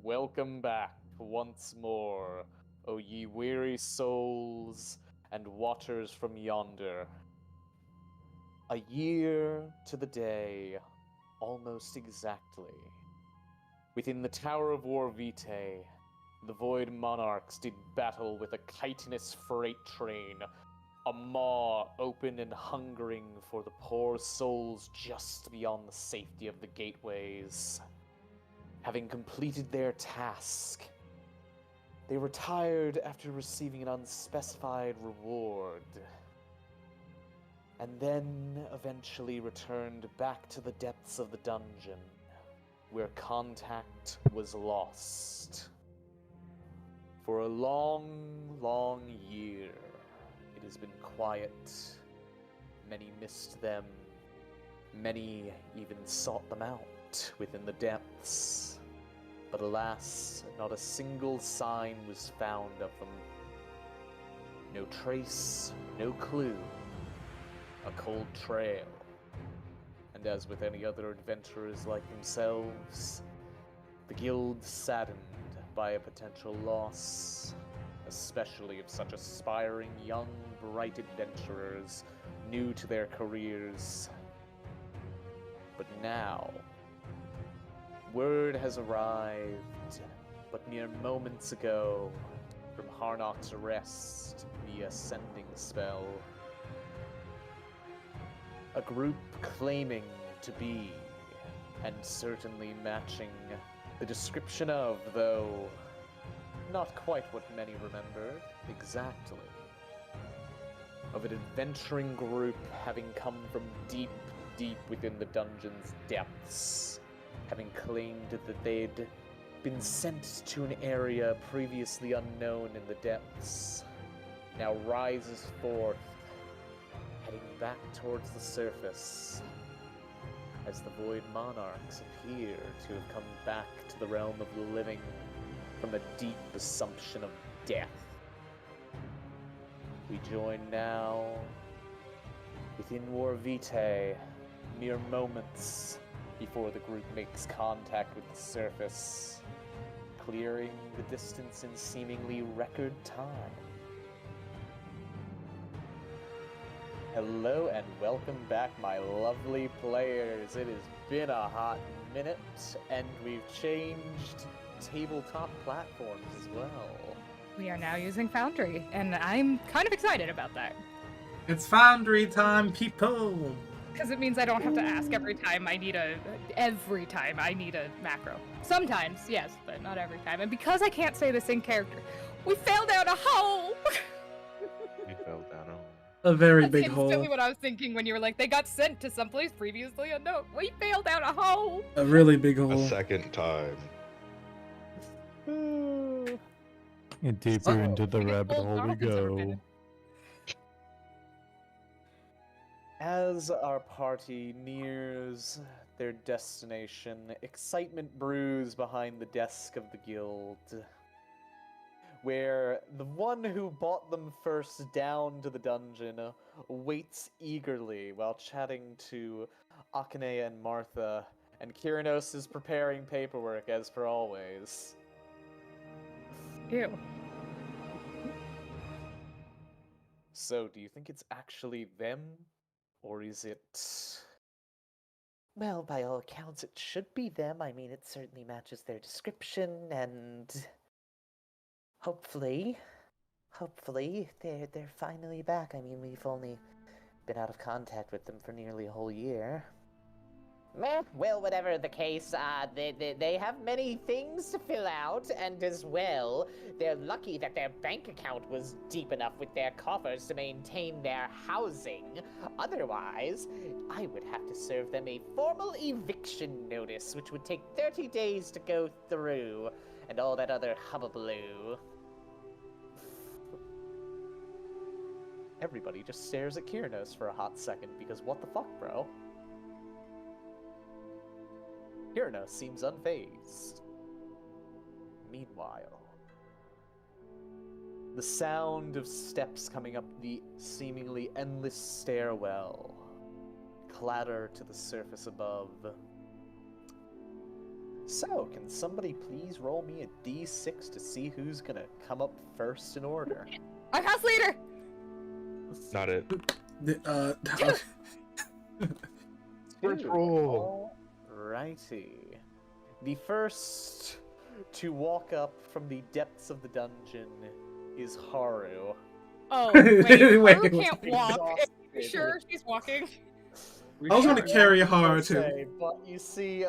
Welcome back once more, O ye weary souls and watchers from yonder. A year to the day, almost exactly. Within the Tower of War Vitae, the Void Monarchs did battle with a chitinous freight train, a maw open and hungering for the poor souls just beyond the safety of the gateways. Having completed their task, they retired after receiving an unspecified reward, and then eventually returned back to the depths of the dungeon, where contact was lost. For a long, long year, it has been quiet. Many missed them. Many even sought them out within the depths. But alas, not a single sign was found of them. No trace, no clue. A cold trail. And as with any other adventurers like themselves, the guild saddened by a potential loss, especially of such aspiring young, bright adventurers new to their careers. But now, word has arrived, but mere moments ago, from Harnock's arrest via sending spell. A group claiming to be, and certainly matching the description of, though not quite what many remembered exactly, of an adventuring group having come from deep, deep within the dungeon's depths, having claimed that they'd been sent to an area previously unknown in the depths, now rises forth, heading back towards the surface, as the Void Monarchs appear to have come back to the realm of the living from a deep assumption of death. We join now within War Vitae, mere moments before the group makes contact with the surface, clearing the distance in seemingly record time. Hello and welcome back, my lovely players. It has been a hot minute, and we've changed tabletop platforms as well. We are now using Foundry, and I'm kind of excited about that. It's Foundry time, people! Because it means I don't have to ask every time I need a macro. Sometimes, yes, but not every time. And because I can't say this in character, we fell down a hole! We fell down a hole. A very That's big instantly hole. what I was thinking when you were like, they got sent to someplace previously unknown. We fell down a hole! A really big A hole. second time. And deeper into the Biggest rabbit hole hole we Jonathan's ever been go. in. As our party nears their destination, excitement brews behind the desk of the guild, where the one who brought them first down to the dungeon waits eagerly while chatting to Akane and Martha, and Kyrinos is preparing paperwork as per always. Ew. So, do you think it's actually them? Or is it... Well, by all accounts, it should be them. I mean, it certainly matches their description, and hopefully, they're finally back. I mean, we've only been out of contact with them for nearly a whole year. Meh, well, whatever the case, they have many things to fill out, and as well, they're lucky that their bank account was deep enough with their coffers to maintain their housing. Otherwise, I would have to serve them a formal eviction notice, which would take 30 days to go through, and all that other hubbubaloo. Everybody just stares at Kyrinos for a hot second, because what the fuck, bro? Kyrinos seems unfazed. Meanwhile, the sound of steps coming up the seemingly endless stairwell clatter to the surface above. So, can somebody please roll me a d6 to see who's gonna come up first in order? I'm house leader. Not it. Two. roll. Alrighty. The first to walk up from the depths of the dungeon is Haru. Oh, wait, Wait, Haru can't walk. Exhausted. Sure, she's walking. I was gonna carry Haru too. Okay, but you see,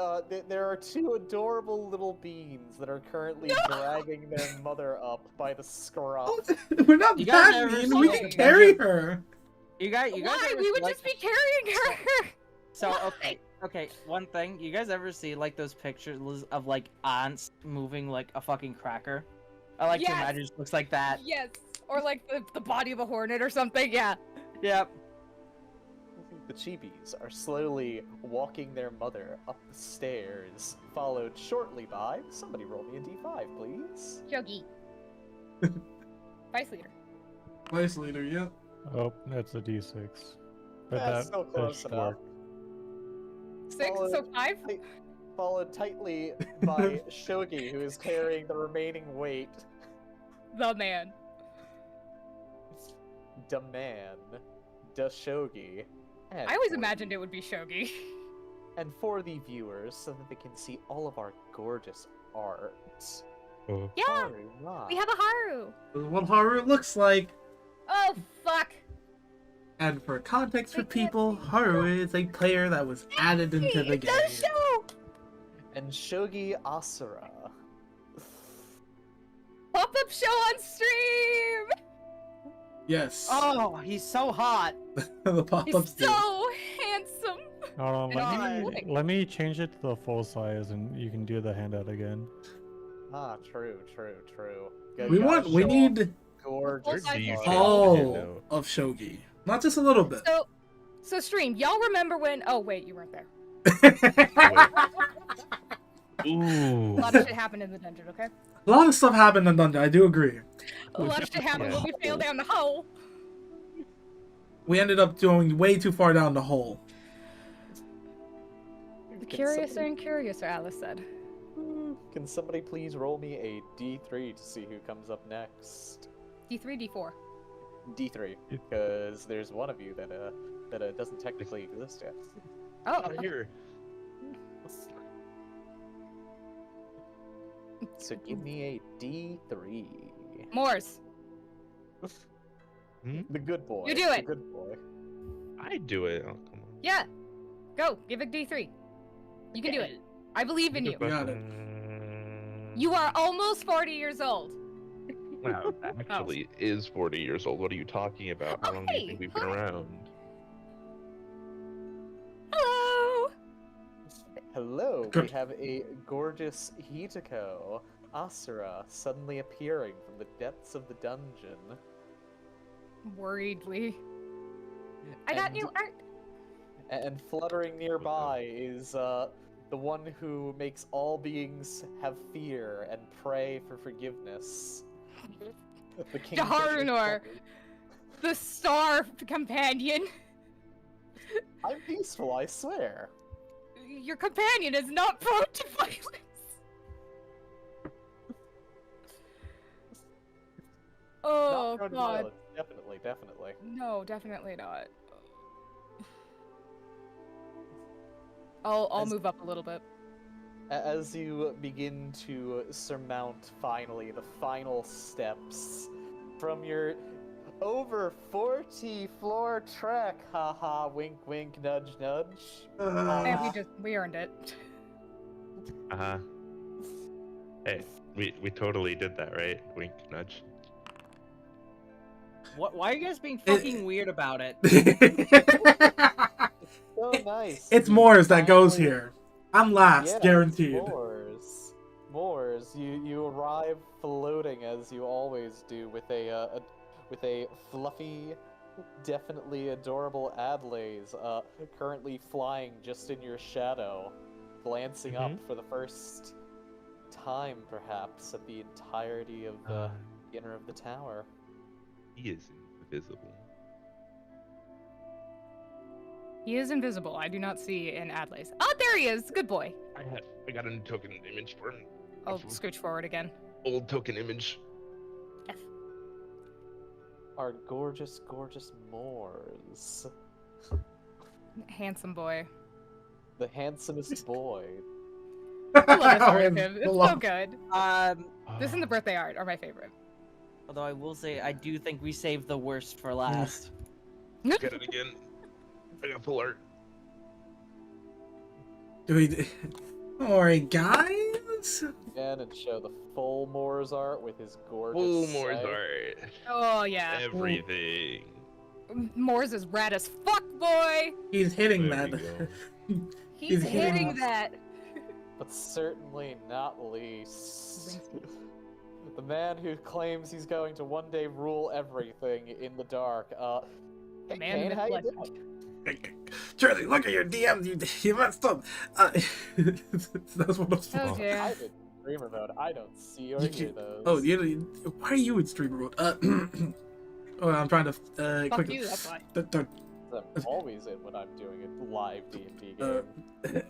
there are two adorable little beans that are currently dragging their mother up by the scruff. We're not You guys that ever mean. see We like can a carry dungeon- her. You guys Why? ever We would like, just be carrying her. So Why? okay, one thing. You guys ever see like those pictures of like ants moving like a fucking cracker? I like to Yes. imagine it looks like that. Yes, or like the body of a hornet or something. Yeah. Yep. The chibis are slowly walking their mother up the stairs, followed shortly by somebody roll me a d5, please. Yogi. Vice leader. Vice leader, yep. Oh, that's a d6. But That's still that close should enough. work. 6, so 5. Followed tightly by Shogi, who is carrying the remaining weight. The man. Da man, da Shogi. And I always for imagined the- it would be Shogi. And for the viewers, so that they can see all of our gorgeous art. Oh. Yeah, Haru, ma. we have a Haru. This is what Haru looks like. Oh fuck. And for context for people, Haru is a player that was added into the It game. does show. And Shogi Asura. Pop-up show on stream. Yes. Oh, he's so hot. The pop-ups He's do. so handsome. Hold on, God. let me change it to the full size and you can do the handout again. Ah, true. We Gotta want. We show off need gorgeous. Full size art. is all of Shogi, not just a little bit. So stream. Y'all remember when? Oh wait, you weren't there. Ooh. A lot of shit happened in the dungeon. Okay. A lot of stuff happened in Dungeon. I do agree. A lot of shit happened Yeah. when we fell down the hole. We ended up going way too far down the hole. The Can curiouser somebody- and curiouser, Alice said. Can somebody please roll me a d3 to see who comes up next? D3, D4. D3, because there's one of you that doesn't technically exist yet. Oh, Out of here. So give me a d3. Moors. The good boy. You do the it. good boy. I do it. Oh, come on. Yeah. Go. Give it D3. You can do it. I believe in you. Got it. You are almost 40 years old. Wow, actually is 40 years old. What are you talking about? How long do you think we've been around? Hello. Hello, we Good. have a gorgeous Hitako Asura suddenly appearing from the depths of the dungeon. Worriedly. I got And- new art. And fluttering nearby is the one who makes all beings have fear and pray for forgiveness. The Kingfisher Harunor. Shepherd. The star companion. I'm peaceful, I swear. Your companion is not prone to violence. Oh Not prone to god. violence, definitely. No, definitely not. I'll As- move up a little bit. As you begin to surmount finally the final steps from your over 40 floor trek, haha, wink wink, nudge nudge. And we earned it. Uh-huh. Hey, we totally did that, right? Wink, nudge. What? Why are you guys being fucking weird about it? So nice. It's You Moors that goes finally- here. I'm last, Yes, guaranteed. Moors. You arrive floating as you always do with a fluffy, definitely adorable Adlays, currently flying just in your shadow, glancing up for the first time, perhaps, at the entirety of the inner of the tower. He is invisible. He is invisible. I do not see in Adley's. Oh, there he is. Good boy. I got a token image for him. I'll scooch forward again. Old token image. F. Our gorgeous, gorgeous Moors. Handsome boy. The handsomest boy. I love this art of him. It's so good. This and the birthday art are my favorite. Although I will say, I do think we saved the worst for last. Get it again. I got full art. Don't worry, guys. Again, and show the full Moors art with his gorgeous. Full Moore's sight. art. Oh, yeah. Everything. Moore's is rad as fuck, boy. He's hitting There that. we He's He's hitting hitting us. that. But certainly not least, the man who claims he's going to one day rule everything in the dark. Hey, Man Kane, with how you blood. doing? Charlie, look at your DMs. You messed up. That's what I'm Oh, supposed. dear. I'm in streamer mode. I don't see or You hear can- those. Oh, why are you in streamer mode? Oh, I'm trying to Fuck quickly. you, that's why. I'm always in when I'm doing a live D&D game. Wait.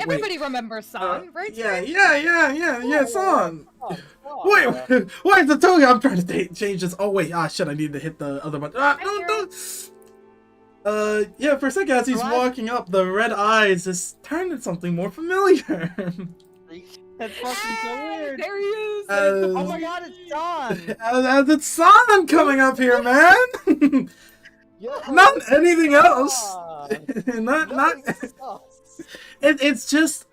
Everybody remembers San, right? Yeah, son. Come Wait, on, why is the token? I'm trying to change this. Oh wait, shit, I need to hit the other one. Yeah, for a second as he's What? walking up, the red eyes just turned into something more familiar. That's fucking so weird. There he is. Oh my god, it's Dawn! As it's San coming up here, man. Yo, Not anything else. Son. not. Nothing sus. It's just.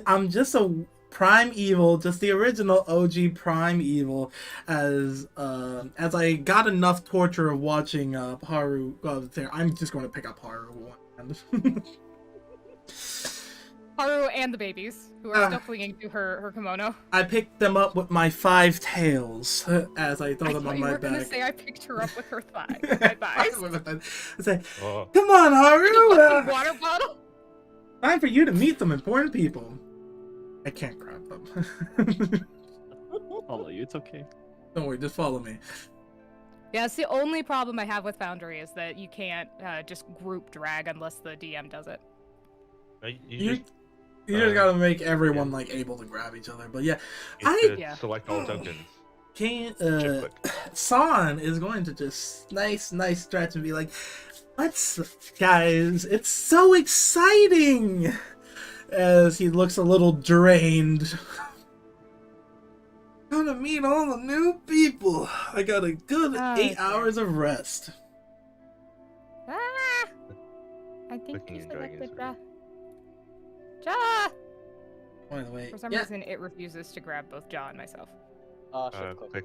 I'm just a prime evil, just the original OG prime evil. As I got enough torture of watching Haru. Well, there, I'm just going to pick up Haru one. Haru and the babies, who are still clinging to her kimono. I picked them up with my 5 tails as I throw I them thought on you my were gonna back. say I picked her up with her thigh. My thighs. I say, Oh. come on, Haru! Fucking water bottle. Time for you to meet some important people. I can't grab them. Follow you, it's okay. Don't worry, just follow me. Yeah, it's the only problem I have with Foundry is that you can't just group drag unless the DM does it. You just gotta make everyone like able to grab each other. But yeah, Yeah. select all tokens. Can Shift click. San is going to just nice stretch and be like, "Let's guys, it's so exciting!" As he looks a little drained. Gonna meet all the new people. I got a good Oh, 8 dear. hours of rest. Ah! I think Clicking you and dragging selected is Ja. Ja! By the way, For some reason, it refuses to grab both Ja and myself. Shift click. Click.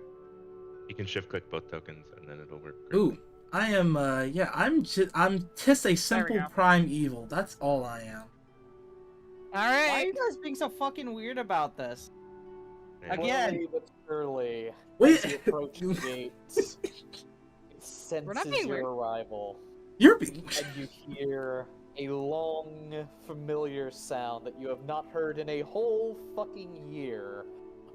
You can shift click both tokens and then it'll work. great. Ooh, I am. I'm just a simple go. prime evil. That's all I am. Why are Alright! you guys being so fucking weird about this? Yeah. Again. Slowly but surely, Wait. as you approach the gate, it senses being your weird. arrival, You're being. and you hear a long, familiar sound that you have not heard in a whole fucking year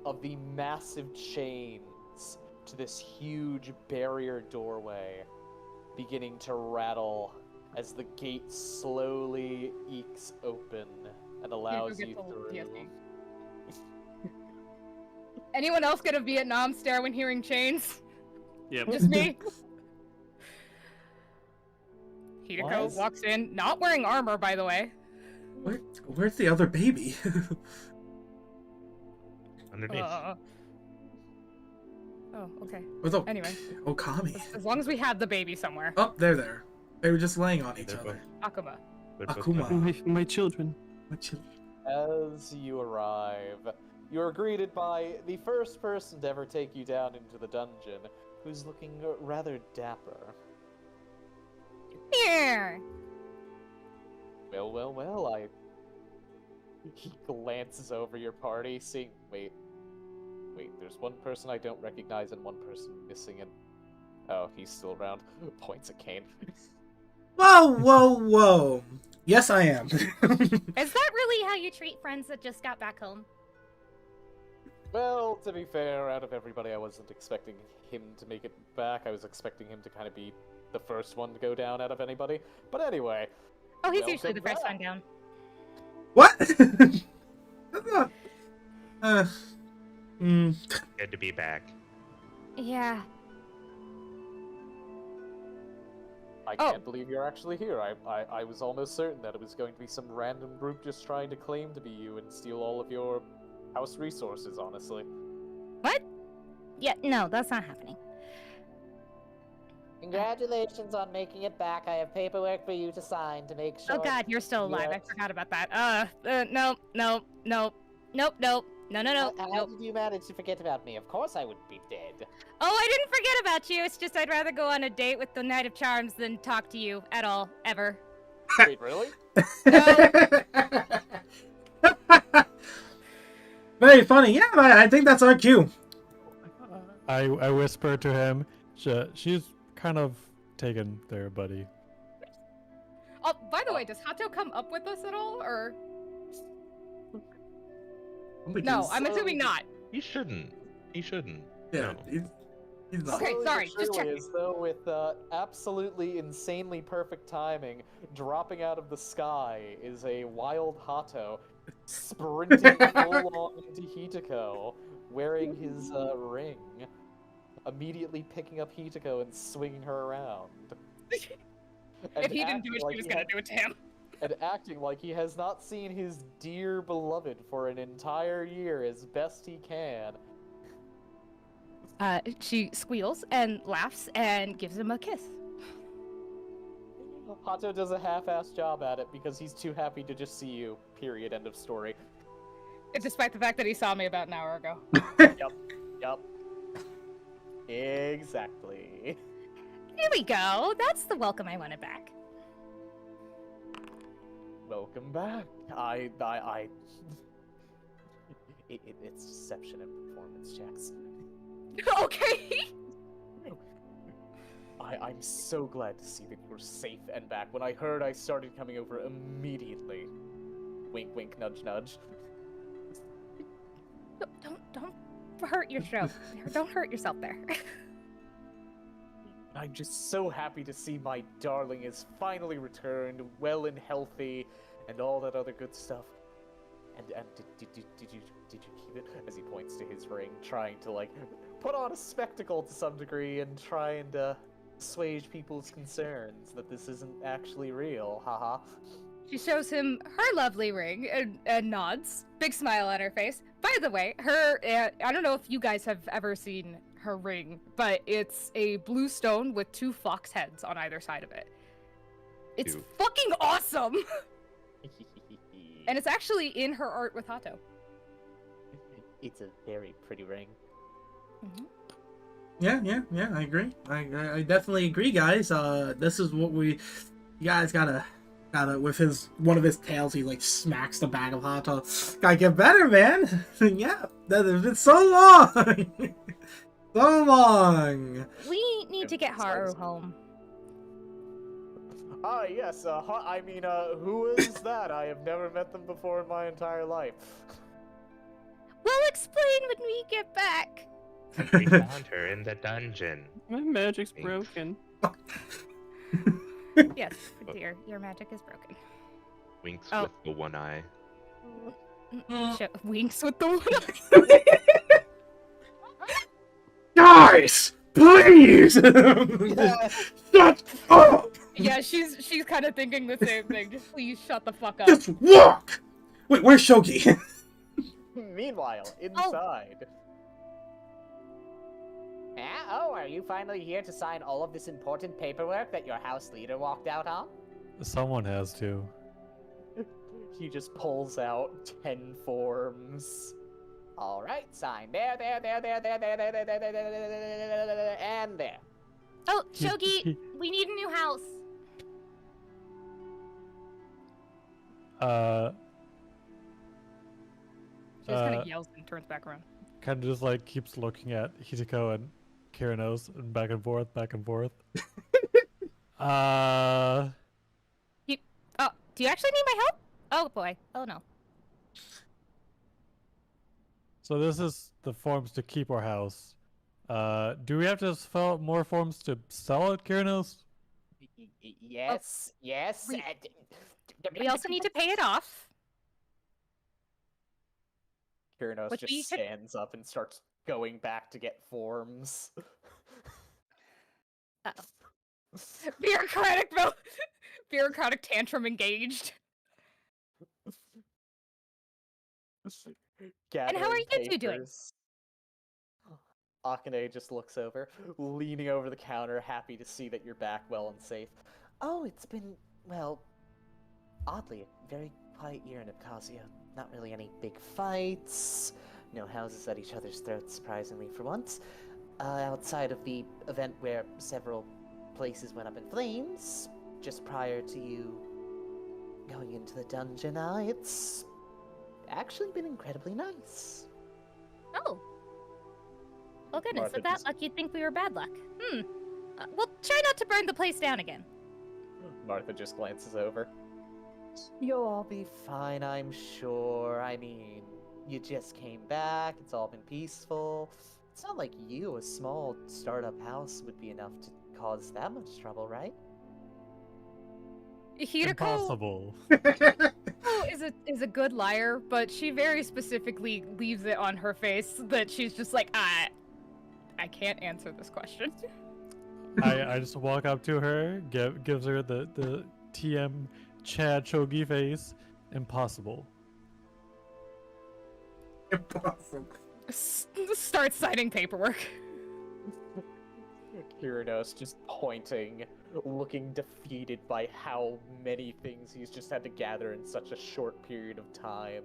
of the massive chains to this huge barrier doorway beginning to rattle as the gate slowly ekes open and allows get you the through. DSP. Anyone else get a Vietnam stare when hearing chains? Yep. Just me? Hideko What? walks in, not wearing armor, by the way. Where's the other baby? Underneath. Oh, okay. Where's the Anyway, Okami? as long as we had the baby somewhere. Oh, they're there. They were just laying on each They're other. Akuma. They're both Akuma. underneath. My children. What you- As you arrive, you are greeted by the first person to ever take you down into the dungeon, who's looking rather dapper. Here! Well, He glances over your party, seeing... Wait, there's one person I don't recognize and one person missing, and... Oh, he's still around. Points at Kane. Whoa. Yes, I am. Is that really how you treat friends that just got back home? Well, to be fair, out of everybody, I wasn't expecting him to make it back. I was expecting him to kind of be the first one to go down out of anybody. But anyway. Oh, he's usually the welcome first one back. down. What? That's not. Good to be back. Yeah. I Oh. can't believe you're actually here. I was almost certain that it was going to be some random group just trying to claim to be you and steal all of your house resources, honestly. What? Yeah, no, that's not happening. Congratulations on making it back. I have paperwork for you to sign to make sure. Oh god, you're still alive. you're- I forgot about that. No. How did you manage to forget about me? Of course I would be dead. Oh, I didn't forget about you. It's just I'd rather go on a date with the Knight of Charms than talk to you at all, ever. Wait, really? Very funny. Yeah, I think that's our cue. I whisper to him, she's kind of taken there, buddy. Oh, by the way, does Hato come up with us at all, or no? I'm assuming not. He shouldn't. He shouldn't. Yeah, No. he's not. Okay, Slowly sorry, but just surely, checking. as though with absolutely insanely perfect timing, dropping out of the sky is a wild Hato sprinting full on into Hitako, wearing his ring, immediately picking up Hitako and swinging her around. If he didn't do it, she was gonna do it to him. And acting like he has not seen his dear beloved for an entire year as best he can. She squeals and laughs and gives him a kiss. Hato does a half-assed job at it because he's too happy to just see you. Period. End of story. Despite the fact that he saw me about an hour ago. Yup. Exactly. There we go. That's the welcome I wanted back. Welcome back. It's deception and performance checks. Okay. I'm so glad to see that you're safe and back. When I heard, I started coming over immediately. Wink, wink, nudge, nudge. Don't hurt yourself. Don't hurt yourself there. I'm just so happy to see my darling is finally returned, well and healthy, and all that other good stuff. And did you keep it? As he points to his ring, trying to like put on a spectacle to some degree and try and assuage people's concerns that this isn't actually real. Haha. She shows him her lovely ring and nods. Big smile on her face. By the way, her I don't know if you guys have ever seen her ring, but it's a blue stone with 2 fox heads on either side of it. It's Ew. fucking awesome! And it's actually in her art with Hato. It's a very pretty ring. Yeah, I agree. I definitely agree, guys. This is what you guys gotta with one of his tails, he like smacks the back of Hato. Gotta get better, man. Yeah, that has been so long. So long. We need to get Haru home. Ah, yes, who is that? I have never met them before in my entire life. We'll explain when we get back. We found her in the dungeon. My magic's Thanks. broken. Yes, dear, your magic is broken. Winks Oh. with the one eye. Winks with the one. Guys, please. Shut up. Yeah, she's kind of thinking the same thing. Just please shut the fuck up. Just walk. Wait, where's Shogi? Meanwhile, inside. Are you finally here to sign all of this important paperwork that your house leader walked out on? Someone has to. He just pulls out 10 forms. All right, sign there, and there. Oh, Shogi, we need a new house. She just kind of yells and turns back around. Kind of just like keeps looking at Hitako and Kiranos and back and forth, back and forth. Oh, do you actually need my help? Oh boy. Oh no. So this is the forms to keep our house. Do we have to fill out more forms to sell it, Kiranos? Yes, yes. We also need to pay it off. Kirinos Which we just could- stands up and starts going back to get forms. Bureaucratic tantrum engaged. And how are you two doing? Akane just looks over, leaning over the counter, happy to see that you're back well and safe. Oh, it's been, well, oddly, a very quiet year in Abkhazia. Not really any big fights, no houses at each other's throats, surprisingly, for once. Outside of the event where several places went up in flames, just prior to you going into the dungeon, it's actually been incredibly nice. Oh. Well, goodness, Martha with that just- luck, you'd think we were bad luck. Well, try not to burn the place down again. Martha just glances over. You'll all be fine, I'm sure. I mean, you just came back, it's all been peaceful. It's not like you, a small startup house, would be enough to cause that much trouble, right? Hirako Impossible. is a good liar, but she very specifically leaves it on her face that she's just like, I can't answer this question. I just walk up to her, gives her the TM Chad Chogi face. Impossible. Impossible. Start signing paperwork. Kirinos just pointing, looking defeated by how many things he's just had to gather in such a short period of time.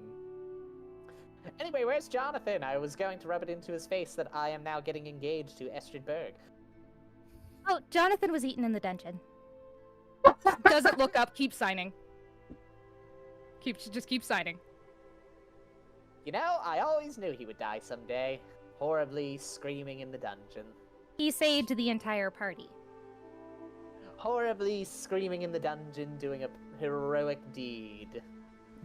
Anyway, where's Jonathan? I was going to rub it into his face that I am now getting engaged to Estrid Berg. Oh, Jonathan was eaten in the dungeon. Doesn't look up, keep signing. Just keep signing. You know, I always knew he would die someday. Horribly screaming in the dungeon. He saved the entire party. Horribly screaming in the dungeon, doing a heroic deed.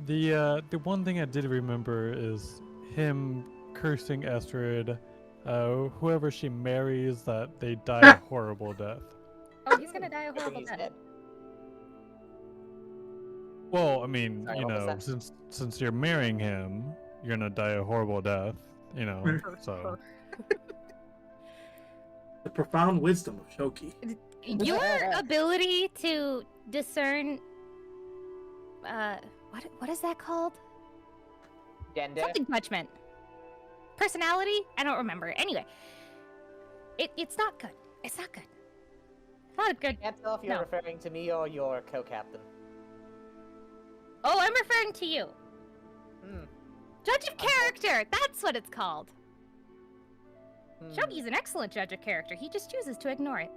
The one thing I did remember is him cursing Estrid, whoever she marries, that they die a horrible death. Oh, he's gonna die a But horrible he's death. dead. Well, I mean, Sorry, you what was know, that? since you're marrying him, you're gonna die a horrible death, you know. So The profound wisdom of Shoki. Your ability to discern, what is that called? Gender? Something judgment. Personality? I don't remember. Anyway, it's not good. It's not good. Not a good. Can't tell if you're No. referring to me or your co-captain. Oh, I'm referring to you. Hmm. Judge of character. That's what it's called. Hmm. Shogi's an excellent judge of character. He just chooses to ignore it.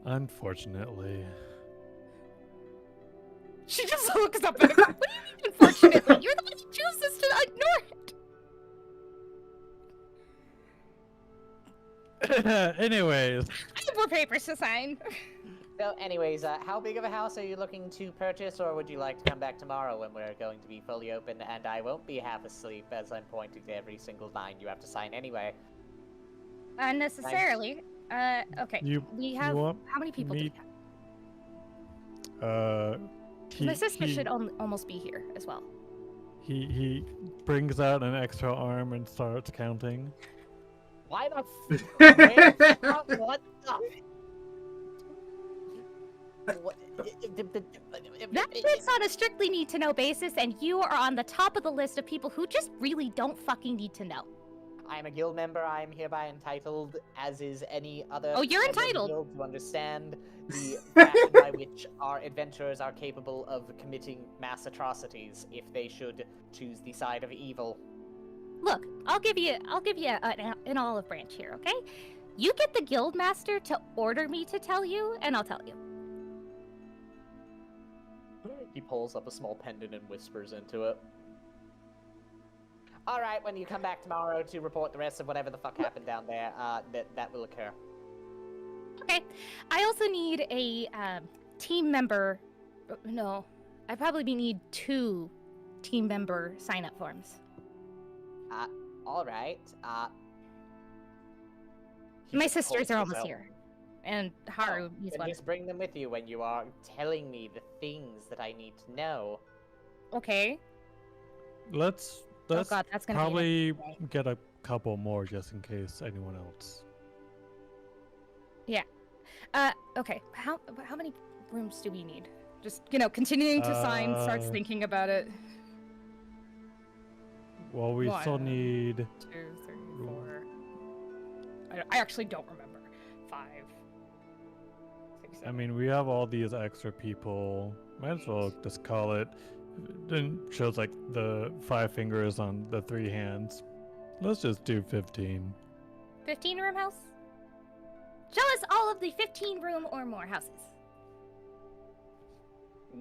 unfortunately. She just looks up at him. What do you mean, unfortunately? You're the one who chooses to ignore it. Anyways, I have more papers to sign. So, anyways, how big of a house are you looking to purchase, or would you like to come back tomorrow when we're going to be fully open and I won't be half asleep as I'm pointing to every single line you have to sign anyway? Unnecessarily. Okay. you We you have. want How many people do me- we have? My sister he, should almost be here as well. he brings out an extra arm and starts counting. Why the f- what the? What? That fits on a strictly need to know basis, and you are on the top of the list of people who just really don't fucking need to know. I am a guild member. I am hereby entitled, as is any other. Oh, you're member of the entitled. guild, to understand the fashion by which our adventurers are capable of committing mass atrocities if they should choose the side of evil. Look, I'll give you an olive branch here, okay? You get the guild master to order me to tell you, and I'll tell you. He pulls up a small pendant and whispers into it. All right, when you come back tomorrow to report the rest of whatever the fuck happened down there, that will occur. Okay. I also need a team member. No, I probably need 2 team member sign-up forms. All right. He My just sisters pulls are this almost out. here. and Haru needs Then one. just bring them with you when you are telling me the things that I need to know. Okay. Let's Oh god, that's gonna probably be an get a couple more just in case anyone else. okay. How many rooms do we need? Just, continuing to sign, starts thinking about it. Well, we still One. need 2, 3, 4. I actually don't remember. 5. 6, 7. I mean, we have all these extra people. Might as well just call it. Then shows like the 5 fingers on the 3 hands. Let's just do 15. 15 room house? Show us all of the 15 room or more houses.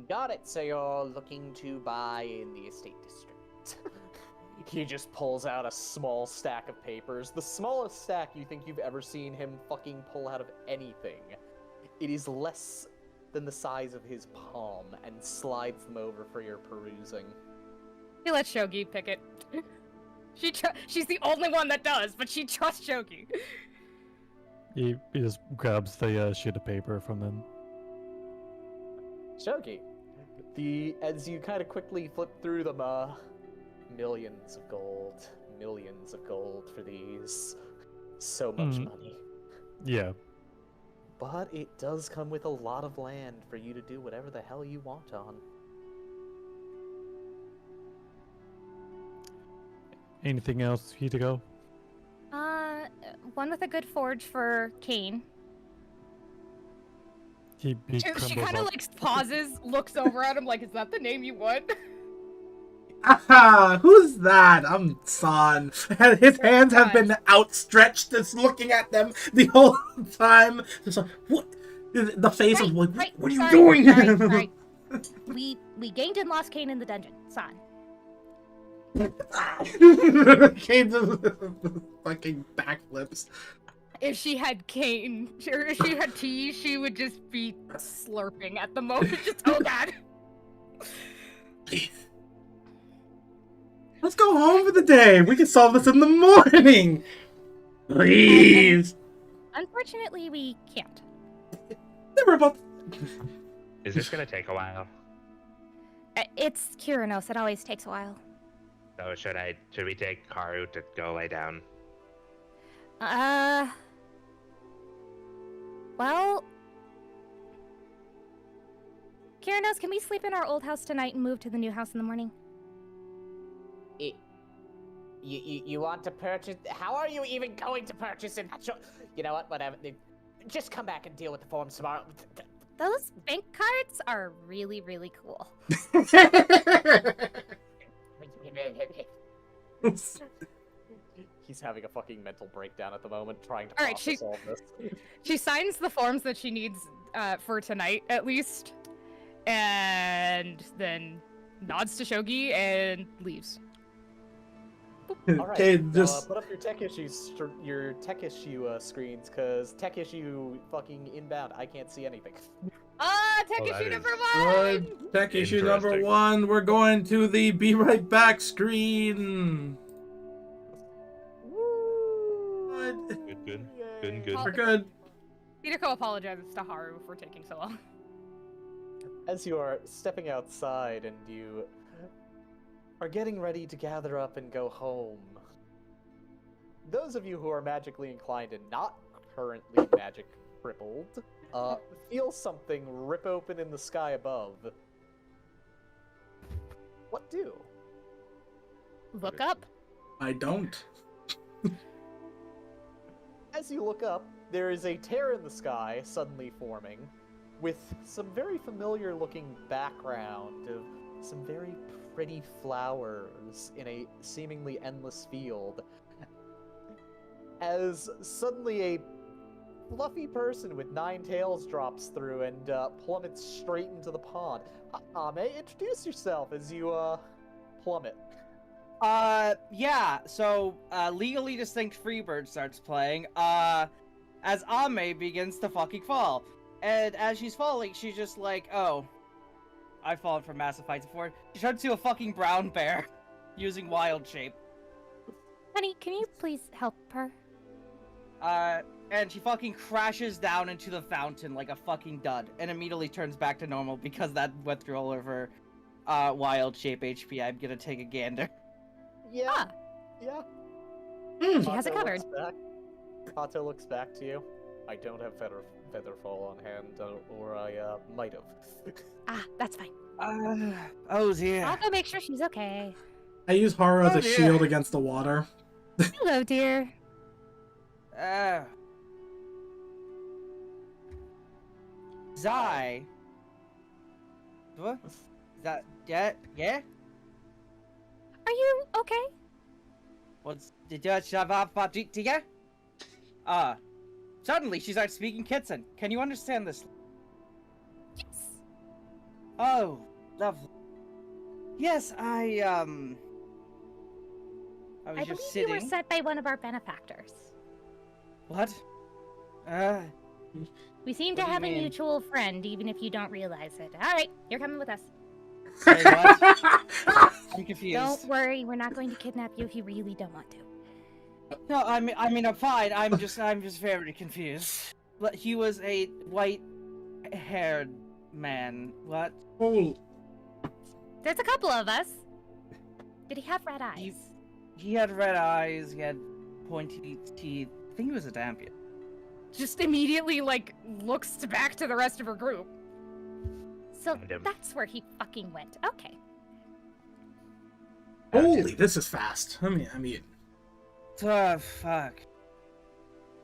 Got it. So you're looking to buy in the estate district. He just pulls out a small stack of papers. The smallest stack you think you've ever seen him fucking pull out of anything. It is less than the size of his palm and slides them over for your perusing. He lets Shogi pick it. She's the only one that does, but she trusts Shogi. He just grabs the sheet of paper from them. Shogi, as you kind of quickly flip through them, millions of gold for these. So much money. Yeah. But it does come with a lot of land for you to do whatever the hell you want on. Anything else for you to go? One with a good forge for Kane. He She crumbles kind of up. like pauses, looks over at him like, is that the name you want? Aha! Who's that? I'm San. And his hands have been outstretched, just looking at them the whole time. Just like, what? The face is like, what are you doing? Sorry. We gained and lost Kane in the dungeon. San. Kane's fucking backflips. If she had Kane, or if she had tea, she would just be slurping at the moment. Just, oh god. Let's go home for the day. We can solve this in the morning. Please. Unfortunately, we can't. Never about. Is this gonna take a while? It's Kyranos. It always takes a while. So should we take Haru to go lay down? Well, Kyranos, can we sleep in our old house tonight and move to the new house in the morning? You want to purchase? How are you even going to purchase it? You know what? Whatever. Just come back and deal with the forms tomorrow. Those bank cards are really, really cool. He's having a fucking mental breakdown at the moment, trying to Alright, process all this. She signs the forms that she needs for tonight, at least, and then nods to Shogi and leaves. All right, Okay, now, just put up your tech issue screens, cause tech issue fucking inbound. I can't see anything. Tech Oh, that issue is number good. 1! Tech issue number Interesting. 1. We're going to the be right back screen. Good. Good. We're good. Hideko apologizes to Haru for taking so long. As you are stepping outside and you are getting ready to gather up and go home, those of you who are magically inclined and not currently magic crippled, feel something rip open in the sky above. What do? Look up. I don't. As you look up, there is a tear in the sky suddenly forming, with some very familiar looking background of some very pretty flowers in a seemingly endless field. As suddenly a fluffy person with 9 tails drops through and plummets straight into the pond. Ame, introduce yourself as you plummet. Yeah, so, Legally Distinct Freebird starts playing, as Ame begins to fucking fall. And as she's falling, she's just like, oh, I've fallen from massive heights before. She turns to a fucking brown bear, using wild shape. Honey, can you please help her? And she fucking crashes down into the fountain like a fucking dud, and immediately turns back to normal because that went through all of her wild shape HP. I'm gonna take a gander. Yeah. Ah. Yeah. She has it Kato covered. looks back. Kato looks back to you. I don't have Featherfall on hand, or I might have. Ah, that's fine. Oh dear. I'll go make sure she's okay. I use Haru as Oh, a dear. shield against the water. Hello, dear. Zai. What? That yeah? Are you okay? What's the suddenly she starts speaking Kitsen. Can you understand this? Yes. Oh, lovely. Yes, I was I believe just you sitting. were sent by one of our benefactors. What? We seem What to do you have a mean? mutual friend, even if you don't realize it. All right, you're coming with us. Wait, what? I'm confused. Don't worry, we're not going to kidnap you if you really don't want to. No, I mean, I'm fine. I'm just very confused. But he was a white-haired man. What? Oh, There's a couple of us. Did he have red eyes? He had red eyes. He had pointy teeth. I think he was a Dampier. Just immediately, like, looks back to the rest of her group. So that's where he fucking went. Okay. holy, this is fast. I mean, Oh, fuck.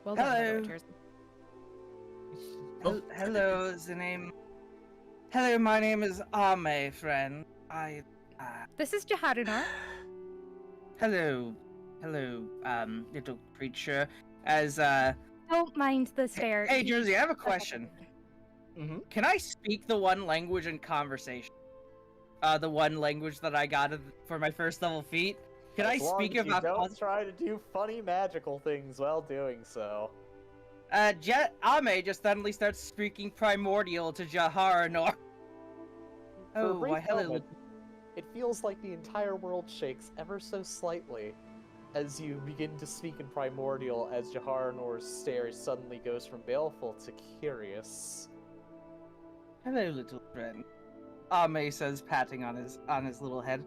Well done, Hello. Rogers. Oh. Hello, is the name... Hello, my name is Ame, friend. This is Jaharunor. Hello, little creature. Don't mind the stare. Hey, Jersey, I have a question. Mm-hmm. Can I speak the one language in conversation? The one language that I got for my first level feat? Can I speak about... Don't try to do funny magical things while doing so. Ame just suddenly starts speaking primordial to Jaharanor. For a Oh, brief why hello. moment, it feels like the entire world shakes ever so slightly as you begin to speak in primordial, as Jaharanor's stare suddenly goes from baleful to curious. Hello, little friend. Ame says, patting on his little head.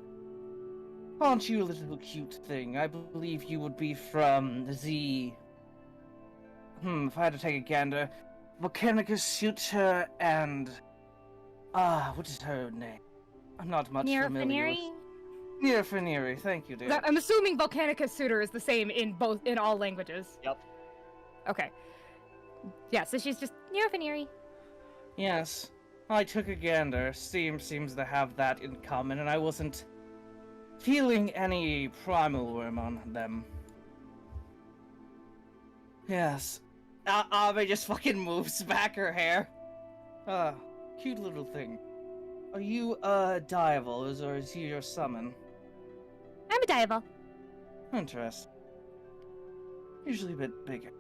Aren't you a little cute thing? I believe you would be from the... if I had to take a gander... Volcanicus Suitor and... what is her name? I'm not much familiar with... Near thank you, dear. I'm assuming Volcanica Suitor is the same in all languages. Yep. Okay. Yeah, so she's just near Veneri. Yes, I took a gander. Steam seems to have that in common, and I wasn't feeling any primal worm on them. Yes. Ave just fucking moves back her hair. Cute little thing. Are you Diaval, or is he your summon? I'm a Diaval. Interesting. Usually a bit bigger.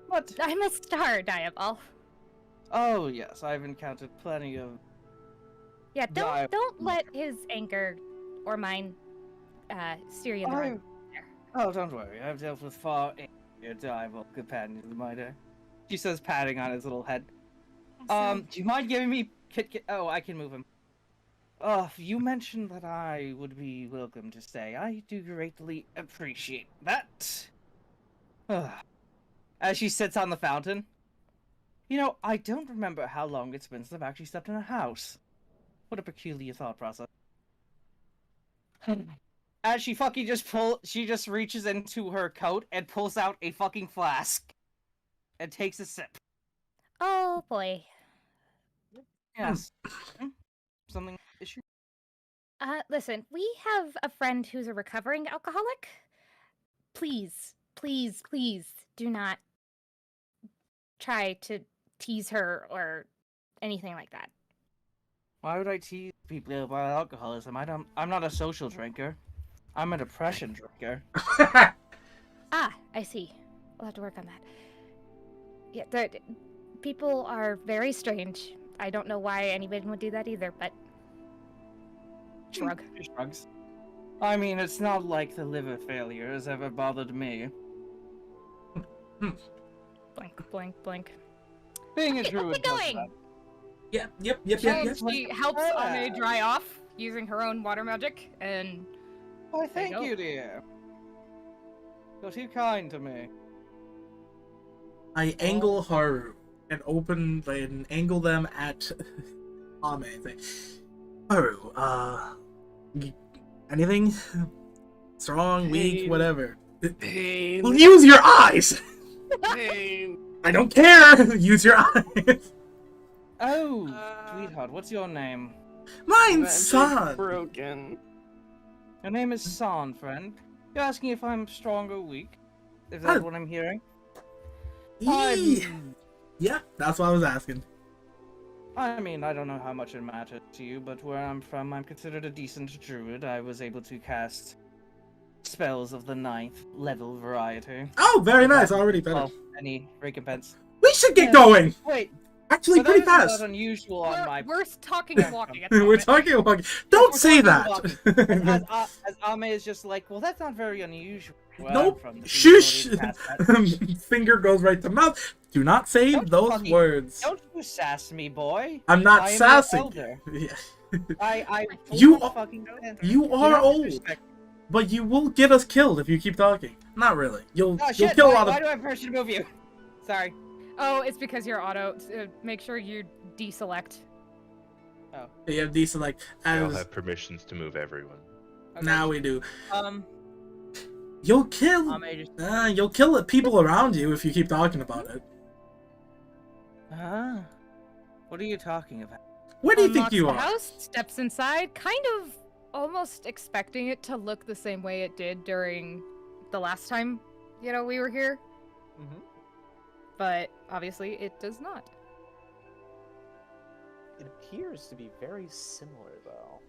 What? I'm a star Diaval. Oh yes, I've encountered plenty of... Yeah, Diaval. don't let his anger or mine steer you in the wrong. Oh, don't worry. I've dealt with far angrier Diaval companions in my day. She says, patting on his little head. Do you mind giving me Kit? Oh, I can move him. You mentioned that I would be welcome to stay. I do greatly appreciate that. As she sits on the fountain. You know, I don't remember how long it's been since I've actually stepped in a house. What a peculiar thought process. As she fucking she just reaches into her coat and pulls out a fucking flask. And takes a sip. Oh boy. Yes. Something issue? Listen, we have a friend who's a recovering alcoholic. Please, please, please do not try to tease her or anything like that. Why would I tease people about alcoholism? I'm not a social drinker. I'm a depression drinker. Ah, I see. We'll have to work on that. Yeah, people are very strange. I don't know why anyone would do that either, but... Shrug. She shrugs. I mean, it's not like the liver failure has ever bothered me. Blink, blink, blink. Being a Okay, druid what's does going? that. Yep. And she helps Ame dry off using her own water magic, and Why, There you thank go. you, dear. You're too kind to me. I angle Haru and angle them at Ame and say, Haru, anything? Strong, weak, Pain. whatever. Pain. Well, use your eyes! Pain. I don't care! Use your eyes! Oh, sweetheart, what's your name? Mine's Magic San! broken. Your name is San, friend. You're asking if I'm strong or weak? Is that what I'm hearing? Yeah, that's what I was asking. I mean, I don't know how much it matters to you, but where I'm from, I'm considered a decent druid. I was able to cast spells of the 9th level variety. Oh, very If nice, that- already better. Well, any recompense. We should get Yeah. going! Wait, Actually, but pretty that is fast! not unusual on my. we're talking and walking at the We're moment. talking about. Don't We're say talking that! as Ame is just like, well, that's not very unusual. Where I'm Nope. from, the Shush! ability to cast that. Finger goes right to mouth. Do not say Don't those fucking- words. Don't you sass me, boy. I'm not I am your sassing. elder. Yeah. I You fully are- fucking stand. You You are have to old, respect- but you will get us killed if you keep talking. Not really. You'll Oh you'll shit! kill a Why, lot why of. do I pressure to move you? Sorry. Oh, it's because you're auto. Make sure you deselect. You have deselect I don't as have permissions to move everyone. Okay. now we do. Um, You'll kill. Ame just. You'll kill the people around you if you keep talking about it. What are you talking about? Where do you think Unlocks you the are? house, steps inside, kind of almost expecting it to look the same way it did during the last time, we were here. Mhm. But obviously it does not. It appears to be very similar, though.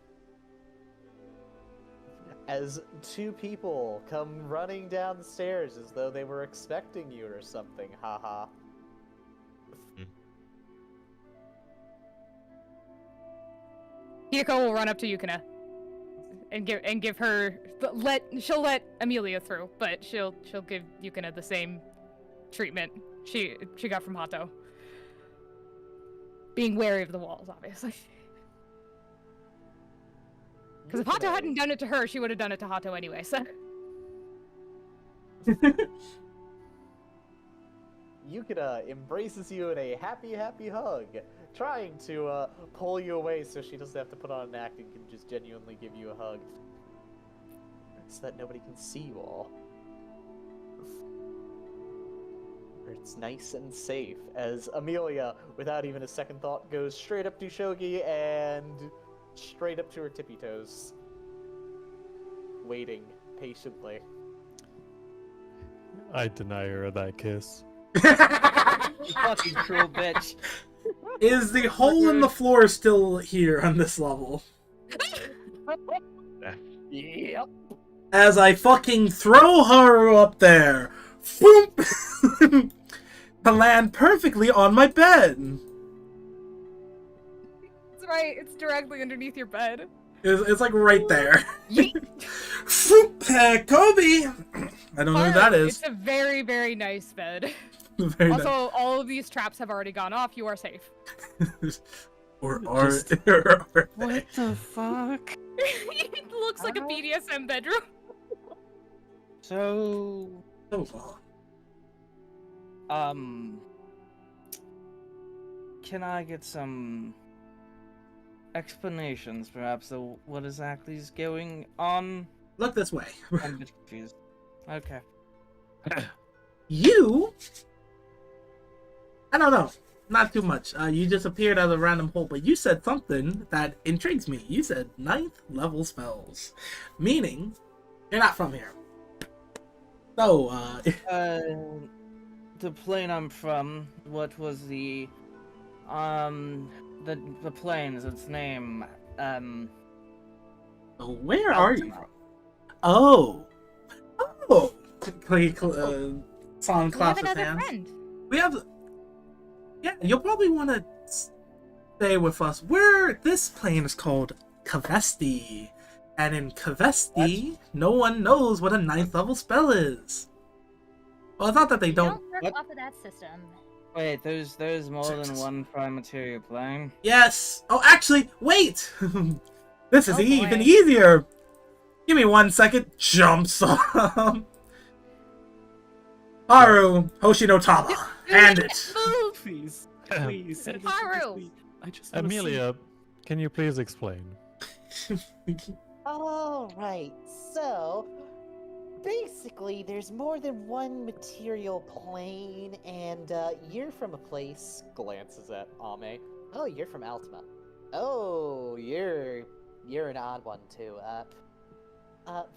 As two people come running down the stairs as though they were expecting you or something, haha. Hiko will run up to Yukina and give her she'll let Amelia through, but she'll give Yukina the same treatment she got from Hato. Being wary of the walls, obviously. Because if Hato hadn't done it to her, she would have done it to Hato anyway, so. Yukina embraces you in a happy, happy hug, trying to pull you away so she doesn't have to put on an act and can just genuinely give you a hug. So that nobody can see you all. Where it's nice and safe, as Amelia, without even a second thought, goes straight up to Shogi and straight up to her tippy toes. Waiting patiently. I deny her that kiss. You fucking cruel bitch. Is the hole in the floor still here on this level? Yep. As I fucking throw Haru up there, boom, to land perfectly on my bed. That's right, it's directly underneath your bed. It's like right there. Yeet. Kobe. I don't know who that is. It's a very, very nice bed. Very Also, nice. all of these traps have already gone off. You are safe. or Just- or What the fuck? It looks like a BDSM bedroom. So, can I get some explanations, perhaps, of what exactly is going on? Look this way. I'm a bit confused. Okay. You? I don't know. Not too much. You just appeared as a random hole, but you said something that intrigues me. You said 9th level spells. Meaning, you're not from here. So, The plane I'm from, what was the plane is its name, where are you from? Oh. Oh! Song We have claps his another hands. friend. We have... Yeah, you'll probably want to stay with us. This plane is called Kavesti. And in Kavesti, no one knows what a 9th level spell is. Well, it's not that they We don't don't... work What? off of that system. Wait, there's more than one prime material plane. Yes. Oh, actually, wait. This is Oh, even boy. easier. Give me 1 second. Jumps. Haru Hoshino-tama. Hand it. Please, please. Haru! I just wanna Amelia, can you please explain? All right, so basically, there's more than one material plane, and you're from a place. Glances at Ame. Oh, you're from Altima. Oh, you're an odd one too.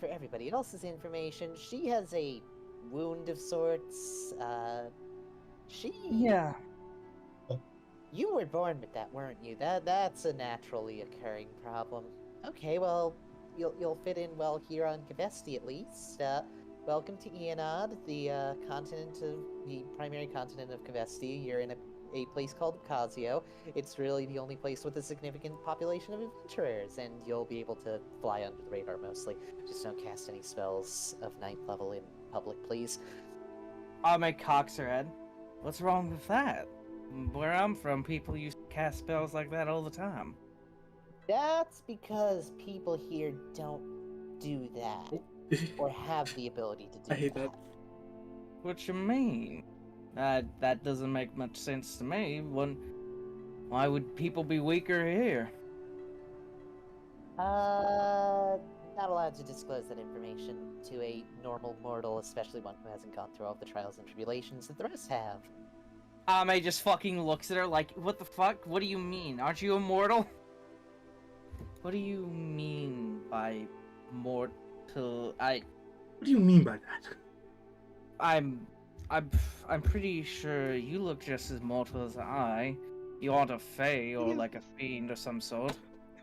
For everybody else's information, she has a wound of sorts. Yeah. You were born with that, weren't you? That's a naturally occurring problem. Okay, well, you'll fit in well here on Kavesti at least. Welcome to Ionod, the primary continent of Kavesti. You're in a place called Casio. It's really the only place with a significant population of adventurers, and you'll be able to fly under the radar mostly. Just don't cast any spells of 9th level in public, please. Ame cocks her head. What's wrong with that? Where I'm from, people used to cast spells like that all the time. That's because people here don't do that, or have the ability to do I hate that. What you mean? That doesn't make much sense to me. Why would people be weaker here? Not allowed to disclose that information to a normal mortal, especially one who hasn't gone through all the trials and tribulations that the rest have. Ame just fucking looks at her like, what the fuck? What do you mean? Aren't you immortal? What do you mean by mortal? What do you mean by that? I'm pretty sure you look just as mortal as I. You aren't a fae or like a fiend or some sort.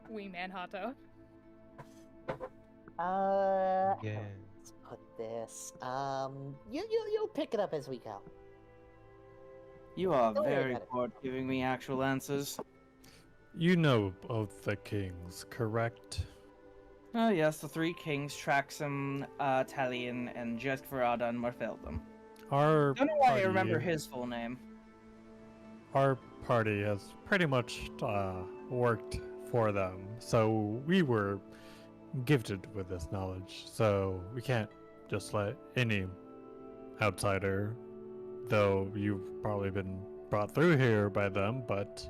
Wee man Hato. How Yeah. let's put this. You'll pick it up as we go. You are Don't worry very about it. poor at giving me actual answers. You know both the kings, correct? Oh yes, the 3 kings, Traxum, Talion, and Jeskvarada and Marfeldum. Our Don't know why I party- remember his full name. Our party has pretty much worked for them, so we were gifted with this knowledge. So we can't just let any outsider, though you've probably been brought through here by them, but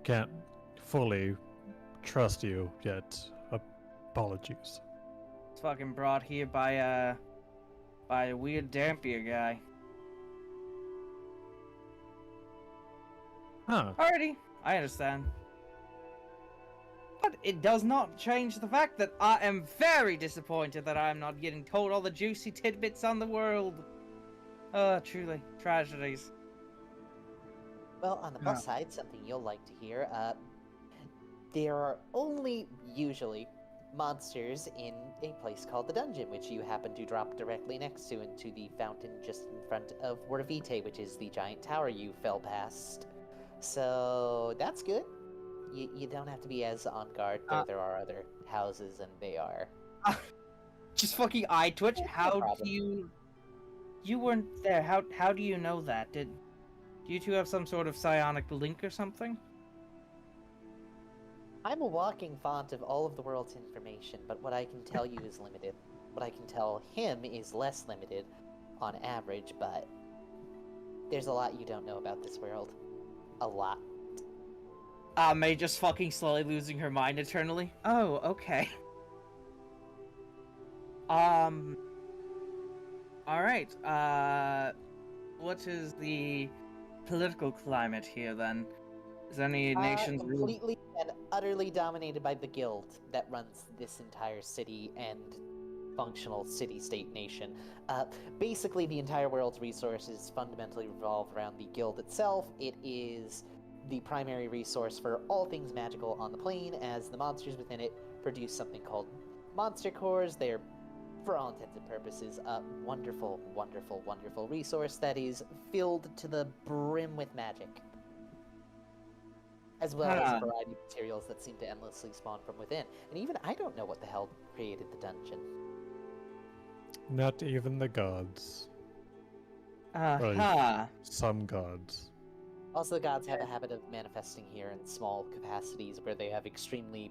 can't fully trust you yet. Apologies. It's fucking brought here by a weird Dampier guy. Huh. Alrighty, I understand. But it does not change the fact that I am very disappointed that I am not getting told all the juicy tidbits on the world. Truly, tragedies. Well, on the plus side, something you'll like to hear. There are only usually monsters in a place called the dungeon, which you happen to drop directly next to into the fountain just in front of Wordavite, which is the giant tower you fell past. So that's good. You don't have to be as on guard, though there are other houses, and they are. Just fucking eye twitch. No How problem. do you? You weren't there. How do you know that? Do you two have some sort of psionic link or something? I'm a walking font of all of the world's information, but what I can tell you is limited. What I can tell him is less limited, on average, but there's a lot you don't know about this world. A lot. May just fucking slowly losing her mind eternally. Oh, okay. Alright, what is the political climate here then? Is there any nations ruled? Completely and utterly dominated by the guild that runs this entire city and functional city-state nation. Basically, the entire world's resources fundamentally revolve around the guild itself. It is the primary resource for all things magical on the plane, as the monsters within it produce something called monster cores. They're, for all intents and purposes, a wonderful, wonderful, wonderful resource that is filled to the brim with magic, as well as a variety of materials that seem to endlessly spawn from within. And even I don't know what the hell created the dungeon. Not even the gods. Aha. Some gods. Also, the gods have a habit of manifesting here in small capacities where they have extremely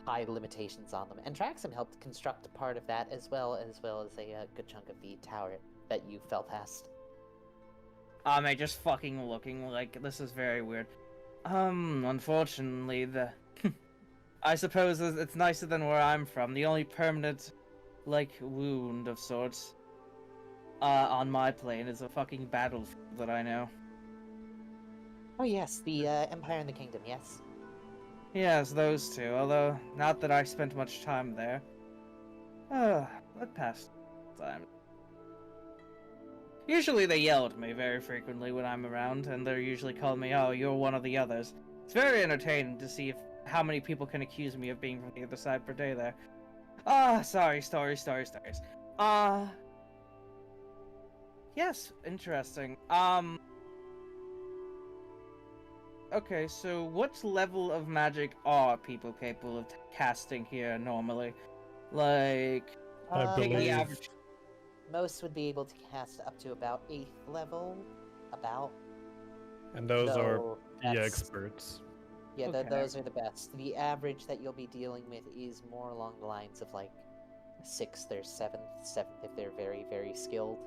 high limitations on them. And Traxxam helped construct part of that as well as a good chunk of the tower that you fell past. I just fucking looking like this is very weird. Unfortunately, I suppose it's nicer than where I'm from. The only permanent, like, wound of sorts, on my plane is a fucking battlefield that I know. Oh yes, the Empire and the Kingdom, yes. Yes, those two, although not that I spent much time there. That past time. Usually they yell at me very frequently when I'm around, and they usually call me, oh, you're one of the others. It's very entertaining to see how many people can accuse me of being from the other side per day there. Sorry, stories. Yes, interesting. Okay, so what level of magic are people capable of casting here normally? Like, I take the believe average. Most would be able to cast up to about 8th level. About. And those are So the that's- experts. Yeah, Okay. those are the best. The average that you'll be dealing with is more along the lines of like 6th or 7th if they're very, very skilled.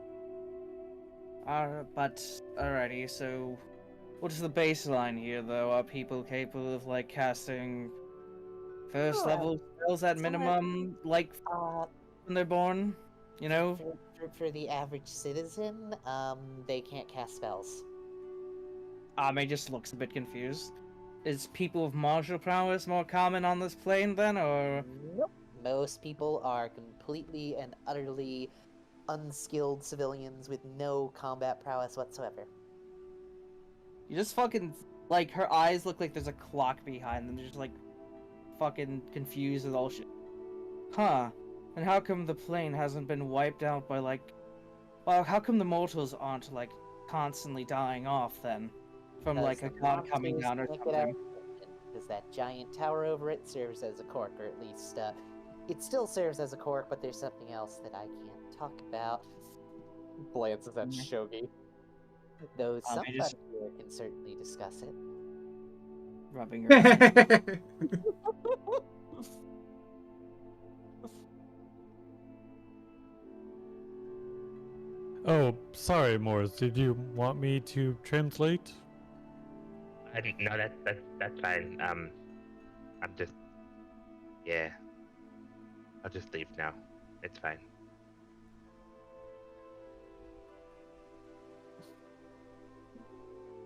But, alrighty, so what's the baseline here, though? Are people capable of, like, casting first Oh, level spells at somewhere- minimum, like, when they're born? You know? For the average citizen, they can't cast spells. May just looks a bit confused. Is people of martial prowess more common on this plane, then, or...? Nope. Most people are completely and utterly unskilled civilians with no combat prowess whatsoever. You just fucking, like, her eyes look like there's a clock behind them, just, like, fucking confused with all shit. Huh. And how come the plane hasn't been wiped out by, like... Well, how come the mortals aren't, like, constantly dying off, then? From, like, a god coming down or something. Because that giant tower over it serves as a cork, or at least, it still serves as a cork, but there's something else that I can't talk about. Glances at Shogi. Though somebody just- here can certainly discuss it. Rubbing her head. Oh, sorry, Morris. Did you want me to translate? I didn't know that's fine. I'm just, yeah. I'll just leave now. It's fine.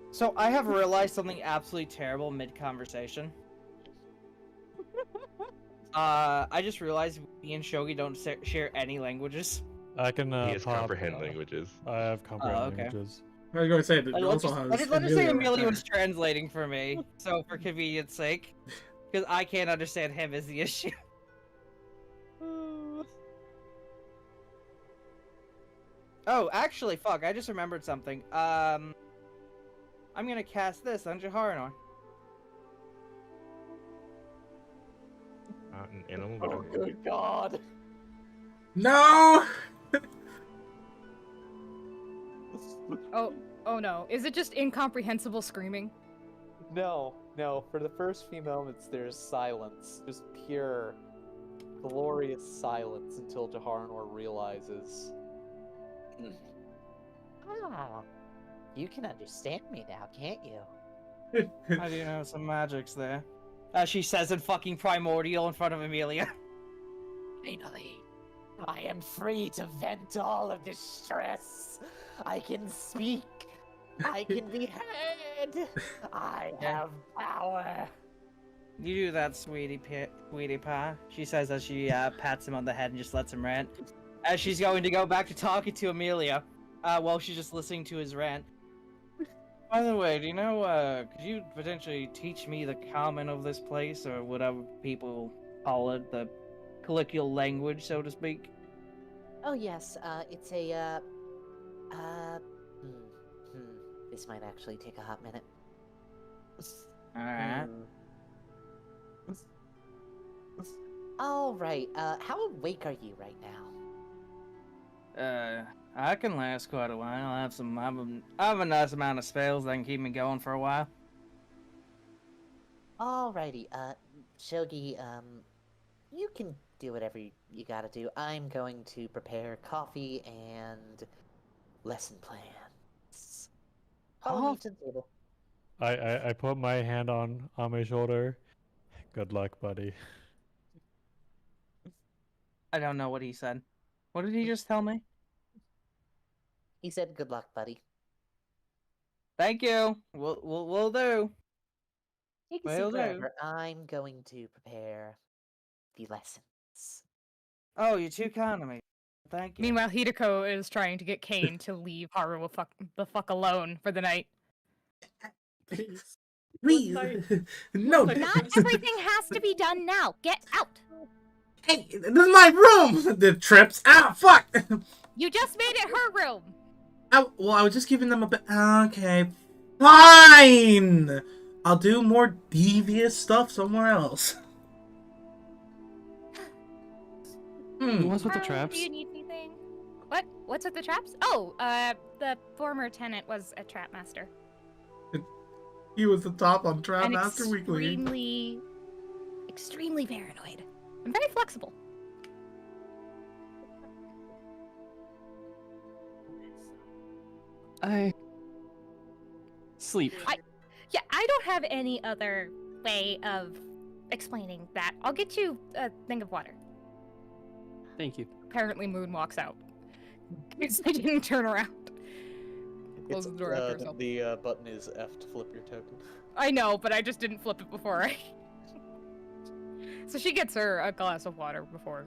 So I have realized something absolutely terrible mid-conversation. I just realized me and Shogi don't share any languages. I can He has pop, comprehend languages. I have comprehend okay. languages. I was going to say that Like, it let's also just, has let's just say right Amelia there. was translating for me, so for convenience sake. Because I can't understand him is the issue. Oh, actually, fuck, I just remembered something. I'm gonna cast this on Jaharinor. In a little Oh, bit. good God! No! Oh no. Is it just incomprehensible screaming? No. For the first few moments, there's silence. Just pure, glorious silence until Jaharinor realizes. Ah, you can understand me now, can't you? I do know some magics there. She says in fucking primordial in front of Amelia. Finally, I am free to vent all of this stress. I can speak. I can be heard. I have power. You do that, sweetie pie. She says as she pats him on the head and just lets him rant. As she's going to go back to talking to Amelia, while she's just listening to his rant. By the way, do you know, could you potentially teach me the common of this place, or whatever people call it, the colloquial language, so to speak? Oh yes, it's a this might actually take a hot minute. Alright. All right. How awake are you right now? I can last quite a while. I have a nice amount of spells that can keep me going for a while. Alrighty, Shogi, you can do whatever you gotta do. I'm going to prepare coffee and lesson plans. Follow me to the table. I put my hand on my shoulder. Good luck, buddy. I don't know what he said. What did he just tell me? He said, "Good luck, buddy." Thank you. We'll do. You can Will sit do. wherever. I'm going to prepare the lessons. Oh, you're too kind of me. Thank you. Meanwhile, Hideko is trying to get Kane to leave Haru the fuck alone for the night. Please. Not No. everything has to be done now. Get out. Hey, this is my room. The trips. Ah, fuck. You just made it her room. I was just giving them a bit. Okay, fine. I'll do more devious stuff somewhere else. What's with the Do traps? you need anything? What? What's with the traps? Oh, the former tenant was a trap master. He was the top on Trap And Master Weekly. extremely paranoid. And very flexible. I sleep. Yeah, I don't have any other way of explaining that. I'll get you a thing of water. Thank you. Apparently, Moon walks out. Because I didn't turn around. Close the door after herself. The button is F to flip your token. I know, but I just didn't flip it before I... So she gets her a glass of water before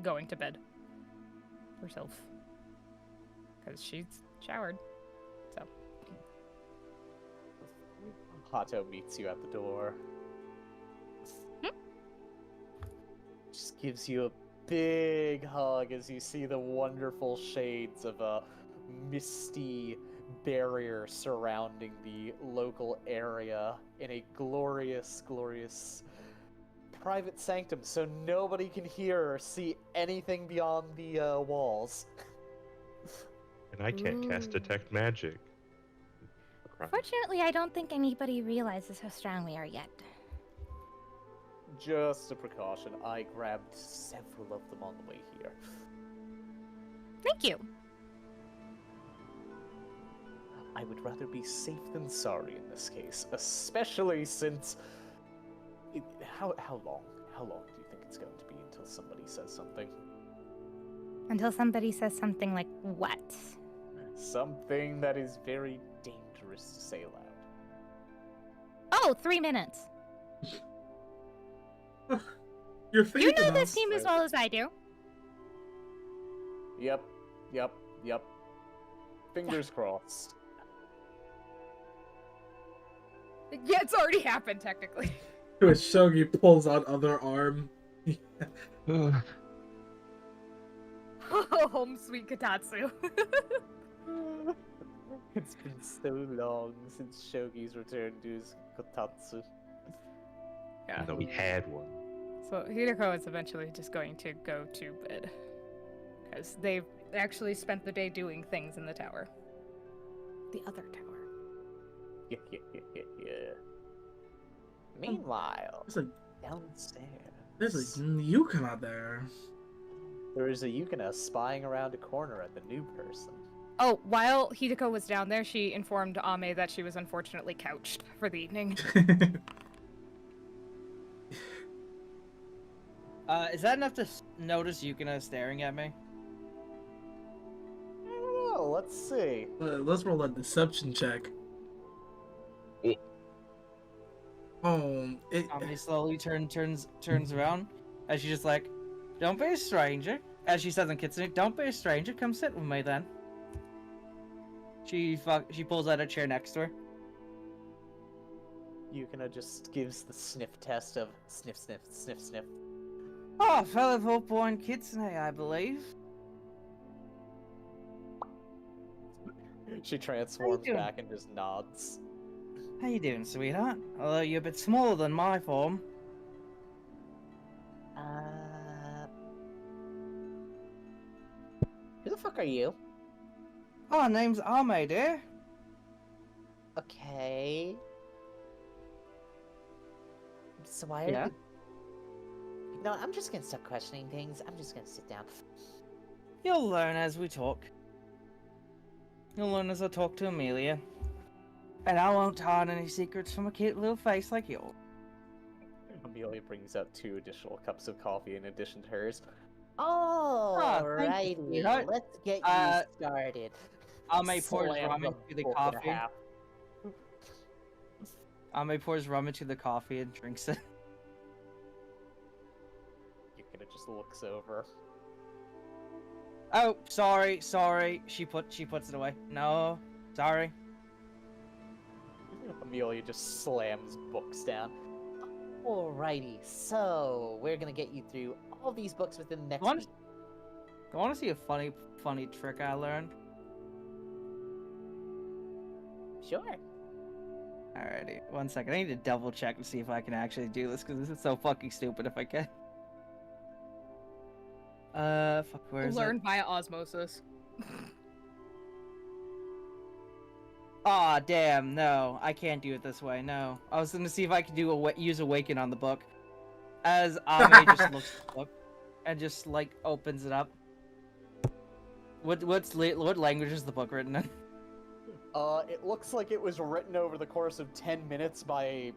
going to bed. Herself. Because she's showered. So. Hato meets you at the door. Just gives you a big hug as you see the wonderful shades of a misty barrier surrounding the local area in a glorious, glorious private sanctum, so nobody can hear or see anything beyond the walls. And I can't cast detect magic. Fortunately, I don't think anybody realizes how strong we are yet. Just a precaution. I grabbed several of them on the way here. Thank you. I would rather be safe than sorry in this case, especially since... How long? How long do you think it's going to be until somebody says something? Until somebody says something like, what? Something that is very dangerous to say aloud. Oh, 3 minutes. You're You know thinking this us. team as well as I do. Yep. Fingers crossed. Yeah, it's already happened, technically. Shogi pulls out other arm. Home sweet Katatsu. It's been so long since Shogi's returned to his kotatsu. Yeah. No, we had one. So Hideko is eventually just going to go to bed. Because they've actually spent the day doing things in the tower. The other tower. Yeah. Meanwhile, There's downstairs, a Yukon out there. there is a Yukina spying around a corner at the new person. Oh, while Hideko was down there, she informed Ame that she was unfortunately couched for the evening. Is that enough to notice Yukina staring at me? I don't know, let's see. Let's roll a deception check. Ame slowly turns around, as she's just like, "Don't be a stranger." As she says in Kitsune, "Don't be a stranger. Come sit with me then." She pulls out a chair next to her. Yukina just gives the sniff test of sniff, sniff, sniff, sniff. Oh, fellow Voltborn Kitsune, I believe. She transforms doing? back and just nods. How you doing, sweetheart? Although you're a bit smaller than my form. Who the fuck are you? Oh, name's Ame, dear. Okay. So why are Yeah? you... No, I'm just gonna stop questioning things. I'm just gonna sit down. You'll learn as we talk. You'll learn as I talk to Amelia. And I won't hide any secrets from a cute little face like yours. Amelia brings out 2 additional cups of coffee in addition to hers. Alrighty, sweetheart. let's get you started. Ame pours Slams rum a into the book and a coffee. half. Ame pours rum into the coffee and drinks it. Yukina just looks over. Oh, sorry. She puts it away. No, sorry. Amelia just slams books down. Alrighty, so we're gonna get you through all these books within the next One- week. I want to see a funny trick I learned. Sure. Alrighty, 1 second. I need to double check to see if I can actually do this because this is so fucking stupid. If I can. Fuck. Where's Learn via osmosis. Aw, damn, no. I can't do it this way, no. I was gonna see if I could do use Awaken on the book. As Ame just looks at the book and just, like, opens it up. What language is the book written in? It looks like it was written over the course of 10 minutes by a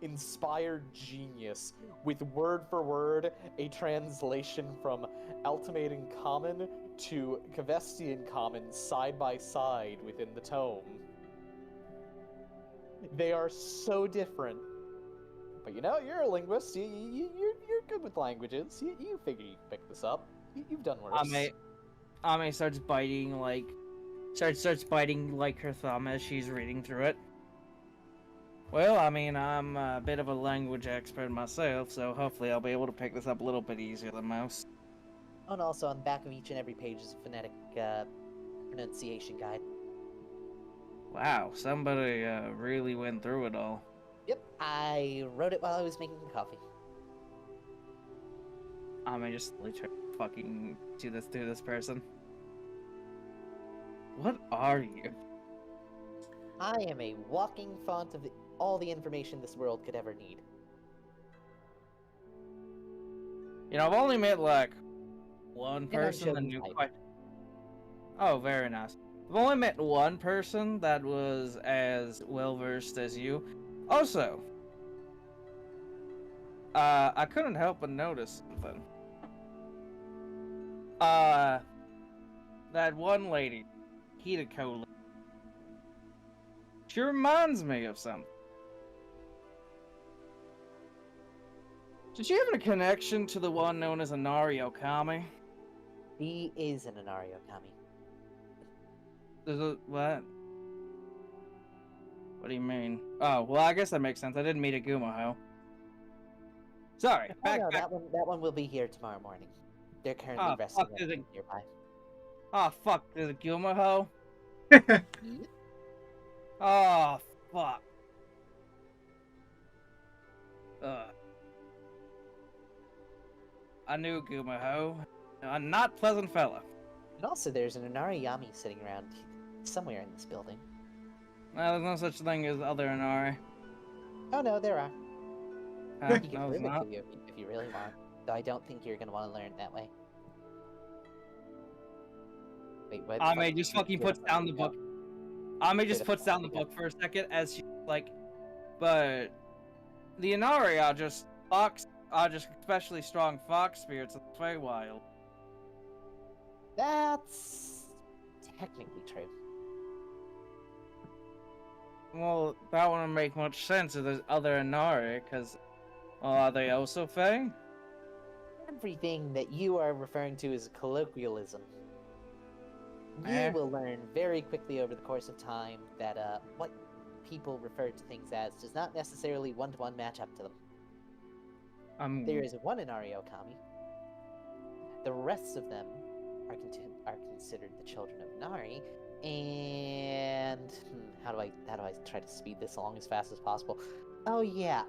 inspired genius, with word for word a translation from Ultimating Common to Kavestian Common side by side within the tome. They are so different. But you know, you're a linguist. You're good with languages. You figure you can pick this up. You've done worse. Ame starts biting starts biting like her thumb as she's reading through it. Well, I mean, I'm a bit of a language expert myself, so hopefully I'll be able to pick this up a little bit easier than most. Oh, and also on the back of each and every page is a phonetic pronunciation guide. Wow, somebody really went through it all. Yep, I wrote it while I was making coffee. Ame just literally try to fucking do this to this person. What are you? I am a walking font of all the information this world could ever need. You know, I've only met like one And person that unchosen knew type. quite. Oh, very nice. I've only met one person that was as well versed as you. Also, I couldn't help but notice something. That one lady, Hideko, she reminds me of something. Did she have a connection to the one known as Inari Okami? He is an Inari Okami. There's a what? What do you mean? Oh, well, I guess that makes sense. I didn't meet a Gumaho. Sorry, Oh, back. no, that one will be here tomorrow morning. They're currently Oh, resting fuck, did it- nearby. Oh, fuck, there's a Gumaho? Yep. Oh, fuck. I knew Gumaho. A not pleasant fella. And also, there's an Inari Yami sitting around somewhere in this building. Well, there's no such thing as other Inari. Oh no, there are. Huh? You can No, prove there's it not. to you if you really want. Though I don't think you're gonna want to learn it that way. Wait, what? Ame just fucking puts down the book. Ame just puts down the Yeah. book for a second as she's like, but the Inari are just especially strong fox spirits of the Feywild. That's technically true. Well, that wouldn't make much sense if there's other Inari, because, well, are they also Fey? Everything that you are referring to is a colloquialism. Eh? You will learn very quickly over the course of time that what people refer to things as does not necessarily one-to-one match up to them. There is one Inari Okami. The rest of them are considered the children of Nari, and how do I try to speed this along as fast as possible? Oh yeah,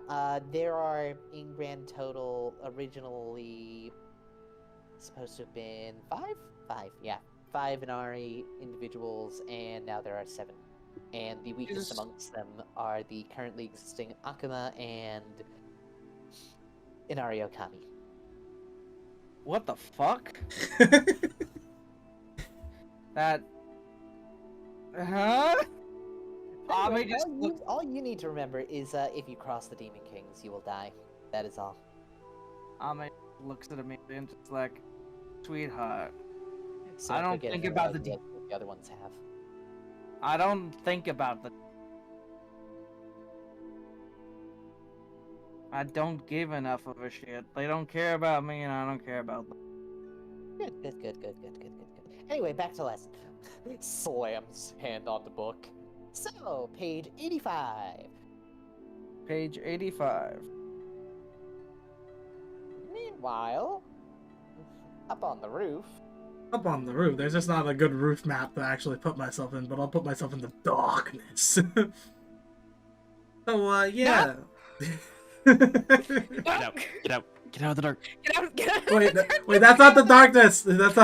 there are in grand total originally supposed to have been five, 5 Inari individuals, and now there are 7. And the weakest Jesus. amongst them are the currently existing Akuma and Inari Okami. What the fuck? That. Huh? Anyway, just all you need to remember is if you cross the Demon Kings, you will die. That is all. Ame looks at me and just like, sweetheart. So I don't forget think any about the idea what the other ones have. I don't think about the. I don't give enough of a shit. They don't care about me, and I don't care about them. Good. Anyway, back to lesson. Slams hand on the book. So, page 85. Page 85. Meanwhile, up on the roof. Up on the roof. There's just not a good roof map to actually put myself in, but I'll put myself in the darkness. So, yeah. Get out. Get out. Get out of the dark. Get out. Wait, that's not the darkness. That's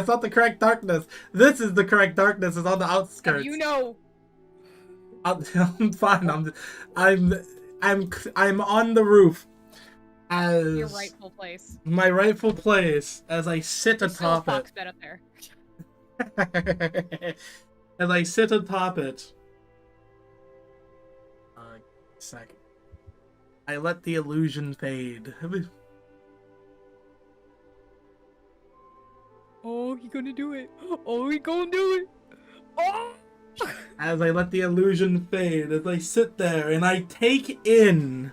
not the correct darkness. This is the correct darkness. It's on the outskirts. You know. I'm fine. I'm on the roof as Your rightful place. my rightful place as I sit There's still a atop fox bed up there. it. As I sit atop it. Second. I let the illusion fade. Oh, he gonna do it. Oh, he gonna do it. Oh! As I let the illusion fade, as I sit there and I take in.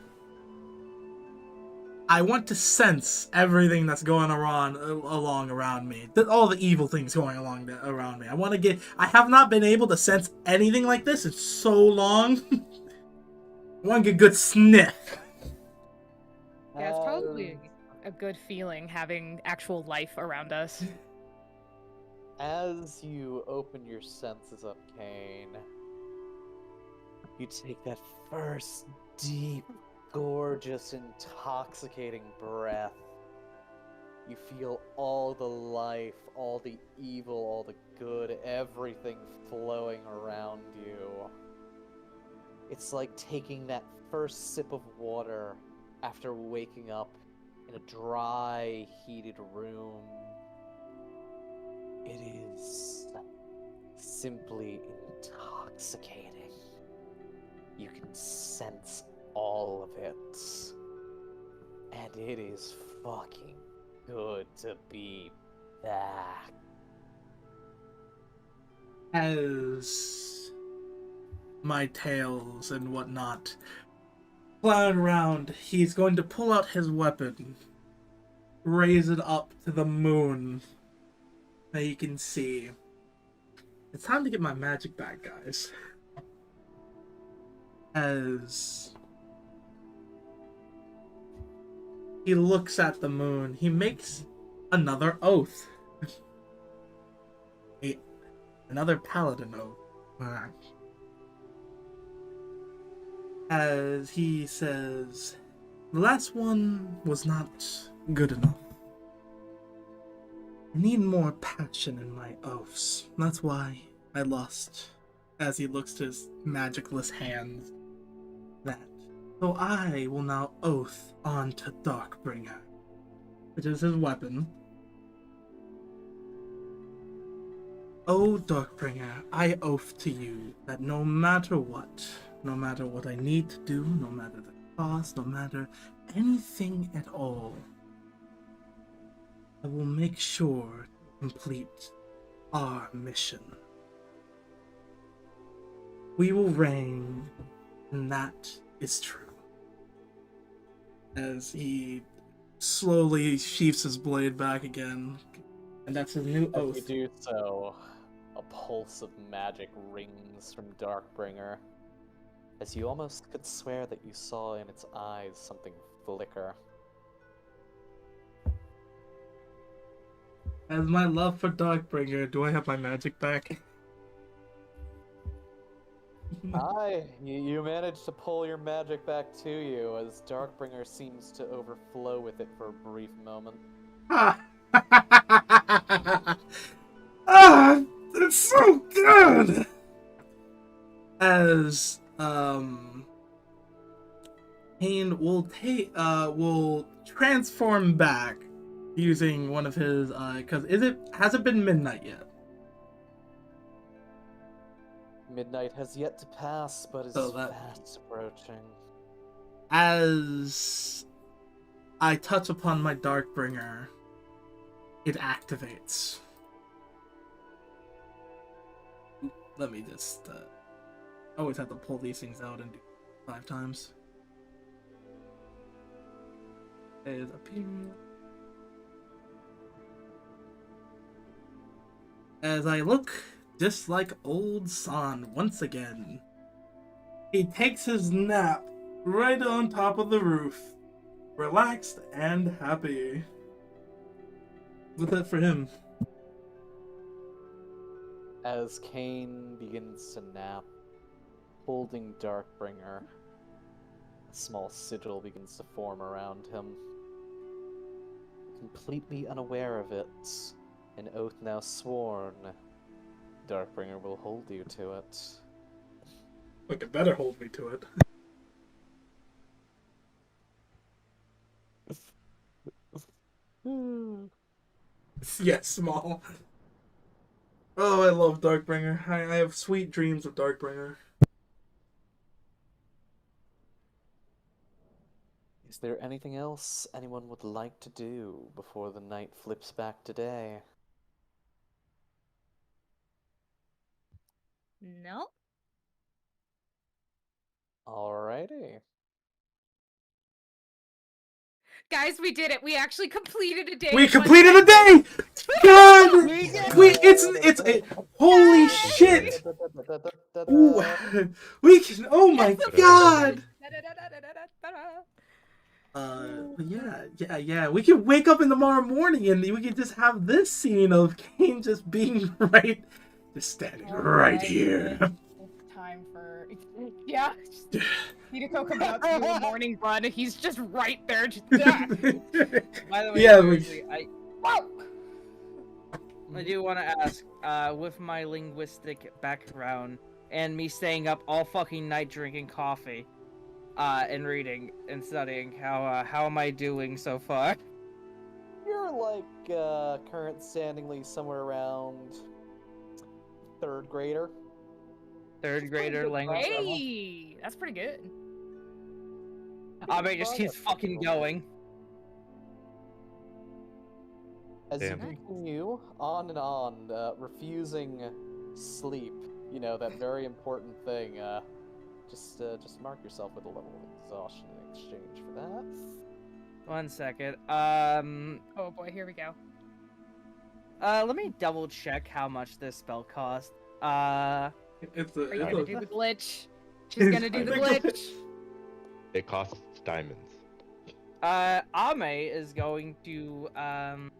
I want to sense everything that's going along around me. All the evil things going along around me. I have not been able to sense anything like this in so long. I want to get a good sniff. Yeah, it's probably a good feeling having actual life around us. As you open your senses up, Kane, you take that first deep, gorgeous, intoxicating breath. You feel all the life, all the evil, all the good, everything flowing around you. It's like taking that first sip of water after waking up in a dry, heated room. It is simply intoxicating. You can sense all of it. And it is fucking good to be back. As my tails and whatnot cloud around, he's going to pull out his weapon, raise it up to the moon. Now you can see. It's time to get my magic back, guys. As he looks at the moon, he makes another oath. Another paladin oath. As he says, the last one was not good enough. I need more passion in my oaths. That's why I lost. As he looks to his magicless hands. That. So I will now oath on to Darkbringer, which is his weapon. Oh, Darkbringer, I oath to you that no matter what I need to do, no matter the cost, no matter anything at all, I will make sure to complete our mission. We will reign, and that is true. As he slowly sheaths his blade back again, and that's his new oath. As you do so, a pulse of magic rings from Darkbringer, as you almost could swear that you saw in its eyes something flicker. As my love for Darkbringer, do I have my magic back? You managed to pull your magic back to you, as Darkbringer seems to overflow with it for a brief moment. Ah, it's so good. As Kane will transform back using one of his because has it been midnight yet? Midnight has yet to pass, but is fast approaching. As I touch upon my Darkbringer, it activates. Let me just I always have to pull these things out and do 5 times. Is appearing. As I look just like old San once again, he takes his nap right on top of the roof, relaxed and happy. What's that for him? As Kane begins to nap, holding Darkbringer, a small sigil begins to form around him. Completely unaware of it, an oath now sworn, Darkbringer will hold you to it. Look, it better hold me to it. Yes, small. Oh, I love Darkbringer. I have sweet dreams of Darkbringer. Is there anything else anyone would like to do before the night flips back to day? No. Alrighty. Guys, we did it. We actually completed a day. We completed a day! God! Holy shit! Ooh, we can, oh my god! But yeah, we can wake up in tomorrow morning and we can just have this scene of Kane just being just standing right here. Time for Hideko comes out to do a morning run and he's just right there. By the way, Yeah, seriously, I do want to ask, with my linguistic background and me staying up all fucking night drinking coffee, and reading and studying, how am I doing so far? You're like current standingly somewhere around 3rd grader. 3rd grader language level. Hey, that's pretty good. Ame just keeps fucking going. As you continue on and on, refusing sleep, you know, that very important thing, just mark yourself with a level of exhaustion in exchange for that. 1 second. Oh boy, here we go. Let me double check how much this spell cost. Are you gonna do the glitch? She's gonna do the glitch. It costs diamonds. Ame is going to Ame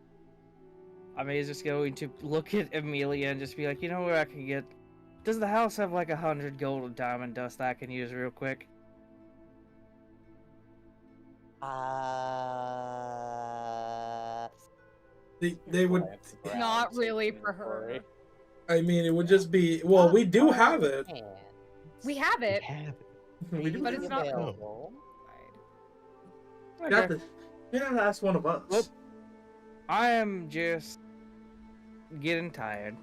is just going to look at Amelia and just be like, you know where I can get. Does the house have like 100 gold and diamond dust I can use real quick? They would. Not really for her. I mean, it would just be. Well, we do have it. We have it. We do But have it's it. not. You have to ask one of us. Well, I am just getting tired.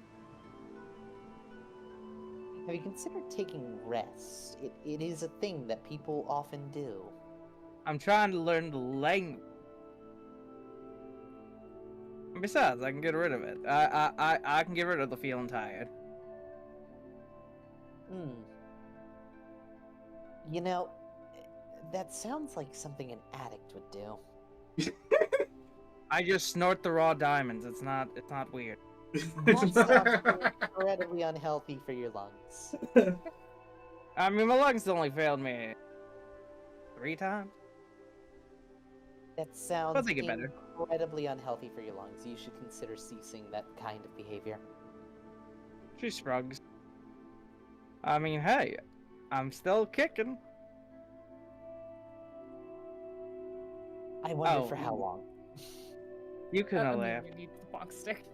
Have you considered taking rest? It is a thing that people often do. I'm trying to learn the language. Besides, I can get rid of it. I can get rid of the feeling tired. You know, that sounds like something an addict would do. I just snort the raw diamonds. It's not weird. That sounds incredibly unhealthy for your lungs. I mean, my lungs only failed me 3 times. That sounds I'll think it better. incredibly unhealthy for your lungs. You should consider ceasing that kind of behavior. She shrugs. I mean, hey, I'm still kicking. I wonder for how long. You couldn't laugh. We need the box stick.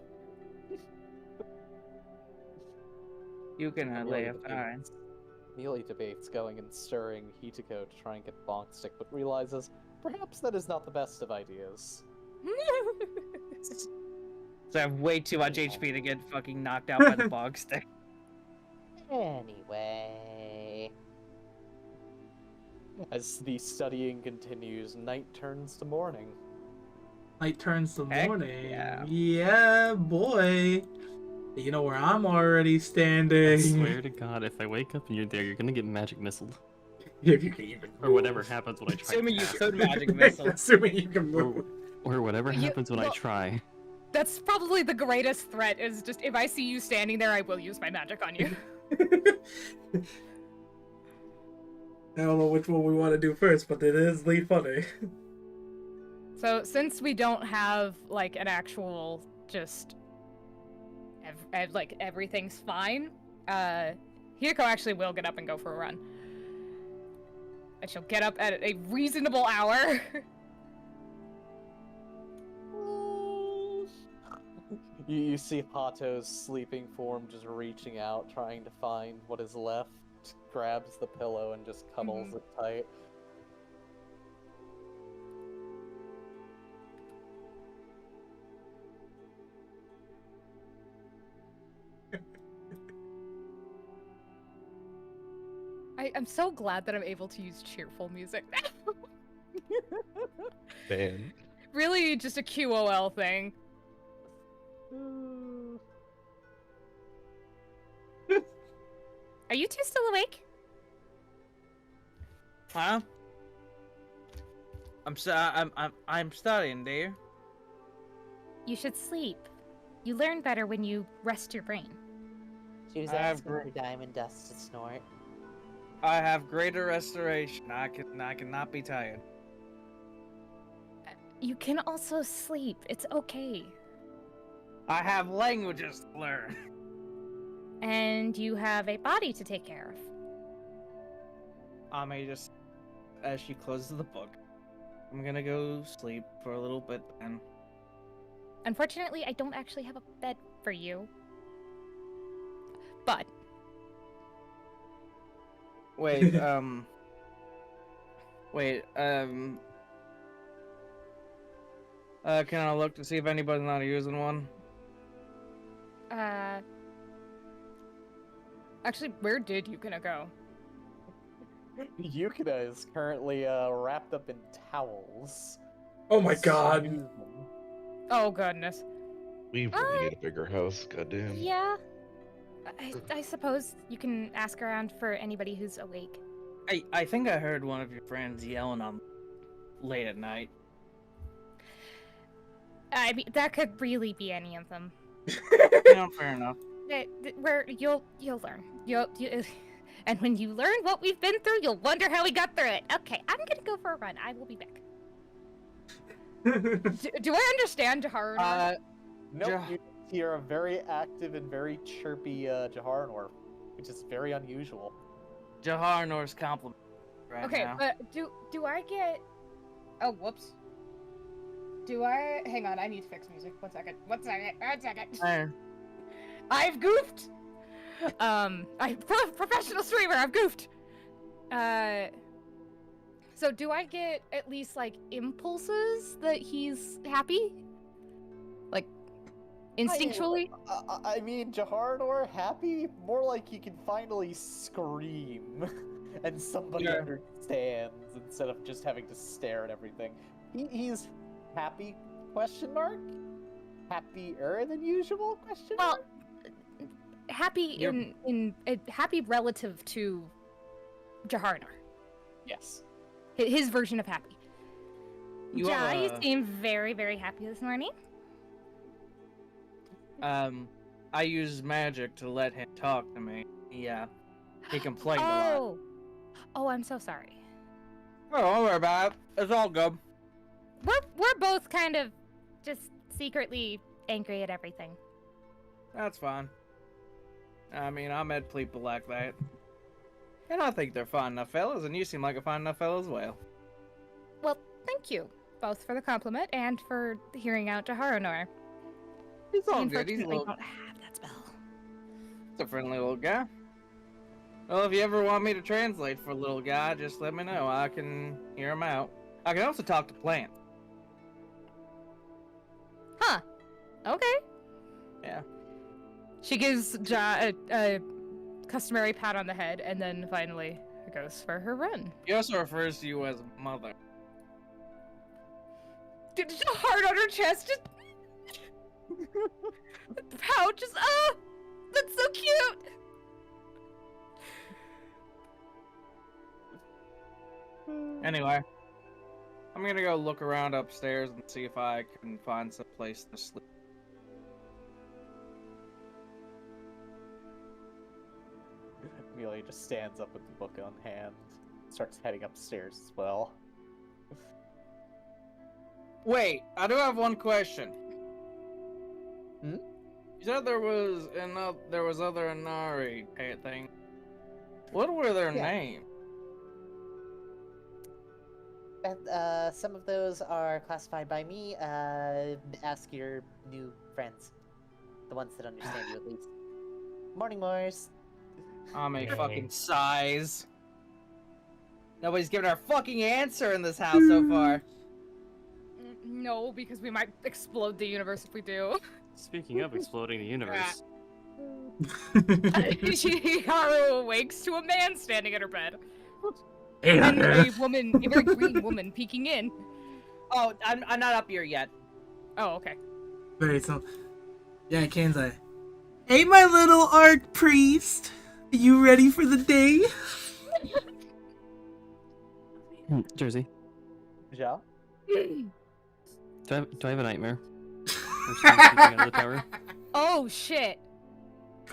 You can lay a fine. Mealy debates going and stirring Hitako to try and get bonk stick, but realizes perhaps that is not the best of ideas. So I have way too much HP to get fucking knocked out by the bog stick. Anyway. As the studying continues, night turns to morning. Night turns to Heck morning. yeah. Yeah, boy. You know where I'm already I standing. swear to God, if I wake up and you're there, you're gonna get magic missiled. If you can even Or whatever happens when I try. Assuming you to could magic missile. Assuming you can move. Or whatever happens when I well- try. That's probably the greatest threat, is just if I see you standing there, I will use my magic on you. I don't know which one we want to do first, but it is the funny. So since we don't have like an actual just like everything's fine, Hiko actually will get up and go for a run. And she'll get up at a reasonable hour. You see Hato's sleeping form just reaching out, trying to find what is left, grabs the pillow and just cuddles it tight. I'm so glad that I'm able to use cheerful music. Man. Really just a QOL thing. Are you two still awake? Huh? I'm studying, dear. You should sleep. You learn better when you rest your brain. She was I have asking for diamond dust to snort. I have greater restoration. I cannot be tired. You can also sleep. It's okay. I have languages to learn. And you have a body to take care of. I may just, as she closes the book, I'm gonna go sleep for a little bit then. Unfortunately, I don't actually have a bed for you. But Wait, can I look to see if anybody's not using one? Actually, where did Yukina go? Yukina is currently wrapped up in towels. Oh my god. Oh goodness. We really need a bigger house, goddamn. yeah, I suppose you can ask around for anybody who's awake. I think I heard one of your friends yelling on late at night. I mean, that could really be any of them. No, fair enough. You'll learn. And when you learn what we've been through, you'll wonder how we got through it. Okay, I'm gonna go for a run. I will be back. Do I understand Jaharu? Nope, you hear a very active and very chirpy Jaharanor, which is very unusual. Jaharnor's compliment right Okay, now. but do I get? Oh, whoops. Do I? Hang on, I need to fix music. One second. There. I've goofed. I'm professional streamer. I've goofed. So do I get at least like impulses that he's happy? Like instinctually? I mean, Jaharanor happy? More like he can finally scream, and somebody understands instead of just having to stare at everything. He's happy? Question mark? Happier than usual? Question mark? Happy happy relative to Jaharanor. Yes. His version of happy. You You seem very, very happy this morning. I use magic to let him talk to me. Yeah, he complained a lot. Oh, I'm so sorry. Oh, don't worry about it. It's all good. We're both kind of just secretly angry at everything. That's fine. I mean, I met people like that. And I think they're fine enough fellas, and you seem like a fine enough fellow as well. Well, thank you both for the compliment and for hearing out Jaharanor. It's all good. He's a Unfortunately, little... don't have that spell. the friendly little guy. Well, if you ever want me to translate for little guy, just let me know. I can hear him out. I can also talk to plants. Huh. Okay. Yeah. She gives Ja a customary pat on the head, and then finally goes for her run. He also refers to you as mother. Dude, just a heart on her chest, just pouch, just that's so cute. Anyway, I'm gonna go look around upstairs and see if I can find some place to sleep. Amelia just stands up with the book on hand, starts heading upstairs as well. Wait, I do have one question. Hmm? You said there was other Inari thing. What were their names? Some of those are classified by me. Ask your new friends. The ones that understand you, at least. Morning, Morris. Ame fucking sighs. Nobody's given our fucking answer in this house so far. No, because we might explode the universe if we do. Speaking of exploding the universe, Haru awakes to a man standing at her bed. Hey And there. a woman, a very green woman, peeking in. Oh, I'm not up here yet. Oh, okay. Very so. Yeah, Kenzai. Hey, my little art priest. Are you ready for the day? Jersey, Ja? do I have a nightmare? Or something sleeping out of the tower? Oh shit.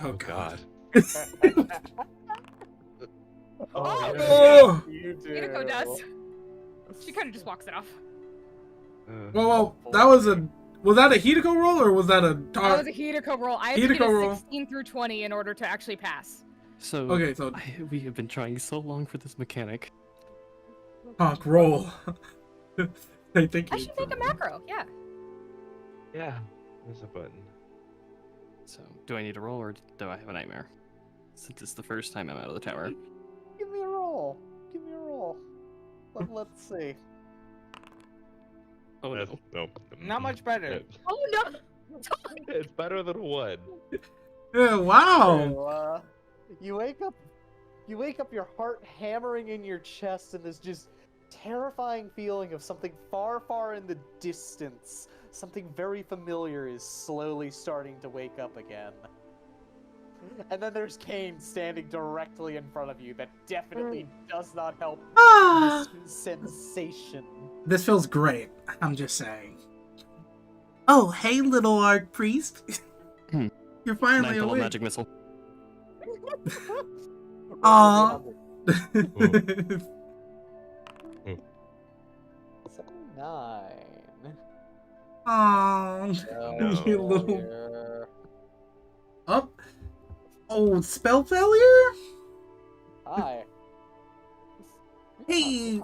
Oh god. Oh! You do. Hideko does. She kind of just walks it off. Whoa, that was that a Hideko roll or was that a That was a Hideko roll. I had to get Hideko a roll. 16 through 20 in order to actually pass. So, Okay, so we have been trying so long for this mechanic. honk roll. I think I should make a macro, yeah. Yeah, there's a button. So, do I need to roll or do I have a nightmare? Since it's the first time I'm out of the tower. Give me a roll. Give me a roll. Let's see. Oh no. No. Not much better. Oh no! It's better than one. Yeah, wow. So, you wake up, your heart hammering in your chest, and this just terrifying feeling of something far, far in the distance. Something very familiar is slowly starting to wake up again. And then there's Kane standing directly in front of you. That definitely does not help Ah. this sensation. This feels great. I'm just saying. Oh, hey, little art priest. You're finally Ninth level awake. magic missile. Aw. 79. Aw. No. You little. Up. Oh, spell failure? Hi. Hey,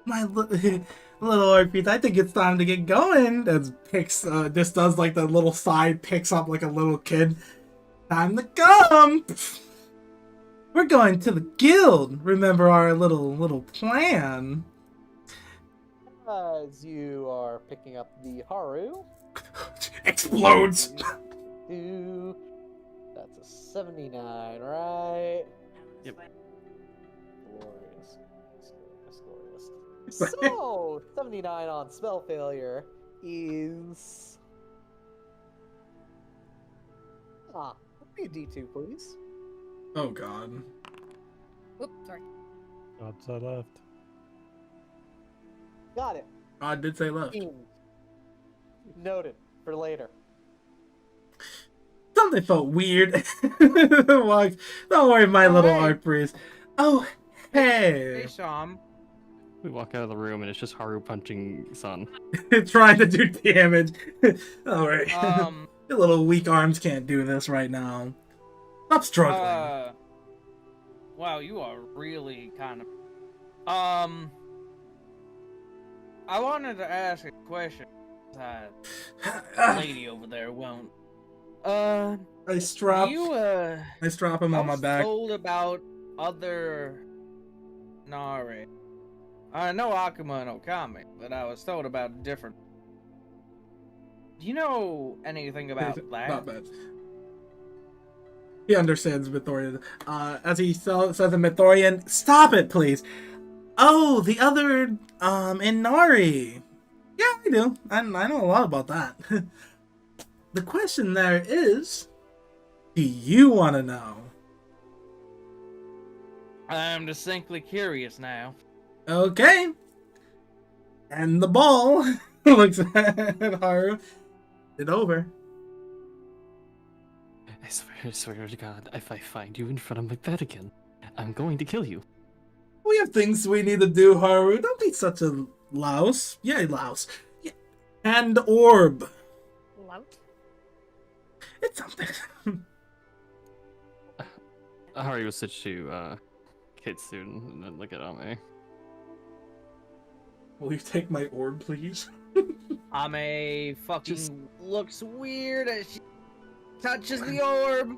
my little art piece. I think it's time to get going. As picks, this does like the little side picks up like a little kid. Time to come. We're going to the guild. Remember our little plan. As you are picking up the Haru. Explodes. That's a 79, right? Yep. Glorious. So, 79 on spell failure is... be a D2, please. Oh god. Oops, sorry. God said left. Got it. God did say left. Noted. For later. Something felt weird. Like, don't worry, my little Hey. art priest. Oh, Hey, hey. Sham. We walk out of the room and it's just Haru punching Sun. Trying to do damage. Alright. Um, Your little weak arms can't do this right now. Stop struggling. wow, you are really kind of... I wanted to ask a question. That lady over there won't. I strap you, I strap him I on my was back. told about other Nari. I know Akuma and Okami, but I was told about different. Do you know anything about that? Not bad. He understands Mythorian. As he says in Mythorian, stop it, please. Oh, the other, Inari. Yeah, I do. I know a lot about that. The question there is, do you want to know? I'm distinctly curious now. Okay. And the ball looks at Haru. It's over. I swear to God, if I find you in front of my bed again, I'm going to kill you. We have things we need to do, Haru. Don't be such a louse. Yeah, louse. Yeah. And orb. Lout? It's something. Hari will switch to kid student and then look at Ame. Will you take my orb, please? Ame fucking looks weird as she touches the orb.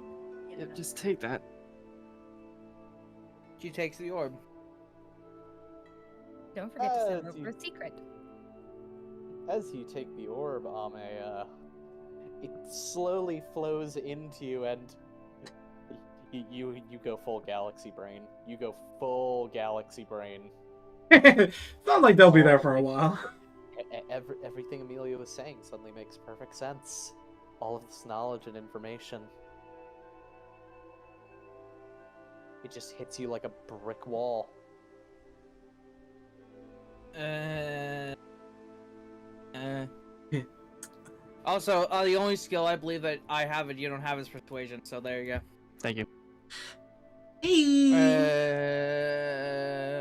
Yeah, just take that. She takes the orb. Don't forget to send over a secret. As you take the orb, Ame, it slowly flows into you, and you go full galaxy brain. You go full galaxy brain. It's not like they'll be there for a while. Everything Amelia was saying suddenly makes perfect sense. All of this knowledge and information. It just hits you like a brick wall. Also, the only skill I believe that I have and you don't have is persuasion, so there you go. Thank you.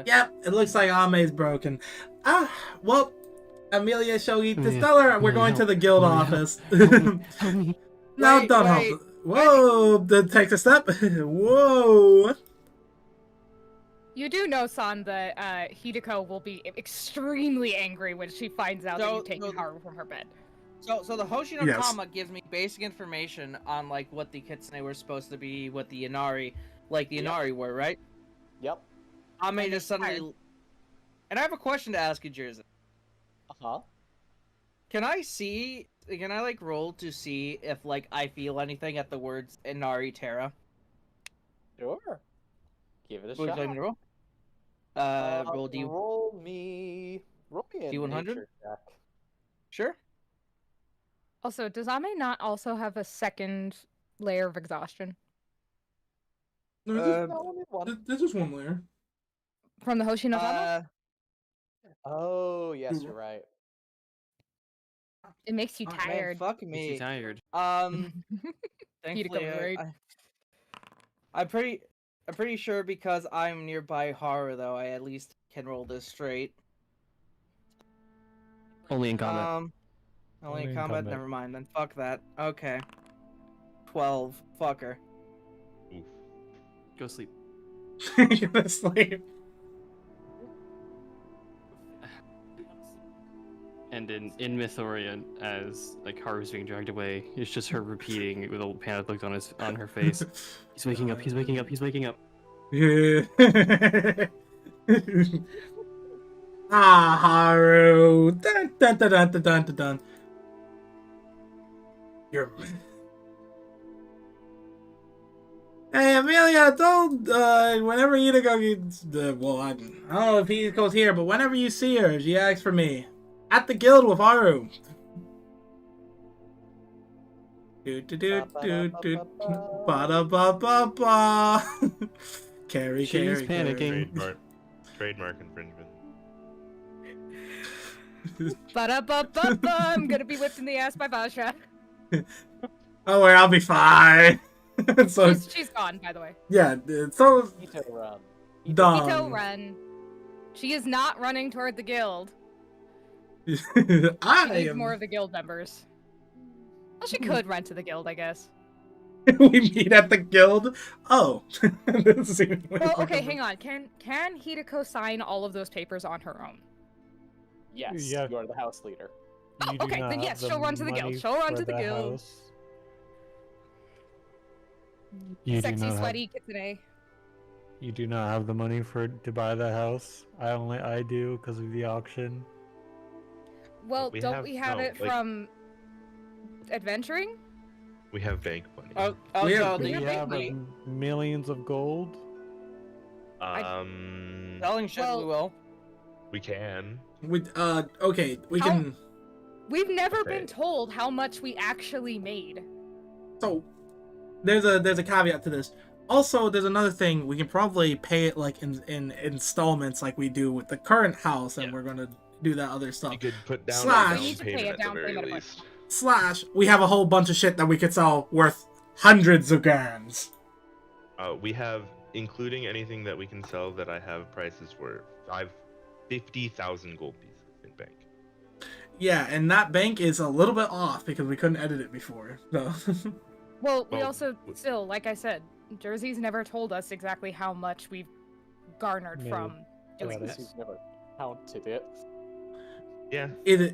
Yep, it looks like Ame's broken. Well, Amelia, Shogi, just tell her we're going to the guild office. Help me. No, Wait, don't wait, help. Whoa, takes a step. Whoa. You do know, San, that Hideko will be extremely angry when she finds out that you've taken Haru from her bed. So the Hoshinokama gives me basic information on like what the Kitsune were supposed to be, what the Inari, Inari were, right? Yep. Ame just suddenly. And I have a question to ask you, Jerzen. Uh-huh. Can I like roll to see if like I feel anything at the words Inari Terra? Sure. Give it a Would you shot. like me to roll? Roll D. Roll me a D100? nature check. Sure. Also, does Ame not also have a second layer of exhaustion There's just one layer. from the Hoshinokama? Oh, yes, you're right. It makes you Man, tired. fuck Makes you me. tired. Thankfully, Hideko, right? I'm pretty sure because I'm nearby Haru, though, I at least can roll this straight. Only in combat. Only in combat? Never mind, then fuck that. Okay. 12. Fucker. Oof. Go sleep. You're gonna sleep. And in Mythorian, as like Haru's being dragged away, it's just her repeating with a panic look on her face. He's waking up. He's waking up. He's waking up. Yeah. Haru. Dun, dun, dun, dun, dun, dun, dun. You're. Hey, Amelia, don't, whenever Hideko, well, I don't know if Hideko's here, but whenever you see her, she asks for me. At the guild with Haru. Do do do do do. Ba da ba ba ba. Carry. She's panicking. Trademark infringement. Ba-da-ba-ba-ba, I'm gonna be whipped in the ass by Basha. Oh, wait, I'll be fine. So She's gone, by the way. yeah, so Ito run. dumb. Ito run. She is not running toward the guild. She I needs am. more of the guild members. Well, she could run to the guild, I guess. We meet at the guild. Oh, this is even Well, okay, hang on. Can Hideko sign all of those papers on her own? Yes, Yeah. you are the house leader. Oh, You do okay, not then have yes, the she'll run to the guild. money She'll run for to the guild. house. You do Sexy, not have, sweaty kitsune. you do not have the money to buy the house. I do because of the auction. Well, we don't have- we have no, it like- from adventuring? We have bank money. We have- Also, We the have money. millions of gold. Selling shit, we will. We can. Okay, we How- can. We've never Okay. been told how much we actually made. So there's a caveat to this. Also, there's another thing. We can probably pay it like in installments, like we do with the current house, and Yeah. we're gonna do that other We stuff. could put down Slash- a We down need to pay a payment at the down very payment of least. / we have a whole bunch of shit that we could sell worth hundreds of grands. We have, including anything that we can sell, that I have prices for 50,000 gold pieces in bank. Yeah, and that bank is a little bit off because we couldn't edit it before. So Well, we Well, also still, like I said, Jersey's never told us exactly how much we've garnered Maybe. from doing Got it. this. He's never counted it. Yeah.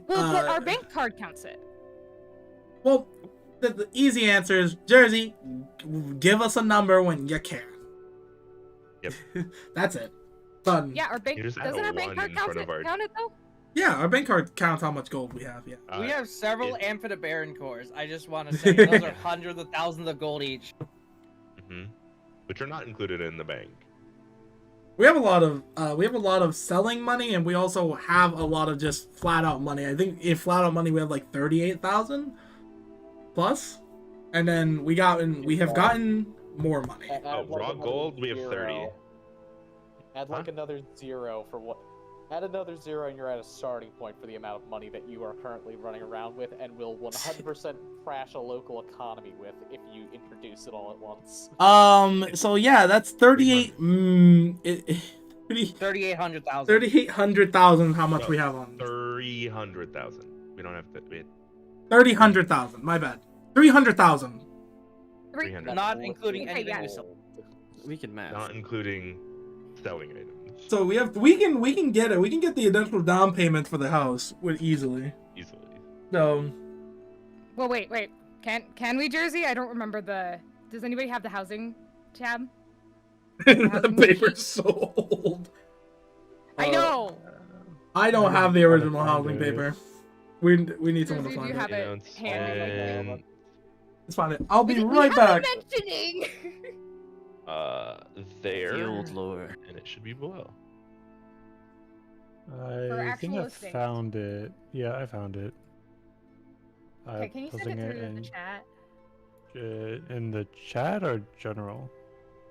Well, but our bank card counts it. Well, the easy answer is Jersey. Give us a number when you can. Yep. That's it. Done. Yeah, our bank You just add doesn't a our bank one card in front of our- count it though? Yeah, our bank card counts how much gold we have. Yeah. We have several it- Amphibian Baron cores. I just want to say those are hundreds of thousands of gold each. Which are not included in the bank. We have a lot of selling money, and we also have a lot of just flat out money. I think in flat out money we have like 38,000 plus, and then we have gotten more money. Add Oh, like raw another gold, we have 30. 0. Add like another 0 for what? Add another 0 and you're at a starting point for the amount of money that you are currently running around with and will 100% crash a local economy with if you introduce it all at once. So yeah, that's 38. 3,800,000. 3,800,000. How much No, we have on? 300,000. We don't have to. 300,000. My bad. 300,000. 300. Not including Okay, anything yeah. we sell. We can math. Not including selling items. So we can get it. We can get the initial down payment for the house easily. Easily. So Well, wait. Can we, Jersey? I don't remember the. Does anybody have the housing tab? the housing paper's sheet? so old. I know. I don't I have the gotta original find housing it. paper. We need someone to Jersey, do find you it. have it Announced handy? and, Let's find it. I'll be We right haven't back. mentioning. there. The old lore. And it should be below. I think actual I estates. found it. Yeah, I found it. Okay, can you send it through the chat? In the chat or general?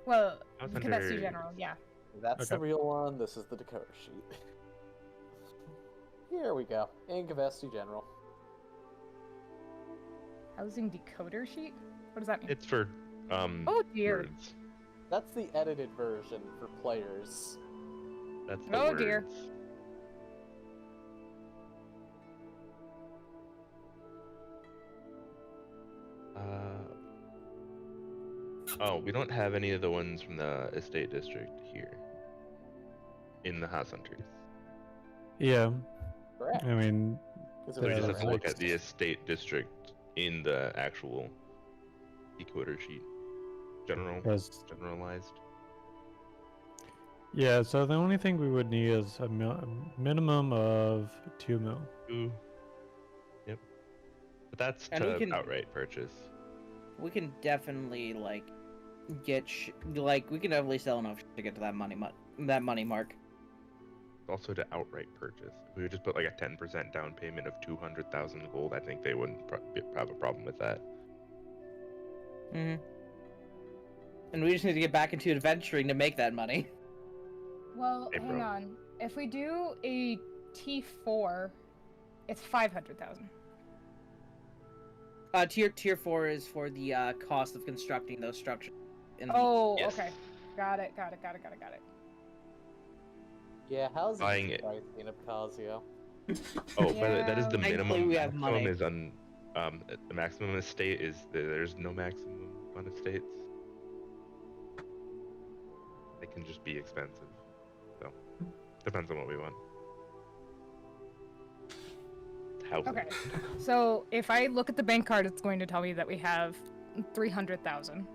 Well, That's Cabessi under- General, yeah. That's the Okay. real one. This is the decoder sheet. Here we go. Incavesti General. Housing decoder sheet? What does that mean? It's for Oh dear. words. That's the edited version for players. That's the Oh, words. dear. Oh, we don't have any of the ones from the estate district here. In the house hunters. Yeah, Correct. I mean, 'Cause it So we Yeah, just was have to look annexed. at the estate district in the actual decoder sheet. Generalized. yeah. So the only thing we would need is a minimum of 2 mil. Ooh. Yep. But that's And we to can- outright purchase. We can definitely like get we can definitely sell enough to get to that money mark. Also to outright purchase. If we would just put like a 10% down payment of 200,000 gold, I think they wouldn't have a problem with that. Mm-hmm. And we just need to get back into adventuring to make that money. Well, Hey, hang bro. on. If we do a T4, it's 500,000. Tier 4 is for the cost of constructing those structures. In the... Oh, Yes. okay. Got it. Yeah, how's Buying it it. priced in Abkhazia? Oh, by the way, that is the Yeah. Thankfully, minimum. we have Maximum money. is on the maximum estate is there's no maximum on estates. They can just be expensive. So depends on what we want. Housing. Okay. So if I look at the bank card, it's going to tell me that we have 300,000.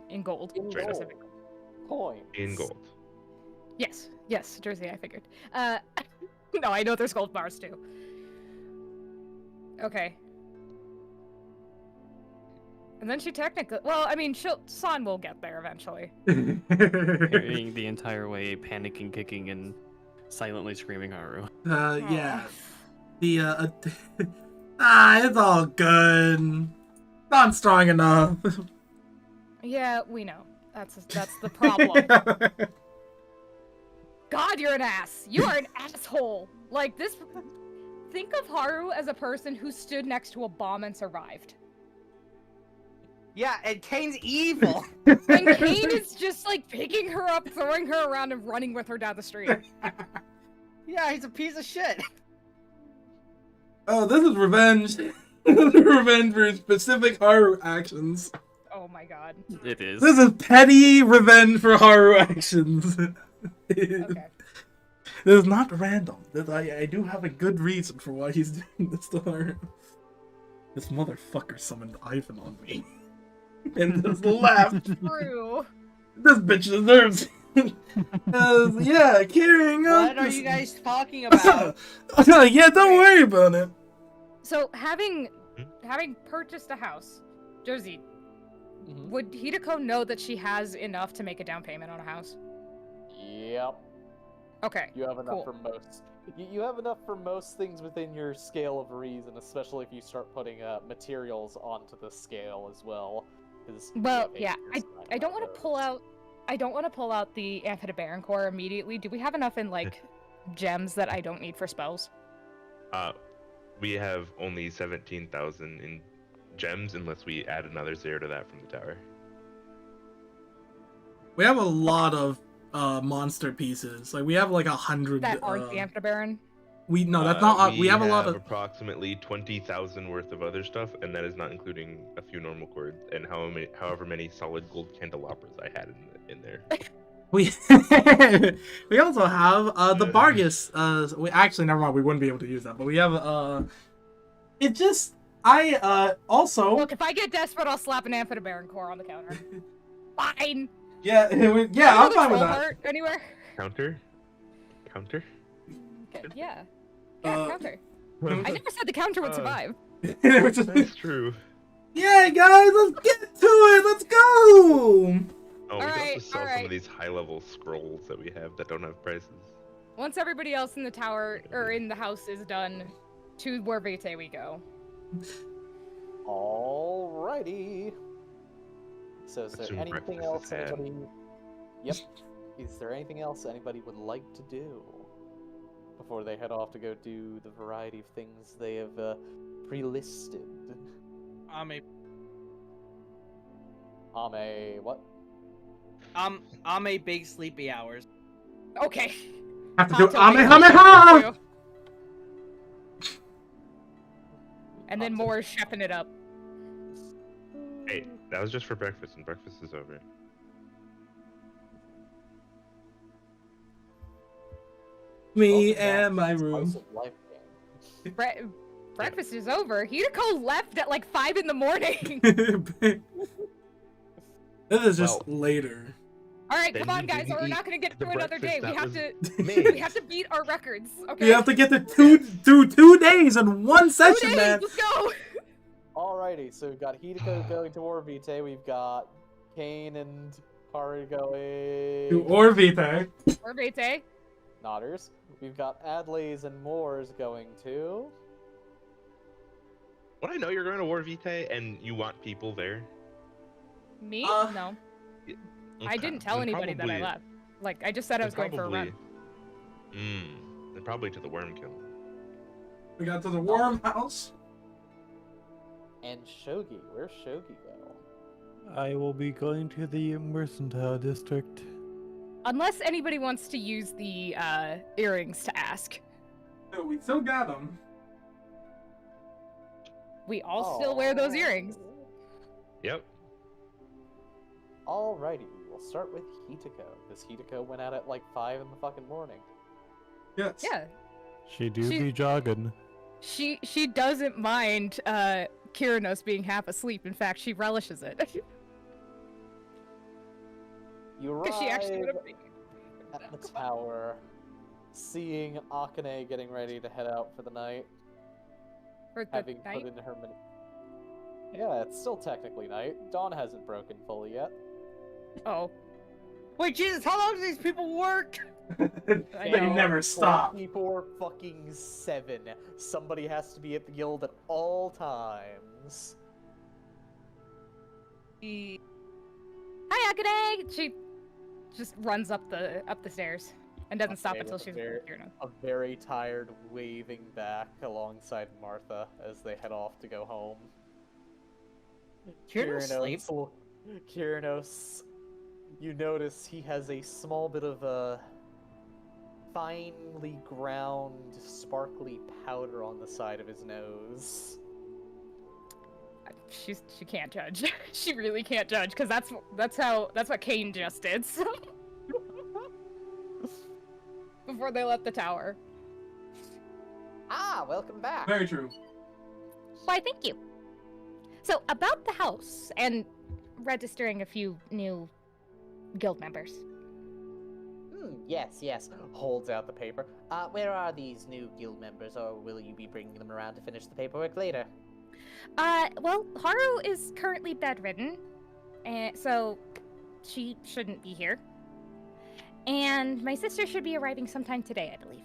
In gold. In Right. gold. Coins. In gold. Yes, Jersey, I figured. No, I know there's gold bars too. Okay. And then she technically, well, I mean, San will get there eventually. Carrying the entire way, panicking, kicking, and silently screaming Haru. Yeah. The it's all good. Not strong enough. Yeah, we know. That's the problem. God, you're an ass. You are an asshole. Like this. Think of Haru as a person who stood next to a bomb and survived. Yeah, and Kane's evil. And Kane is just like picking her up, throwing her around, and running with her down the street. Yeah, he's a piece of shit. Oh, this is revenge. This is revenge for specific Haru actions. Oh my god. It is. This is petty revenge for Haru actions. Okay. This is not random. I do have a good reason for why he's doing this to Haru. This motherfucker summoned Ivan on me. And just laughed. True. This bitch deserves it. Yeah, carrying on. What are you guys talking about? Yeah, don't worry about it. So having purchased a house, Josie, would Hideko know that she has enough to make a down payment on a house? Yep. Okay. You have enough cool. for most. You have enough for most things within your scale of reason, especially if you start putting materials onto the scale as well. Well, yeah, I don't want to pull out. I don't want to pull out the Amphibaron core immediately. Do we have enough in like gems that I don't need for spells? We have only 17,000 in gems unless we add another 0 to that from the tower. We have a lot of monster pieces. Like we have like 100 That aren't the Amphibaron. That's not. We have a lot of approximately 20,000 worth of other stuff, and that is not including a few normal cords and however many solid gold candelabras I had in there. We we also have the Bargus. We actually never mind. We wouldn't be able to use that, but we have It just also. Look, if I get desperate, I'll slap an Amphibaron core on the counter. Fine. Yeah, yeah, I'm fine with that. Anywhere? Counter. Okay, yeah. Counter. I never said the counter would survive. That's true. Yeah, guys, let's get to it. Let's go. Oh, we can also sell some of these high-level scrolls that we have that don't have prices. Once everybody else in the tower or in the house is done, to where Vete we go. Alrighty. So is there Assume anything breakfast else is had. anybody? Yep. Is there anything else anybody would like to do before they head off to go do the variety of things they have pre-listed? Ame what? Ame big sleepy hours. Okay. Have to do Amehameha! And then more chefing it up. Hey, that was just for breakfast, and breakfast is over. Me and my room. Breakfast is over. Hideko left at like 5 in the morning. This is just later. All right, Then come on, you guys. didn't Or we're eat not gonna get the through another day. breakfast We that have to. was made. We have to beat our records. Okay. You have to get the through 2 days in one 2 session, days. man. Let's go. Alrighty, so we've got Hideko going to Orvite. We've got Kane and Haru going To Orvite. Or Vete. Nodders. We've got Adlays and Moors going to. What I know you're going to War Vitae and you want people there. Me? No. Yeah, I didn't tell then anybody that I probably- left. Like, I just said I was going for a run. Then probably to the Worm Kill. We got to the Worm House. And Shogi. Where's Shogi go? I will be going to the Mercantile District. Unless anybody wants to use the earrings to ask. No, we still got them. We all still wear those earrings. Yep. Alrighty, we'll start with Hitako, because Hitako went out at like 5 in the fucking morning. Yes. Yeah. She do She- be jogging. She doesn't mind Kyranos being half asleep. In fact, she relishes it. You Because she actually would arrive have. at the tower, seeing Akane getting ready to head out for the night, For the having night? put in her Yeah, it's still technically night. Dawn hasn't broken fully yet. Oh. Wait, Jesus, how long do these people work? They never stop. 24-7. Somebody has to be at the guild at all times. Hi, Akane! She just runs up the stairs and doesn't stop Okay, until with she's a very tired waving back alongside Martha as they head off to go home. Kyrinos, you notice he has a small bit of a finely ground, sparkly powder on the side of his nose. She can't judge. She really can't judge because that's what Kane just did. So. Before they left the tower. Ah, welcome back. Very true. Why, thank you. So, about the house and registering a few new guild members. Yes. Holds out the paper. Where are these new guild members, or will you be bringing them around to finish the paperwork later? Well, Haru is currently bedridden, and so she shouldn't be here. And my sister should be arriving sometime today, I believe.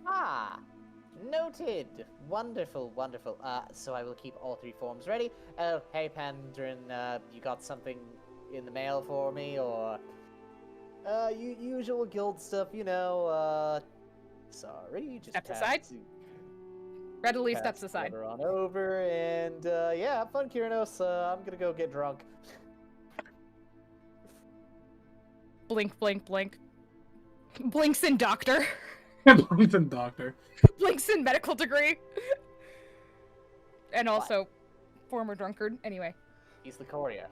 Ah, noted. Wonderful. So I will keep all three forms ready. Oh, hey, Pandren, you got something in the mail for me, or... Usual guild stuff, you know, sorry, just Steps aside. Readily steps aside. On over, and, yeah, have fun, Kyrinos. I'm gonna go get drunk. Blink, blink, blink. Blinks in doctor. Blinks in doctor. Blinks in medical degree. And also, former drunkard. Anyway. He's the courier.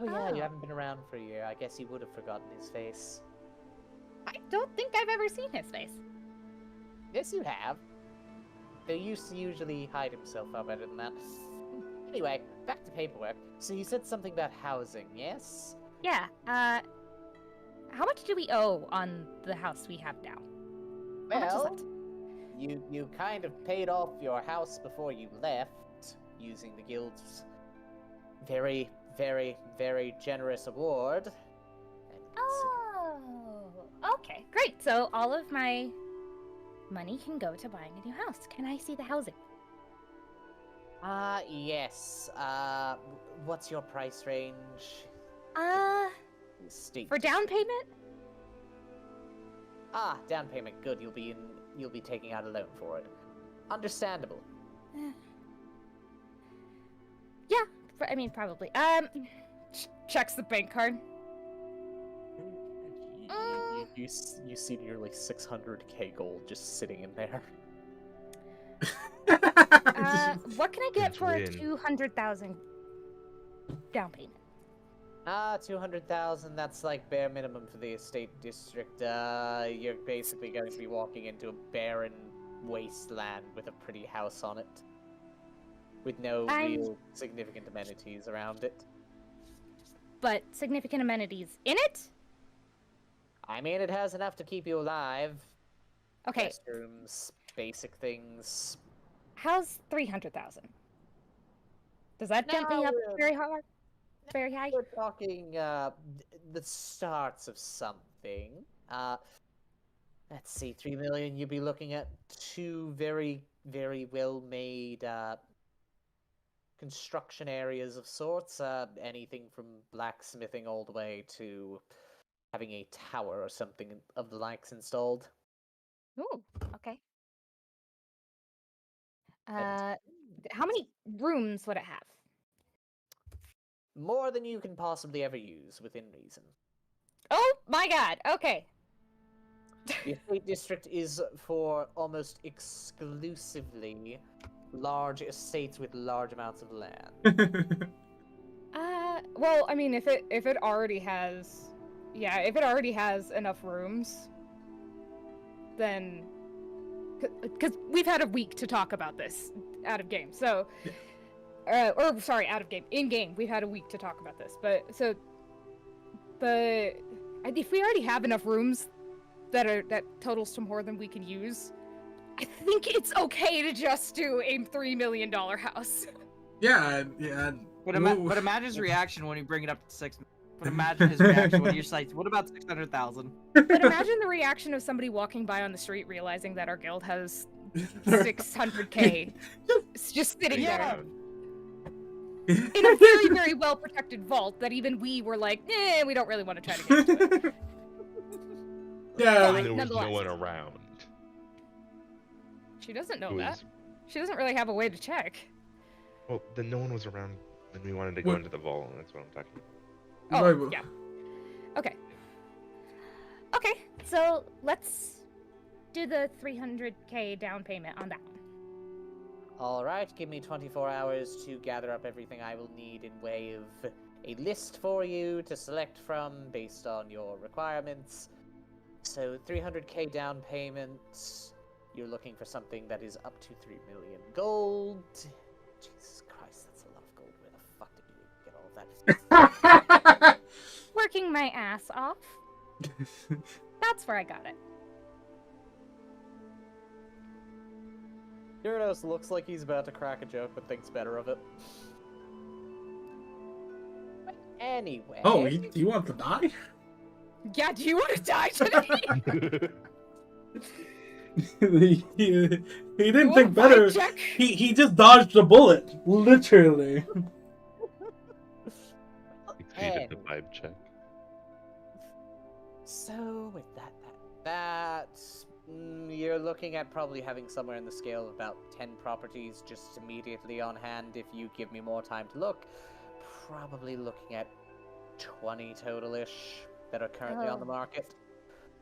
Oh yeah, you haven't been around for a year. I guess you would have forgotten his face. I don't think I've ever seen his face. Yes, you have. They used to usually hide himself far better than that. Anyway, back to paperwork. So you said something about housing, yes? Yeah, how much do we owe on the house we have now? How much is Well, left? you kind of paid off your house before you left, using the guild's very generous award. Oh, okay, great. So all of my money can go to buying a new house. Can I see the housing? Yes. What's your price range? State. For down payment? Down payment. Good. You'll be taking out a loan for it. Understandable. Yeah, I mean, probably. Checks the bank card. You see nearly 600k gold just sitting in there. What can I get Since for a when? 200,000 down payment? 200,000, that's like bare minimum for the estate district. You're basically going to be walking into a barren wasteland with a pretty house on it. With no real significant amenities around it. But significant amenities in it? I mean, it has enough to keep you alive. Okay. Restrooms, basic things. How's 300,000? Does that jump me up very hard? Very high? We're talking, the starts of something. Let's see, 3 million, you'd be looking at two very well-made, construction areas of sorts. Anything from blacksmithing all the way to having a tower or something of the likes installed. Ooh, okay. How many rooms would it have? More than you can possibly ever use, within reason. Oh my god, okay. The estate district is for almost exclusively large estates with large amounts of land. Well, I mean, if it already has, yeah, if it already has enough rooms, then, because we've had a week to talk about this out of game, so or sorry, out of game. In game, we've had a week to talk about this, but if we already have enough rooms that totals to more than we can use, I think it's okay to just do a $3 million house. Yeah. But imagine his reaction when you bring it up to 6 million. But imagine his reaction when you're like, what about 600,000? But imagine the reaction of somebody walking by on the street realizing that our guild has 600k just sitting there in a very, very well protected vault that even we were like, we don't really want to try to get into it. Yeah. Fine, There was no nonetheless. one around. She doesn't know It was- that. She doesn't really have a way to check. Well, then no one was around when we wanted to go What? into the vault, and that's what I'm talking about. Oh, Right, but- yeah. Okay. Okay, so let's do the 300k down payment on that one. Alright, give me 24 hours to gather up everything I will need in way of a list for you to select from based on your requirements. So 300k down payment. You're looking for something that is up to 3 million gold. Jesus Christ, that's a lot of gold. Where the fuck did you get all of that? Working my ass off. That's where I got it. Gyarados looks like he's about to crack a joke, but thinks better of it. Anyway. Oh, you want to die? Yeah, do you want to die today? he You didn't want a think better. vibe check? He just dodged a bullet, literally. Succeeded the vibe check. So with that, you're looking at probably having somewhere in the scale of about 10 properties just immediately on hand. If you give me more time to look, probably looking at 20 total-ish that are currently on the market.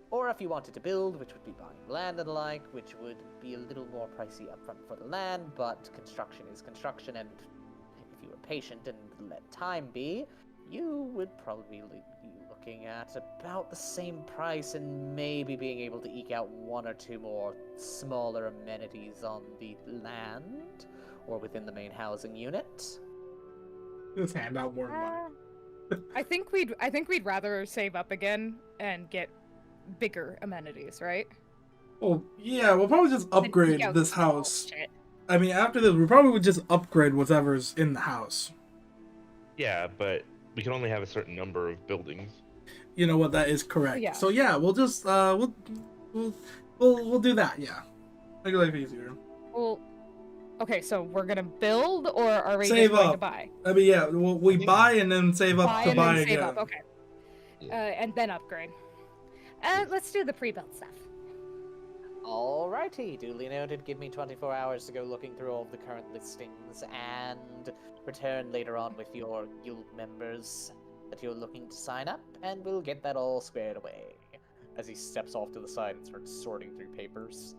Or if you wanted to build, which would be buying land and the like, which would be a little more pricey upfront for the land, but construction is construction, and if you were patient and let time be, you would probably be looking at about the same price and maybe being able to eke out 1 or 2 more smaller amenities on the land or within the main housing unit. Just hand out more money. I think we'd rather save up again and get bigger amenities, right? Oh yeah, we'll probably just Than upgrade eke out this small house. shit. I mean, after this, we probably would just upgrade whatever's in the house. Yeah, but we can only have a certain number of buildings. You know what? That is correct. Yeah. So yeah, we'll just we'll do that. Yeah, make life easier. Well, okay, so we're gonna build, or are we Save just going to up. buy? I mean, yeah, we buy and then save up Buy to and buy then save again. up. Okay. Yeah. And then upgrade. Let's do the pre-built stuff. Alrighty, duly noted. Give me 24 hours to go looking through all of the current listings and return later on with your guild members that you're looking to sign up, and we'll get that all squared away. As he steps off to the side and starts sorting through papers.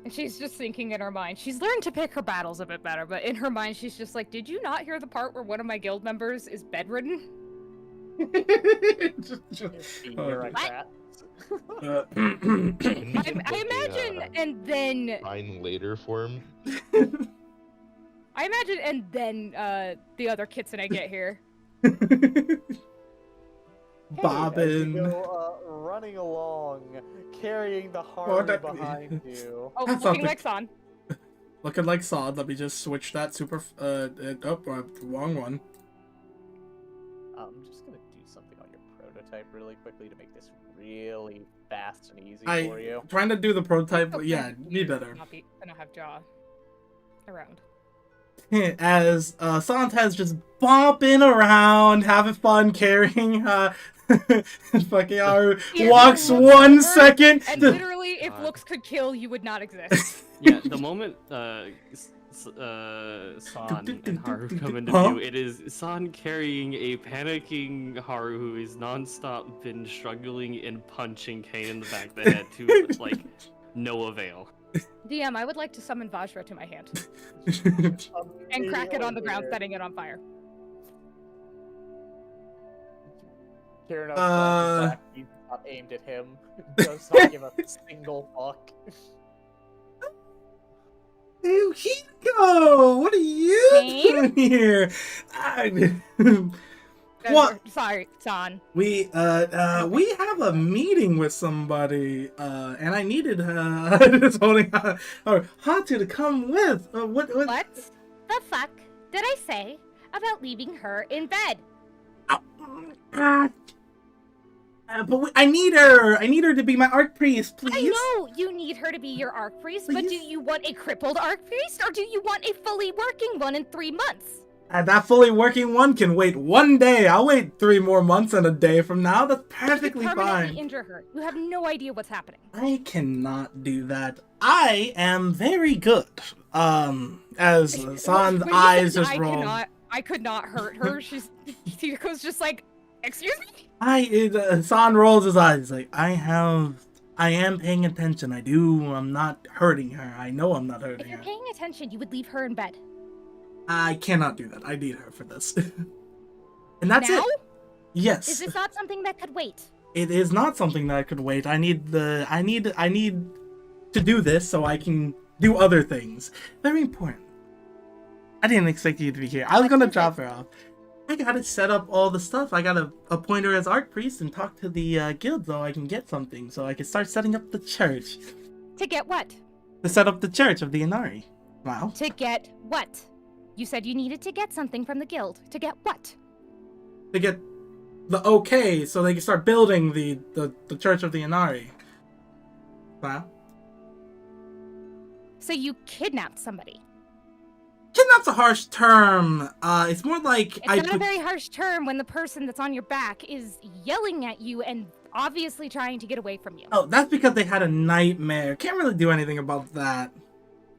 And she's just thinking in her mind. She's learned to pick her battles a bit better, but in her mind, she's just like, "Did you not hear the part where one of my guild members is bedridden?" You're like What? that. I imagine, and then Fine later form. I imagine, and then the other kitsune get here. Bobbin. As you go, running along, carrying the Well, Haru that- behind you. Oh, That's looking not like San. Looking like Sod. Let me just switch that super. Wrong one. I'm just gonna do something on your prototype really quickly to make this really fast and easy for you. Trying to do the prototype. Okay, Yeah, be better. Gonna have jaw around. As Santez just bopping around, having fun carrying fucking Haru, Yeah, walks looks 1 over, second. And literally, if God. looks could kill, you would not exist. Yeah, the moment San and Haru come into Huh? view, it is San carrying a panicking Haru who is non-stop been struggling and punching Kane in the back of the head to like no avail. DM, I would like to summon Vajra to my hand and crack it on the ground, setting it on fire. Kieran Uh, back. He's not aimed at him. Does not give a single fuck. He Yo, what are you Kane? doing here? What? Sorry, San. We have a meeting with somebody, and I needed just holding Hatu to come with. What? What the fuck did I say about leaving her in bed? But I need her. I need her to be my archpriest, please. I know you need her to be your archpriest, but do you want a crippled archpriest, or do you want a fully working one in 3 months? That fully working one can wait 1 day. I'll wait 3 more months and a day from now. That's perfectly you permanently fine. Injure her. You have no idea what's happening. I cannot do that. I am very good. As San's eyes just roll. I could not hurt her. She goes just like, excuse me? San rolls his eyes. He's like, I am paying attention. I'm not hurting her. I know I'm not hurting If you're her. paying attention, you would leave her in bed. I cannot do that. I need her for this. And that's Now? it. Yes. Is this not something that could wait? It is not something that could wait. I need to do this so I can do other things. Very important. I didn't expect you to be here. I was gonna drop her off. I gotta set up all the stuff. I gotta appoint her as archpriest and talk to the guild so I can get something, so I can start setting up the church. To get what? To set up the church of the Inari. Wow. To get what? You said you needed to get something from the guild. To get what? To get the okay so they can start building the church of the Inari. Wow. So you kidnapped somebody. Kidnap's a harsh term. It's more like It's not a very harsh term when the person that's on your back is yelling at you and obviously trying to get away from you. Oh, that's because they had a nightmare. Can't really do anything about that.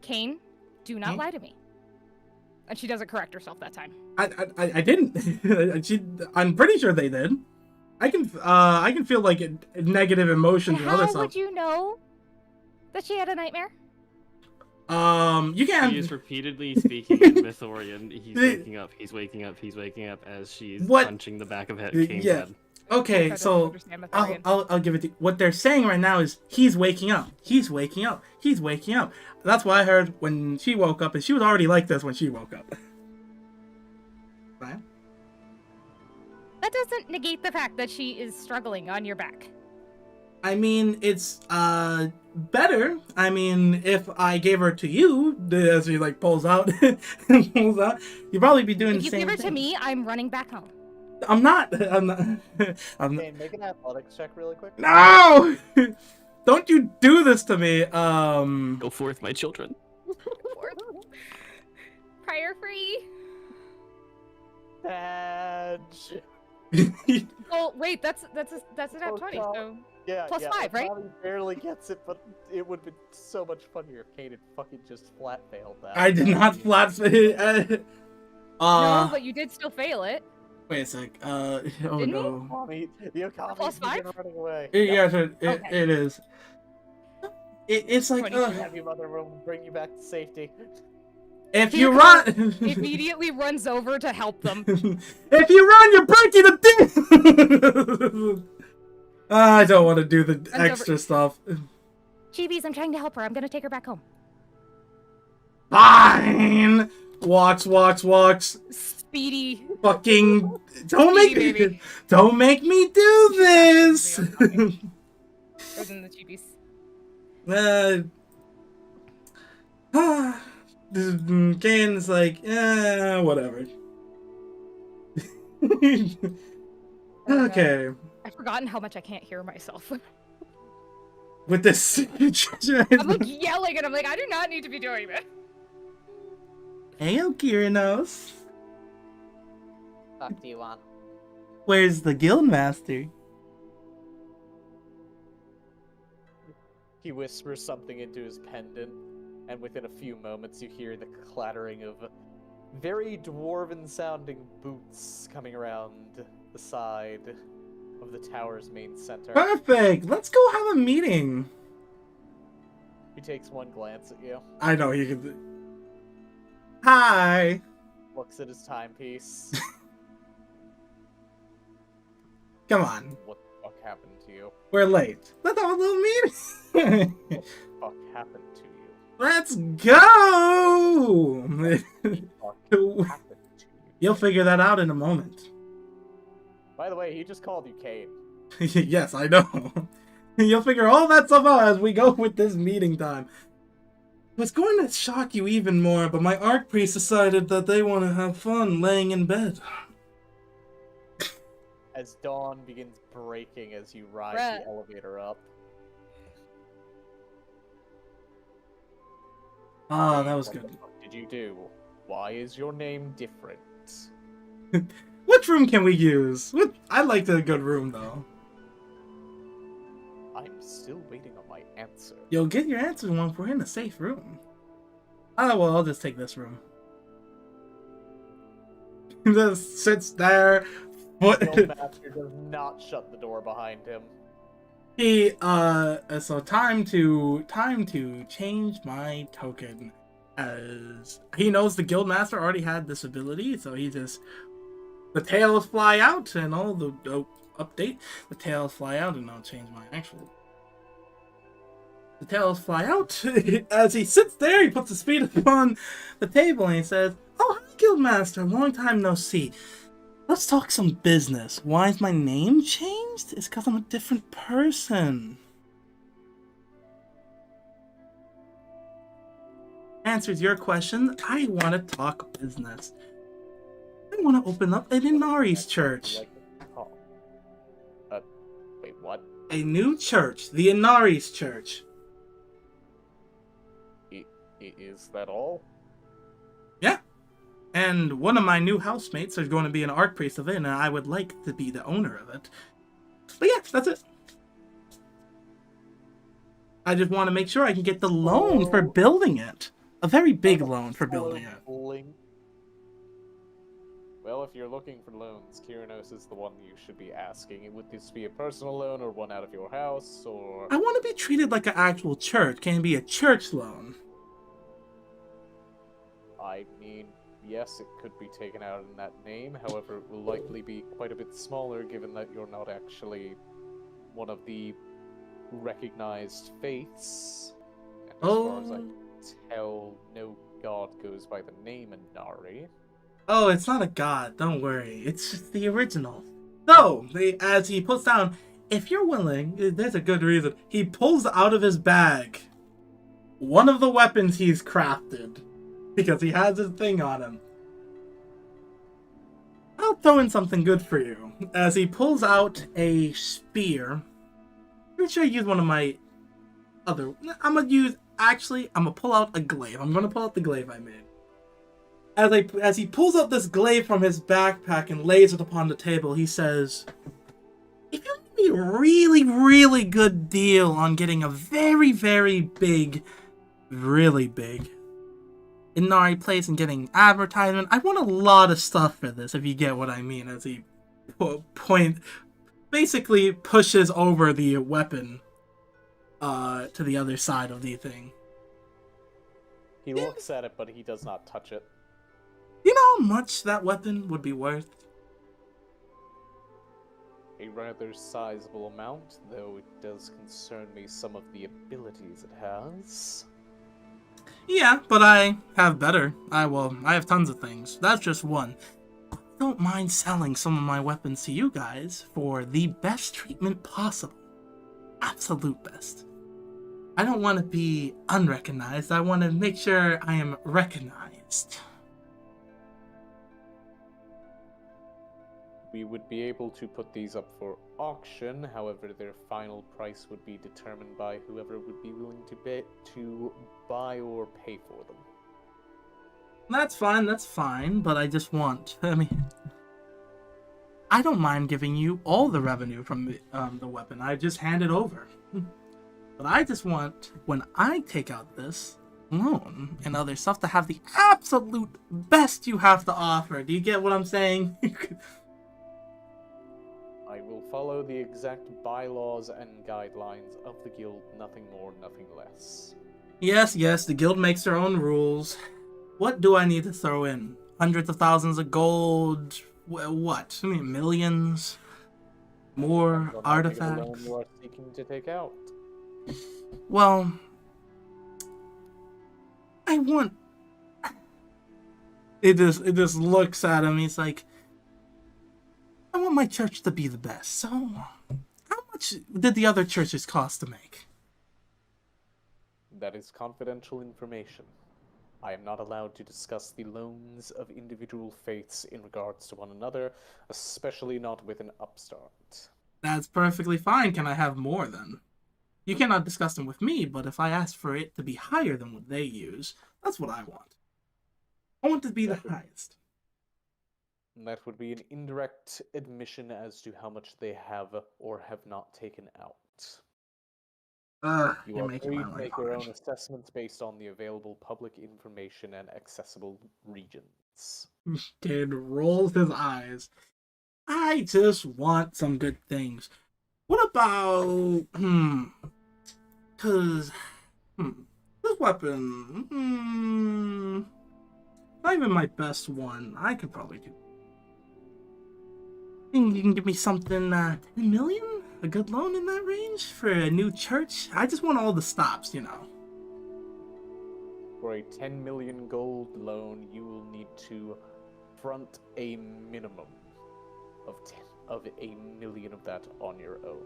Kane, do not lie to me. And she doesn't correct herself that time. I didn't. I'm pretty sure they did. I can feel like negative emotions and other How stuff. would you know that she had a nightmare? You can. He is repeatedly speaking in Mythorian. He's waking up. He's waking up. He's waking up as she's punching the back of Kane's head. Okay, so I'll give it to you. What they're saying right now is he's waking up. He's waking up. He's waking up. That's what I heard when she woke up, and she was already like this when she woke up. Right? That doesn't negate the fact that she is struggling on your back. I mean, it's better. I mean, if I gave her to you, as she like pulls out, you'd probably be doing If the you same give her thing. to me, I'm running back home. I'm not. Okay, make an athletics check really quick. No! Don't you do this to me. Go forth, my children. Prior free. Badge. Oh wait, that's a nat 20. So Yeah, plus yeah, 5, right? Tommy barely gets it, but it would have been so much funnier if Kane had fucking just flat failed that. I did not flat. no, but you did still fail it. Wait a sec. Oh Didn't no. Tommy, the Okami Plus 5? running away. Yes, it Okay. is. It's like 22. Have your mother will bring you back to safety. if He you run, immediately runs over to help them. if you run, you're breaking the thing. I don't want to do the extra stuff. Chibi's, I'm trying to help her. I'm gonna take her back home. Fine. Walks. Speedy. Fucking Speedy, baby. don't make me do this. Or than the chibis. Kane's like, whatever. Okay. I've forgotten how much I can't hear myself. With this I'm like yelling and I'm like, I do not need to be doing this. Hey, Okiranos. Fuck do you want? Where's the guildmaster? He whispers something into his pendant, and within a few moments you hear the clattering of very dwarven-sounding boots coming around the side of the tower's main center. Perfect. Let's go have a meeting. He takes one glance at you, I know he can. Hi. looks at his timepiece. Come on. What the fuck happened to you? We're late. Let's have a little meeting. What the fuck happened to you? Let's go! What happened to you? You'll figure that out in a moment. By the way, he just called you Kane. Yes, I know. You'll figure all that stuff out as we go with this meeting time. It's going to shock you even more, but my Archpriest decided that they want to have fun laying in bed. As dawn begins breaking as you ride Bruh. the elevator up. Ah, that was What good. the fuck did you do? Why is your name different? Which room can we use? I liked a good room, though. I'm still waiting on my answer. You'll get your answer once we're in a safe room. Oh, well, I'll just take this room. Just sits there. What? The master does not shut the door behind him. So time to change my token, as he knows the guildmaster already had this ability, so he just, the tails fly out and all the update, the tails fly out, and I'll change my actual. The tails fly out as he sits there. He puts his feet upon the table and he says, "Oh, hi, guildmaster, long time no see. Let's talk some business. Why is my name changed? It's because I'm a different person." Answers your question. I want to talk business. I want to open up an Inari's church. Wait, what? A new church. The Inari's church. Is that all? Yeah. And one of my new housemates is going to be an Archpriest of it, and I would like to be the owner of it. But yeah, that's it. I just want to make sure I can get the loan for building it. A very big loan for building it. Well, if you're looking for loans, Kyranos is the one you should be asking. Would this be a personal loan or one out of your house, or... I want to be treated like an actual church. Can it be a church loan? I mean, yes, it could be taken out in that name. However, it will likely be quite a bit smaller, given that you're not actually one of the recognized faiths. And as far as I can tell, no god goes by the name Inari. Oh, it's not a god. Don't worry. It's just the original. So, as he puts down, if you're willing, there's a good reason. He pulls out of his bag one of the weapons he's crafted, because he has his thing on him. I'll throw in something good for you. As he pulls out a spear. Pretty sure I use one of my other... I'm gonna pull out a glaive. I'm gonna pull out the glaive I made. As he pulls out this glaive from his backpack and lays it upon the table, he says, "If you give me a really, really good deal on getting a very, very big, really big Inari place and getting advertisement, I want a lot of stuff for this, if you get what I mean," as he basically pushes over the weapon to the other side of the thing. He looks at it, but he does not touch it. You know how much that weapon would be worth? A rather sizable amount, though it does concern me some of the abilities it has. Yeah, but I have better. I have tons of things. That's just one. I don't mind selling some of my weapons to you guys for the best treatment possible. Absolute best. I don't want to be unrecognized. I want to make sure I am recognized. We would be able to put these up for auction, however their final price would be determined by whoever would be willing to buy or pay for them. That's fine, but I just want, I don't mind giving you all the revenue from the weapon. I just hand it over. But I just want, when I take out this loan and other stuff, to have the absolute best you have to offer. Do you get what I'm saying? I will follow the exact bylaws and guidelines of the guild, nothing more, nothing less. Yes, the guild makes their own rules. What do I need to throw in? Hundreds of thousands of gold? What? I mean, millions? More artifacts? You are seeking to take out. Well, I want. It just looks at him. He's like, I want my church to be the best. So, how much did the other churches cost to make? That is confidential information. I am not allowed to discuss the loans of individual faiths in regards to one another, especially not with an upstart. That's perfectly fine. Can I have more then? You cannot discuss them with me, but if I ask for it to be higher than what they use, that's what I want. I want it to be the highest. That would be an indirect admission as to how much they have or have not taken out. You You're are making free my to life make your hard. own assessments based on the available public information and accessible regions. Kid rolls his eyes. I just want some good things. What about cause this weapon not even my best one. I could probably do. Think you can give me something 10 million? A good loan in that range for a new church? I just want all the stops, you know. For a 10 million gold loan, you will need to front a minimum of a million of that on your own.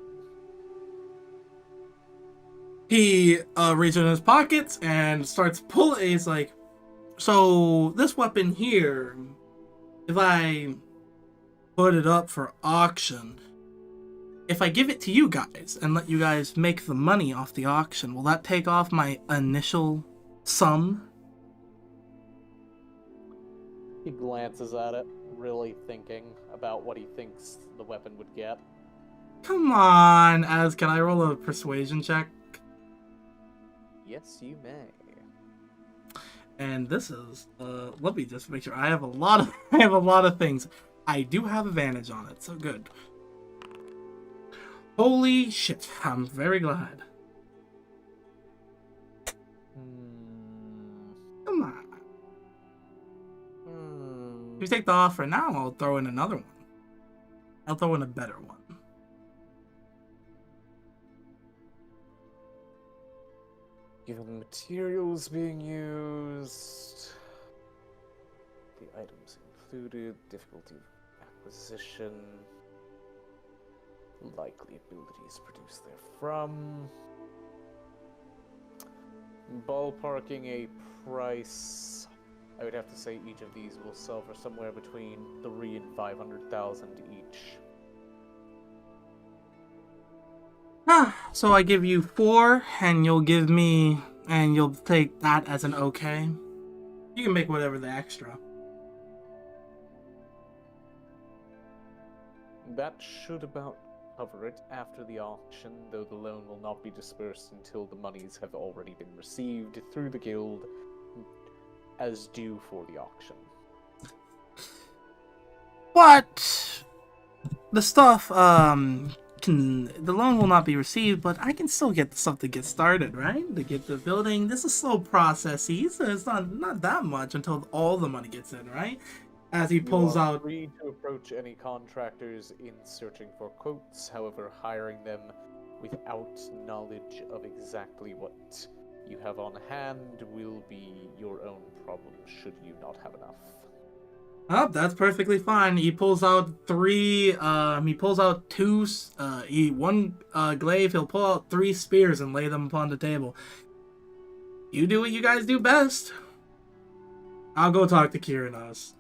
He reaches in his pockets and starts pulling. He's like, so this weapon here, if I put it up for auction, if I give it to you guys and let you guys make the money off the auction, will that take off my initial sum? He glances at it, really thinking about what he thinks the weapon would get. Come on, can I roll a persuasion check? Yes, you may. And this is let me just make sure I have a lot of things. I do have advantage on it, so good. Holy shit, I'm very glad. Come on. If you take the offer now, I'll throw in another one. I'll throw in a better one. Given the materials being used, the items included, difficulty of acquisition, likely abilities produced therefrom, ballparking a price, I would have to say each of these will sell for somewhere between 300,000 and 500,000 each. So I give you 4, and you'll take that as an okay. You can make whatever the extra. That should about cover it after the auction, though the loan will not be dispersed until the monies have already been received through the guild as due for the auction. But the stuff, the loan will not be received, but I can still get the stuff to get started, right? To get the building. This is a slow process, so it's not that much until all the money gets in, right? As he pulls You are out. free to approach any contractors in searching for quotes, however, hiring them without knowledge of exactly what you have on hand will be your own problem should you not have enough. Oh, that's perfectly fine. He pulls out 3, he pulls out 2, one glaive, he'll pull out 3 spears and lay them upon the table. You do what you guys do best. I'll go talk to Kyrinos.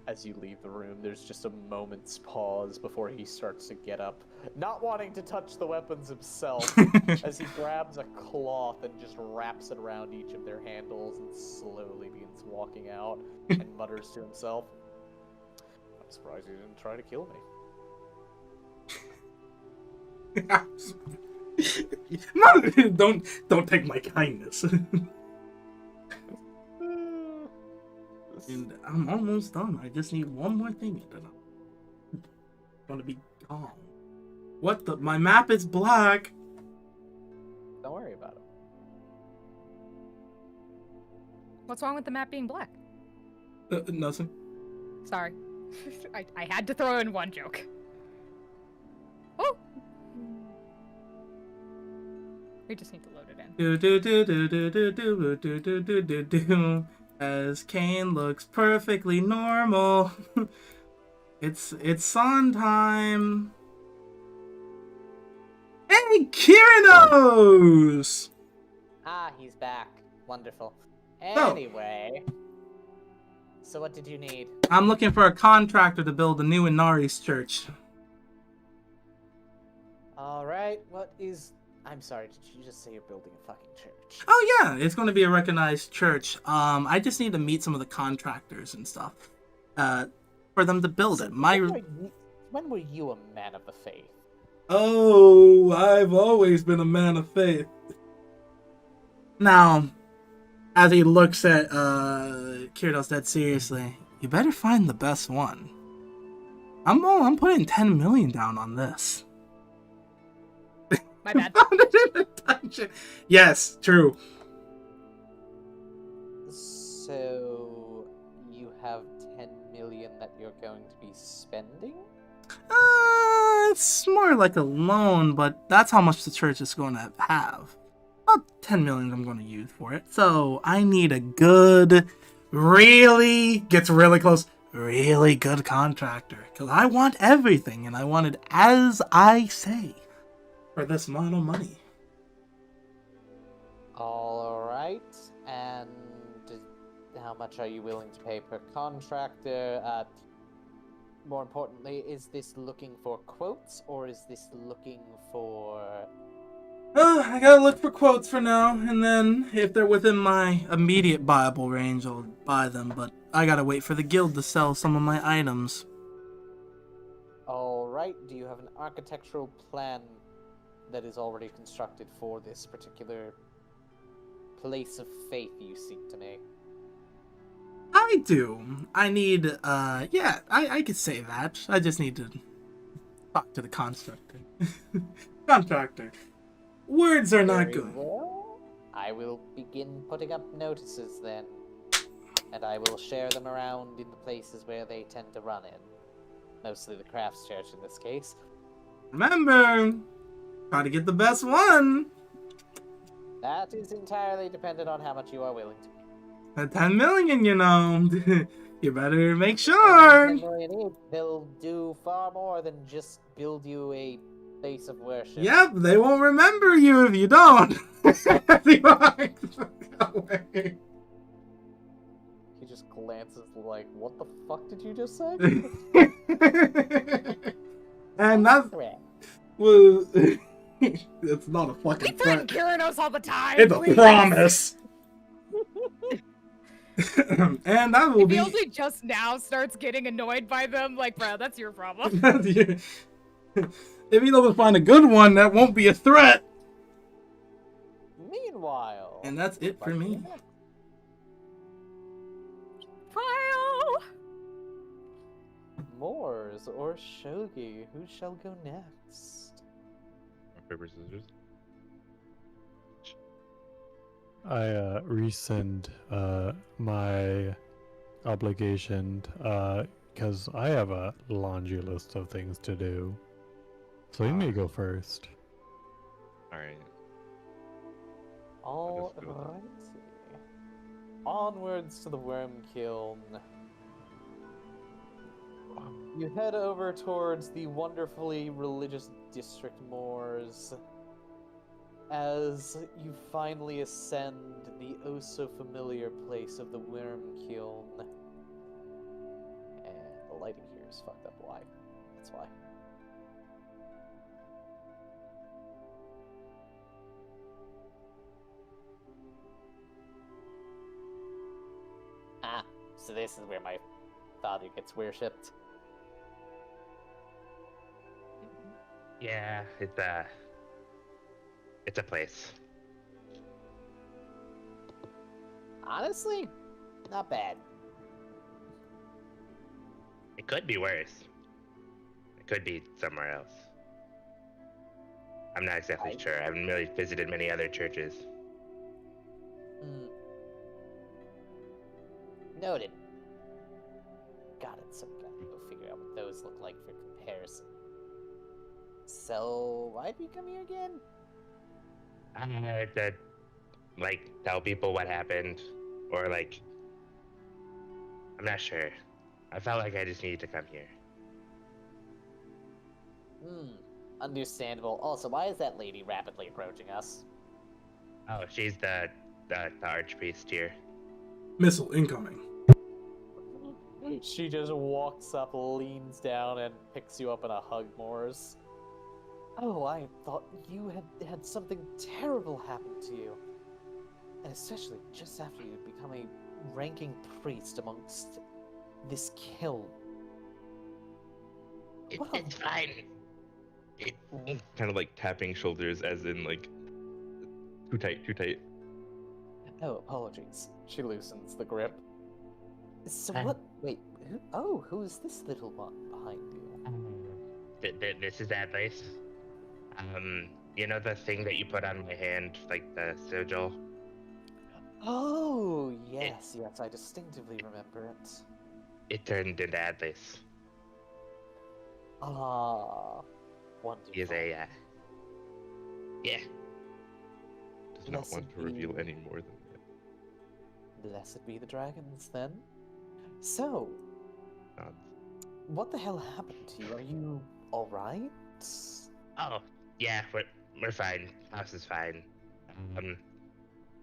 As you leave the room, there's just a moment's pause before he starts to get up, not wanting to touch the weapons himself, as he grabs a cloth and just wraps it around each of their handles and slowly begins walking out and mutters to himself, I'm surprised you didn't try to kill me. No, don't take my kindness. And I'm almost done. I just need one more thing, and then I'm gonna be gone. What the? My map is black. Don't worry about it. What's wrong with the map being black? Nothing. Sorry. I had to throw in one joke. Oh! We just need to load it in. Do do do do do do do do do do do do. As Kane looks perfectly normal. It's song time. Hey, Kyrinos! Ah, he's back. Wonderful. So- Anyway, so what did you need? I'm looking for a contractor to build a new Inari's church. All right, what is? I'm sorry. Did you just say you're building a fucking church? Oh yeah, it's going to be a recognized church. I just need to meet some of the contractors and stuff, for them to build it. When were you a man of the faith? Oh, I've always been a man of faith. Now, as he looks at Kyrinos dead seriously, you better find the best one. I'm putting 10 million down on this. My bad. Found it in the dungeon. Yes, true. So you have 10 million that you're going to be spending? It's more like a loan, but that's how much the church is going to have. About 10 million I'm going to use for it. So I need a good, really good contractor. Because I want everything, and I want it as I say for this amount of money. All right, and how much are you willing to pay per contractor? More importantly, is this looking for quotes, or is this looking for... I gotta look for quotes for now, and then if they're within my immediate Bible range, I'll buy them, but I gotta wait for the guild to sell some of my items. All right, do you have an architectural plan that is already constructed for this particular place of faith you seek to make? I do. I need, I could say that. I just need to talk to the constructor. Contractor. Words are not Very good. well. I will begin putting up notices then, and I will share them around in the places where they tend to run in. Mostly the crafts church in this case. Remember, try to get the best one. That is entirely dependent on how much you are willing to. At 10 million, you know. You better make sure. 10 million each, they'll do far more than just build you a place of worship. Yep, they won't remember you if you don't. He just glances like, what the fuck did you just say? And that's Threat. well, it's not a We fucking threaten threat. Kyrinos all the time. It's a please. promise. And that will If be. he only just now starts getting annoyed by them, like, bro, that's your problem. If he doesn't find a good one, that won't be a threat. Meanwhile, And that's it for me. File. Moors or Shogi, who shall go next? Rock, paper, scissors. I rescind my obligation because I have a laundry list of things to do. So you may go first. Alright. All just go. right. Onwards to the worm kiln. You head over towards the wonderfully religious district moors as you finally ascend the oh so familiar place of the worm kiln. And the lighting here is fucked up. Why? That's why. Ah, so this is where my father gets worshipped. Yeah, it's a place. Honestly, not bad. It could be worse. It could be somewhere else. I'm not exactly sure. I haven't really visited many other churches. Hmm. Noted. Got it, so we gotta go figure out what those look like for comparison. So, why'd we come here again? To like tell people what happened, or like I'm not sure. I felt like I just needed to come here. Understandable. Also, why is that lady rapidly approaching us? Oh, she's the archpriest here. Missile incoming. She just walks up, leans down, and picks you up in a hug, Moors. Oh, I thought you had something terrible happen to you. And especially just after you'd become a ranking priest amongst this kiln. It's fine. Kind of like tapping shoulders, as in like too tight, too tight. Oh, apologies. She loosens the grip. So Huh? what? Wait, who's this little one behind you? This is that place. You know the thing that you put on my hand, like the sigil? Oh, yes, I distinctively remember it. It turned into Atlas. Ah, wonderful. He is a, yeah. Does not want to reveal be- any more than that. Blessed be the dragons, then. So, Nods. what the hell happened to you? Are you alright? Oh, yeah, we're fine. House is fine.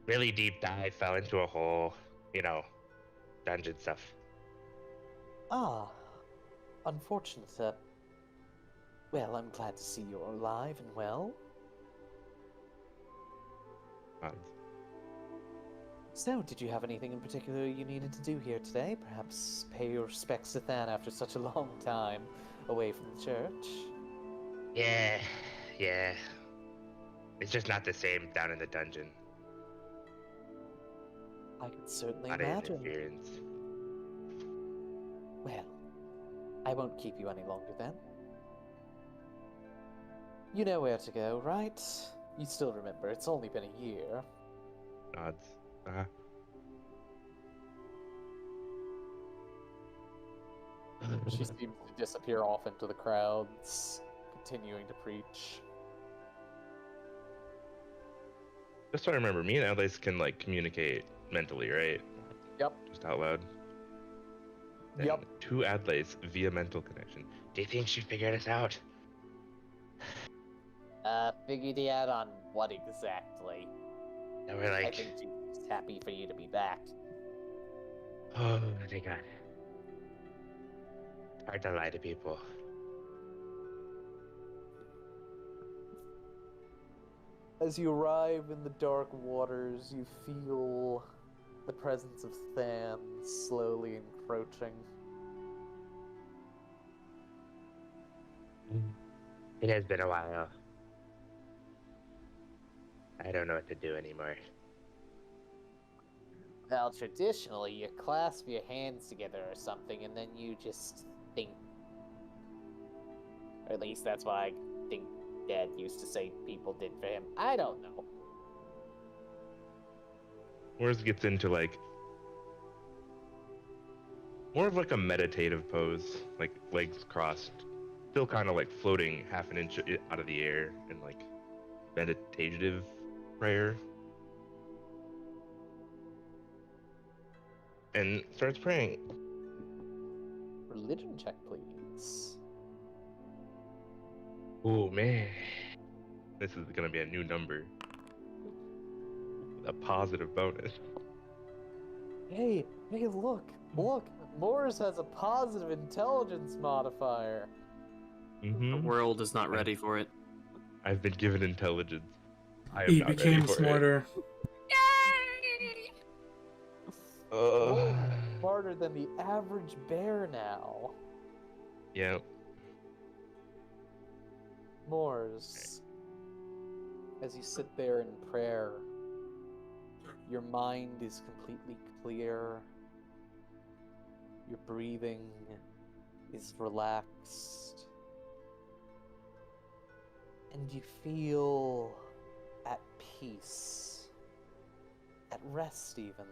Really deep dive, fell into a hole, dungeon stuff. Ah, unfortunate. Well, I'm glad to see you're alive and well. Nods. So, did you have anything in particular you needed to do here today? Perhaps pay your respects to Than after such a long time away from the church? Yeah. It's just not the same down in the dungeon. I could certainly Not imagine. interference. Well, I won't keep you any longer then. You know where to go, right? You still remember, it's only been a year. Nods. She seems to disappear off into the crowds, continuing to preach. Just so I remember, me and Atlas can like communicate mentally, right? Yep. Just out loud. Then Yep. To Atlas via mental connection. Do you think she figured us out? Figured you out on what exactly? And we're I like, think she's just happy for you to be back. oh my god. It's hard to lie to people. As you arrive in the dark waters, you feel the presence of Than slowly encroaching. It has been a while. I don't know what to do anymore. Well, traditionally, you clasp your hands together or something, and then you just think. Or at least that's what I think Dad used to say people did for him. I don't know. Moors gets into like more of like a meditative pose, like legs crossed, still kind of like floating half an inch out of the air in like meditative prayer, and starts praying. Religion check, please. Oh man, this is gonna be a new number, a positive bonus. Hey, look! Moors has a positive intelligence modifier. The world is not ready for it. I've been given intelligence. I am He not ready became for it. smarter. Moors is smarter than the average bear now. Yeah. Moors, as you sit there in prayer, your mind is completely clear. Your breathing is relaxed. And you feel at peace, at rest even,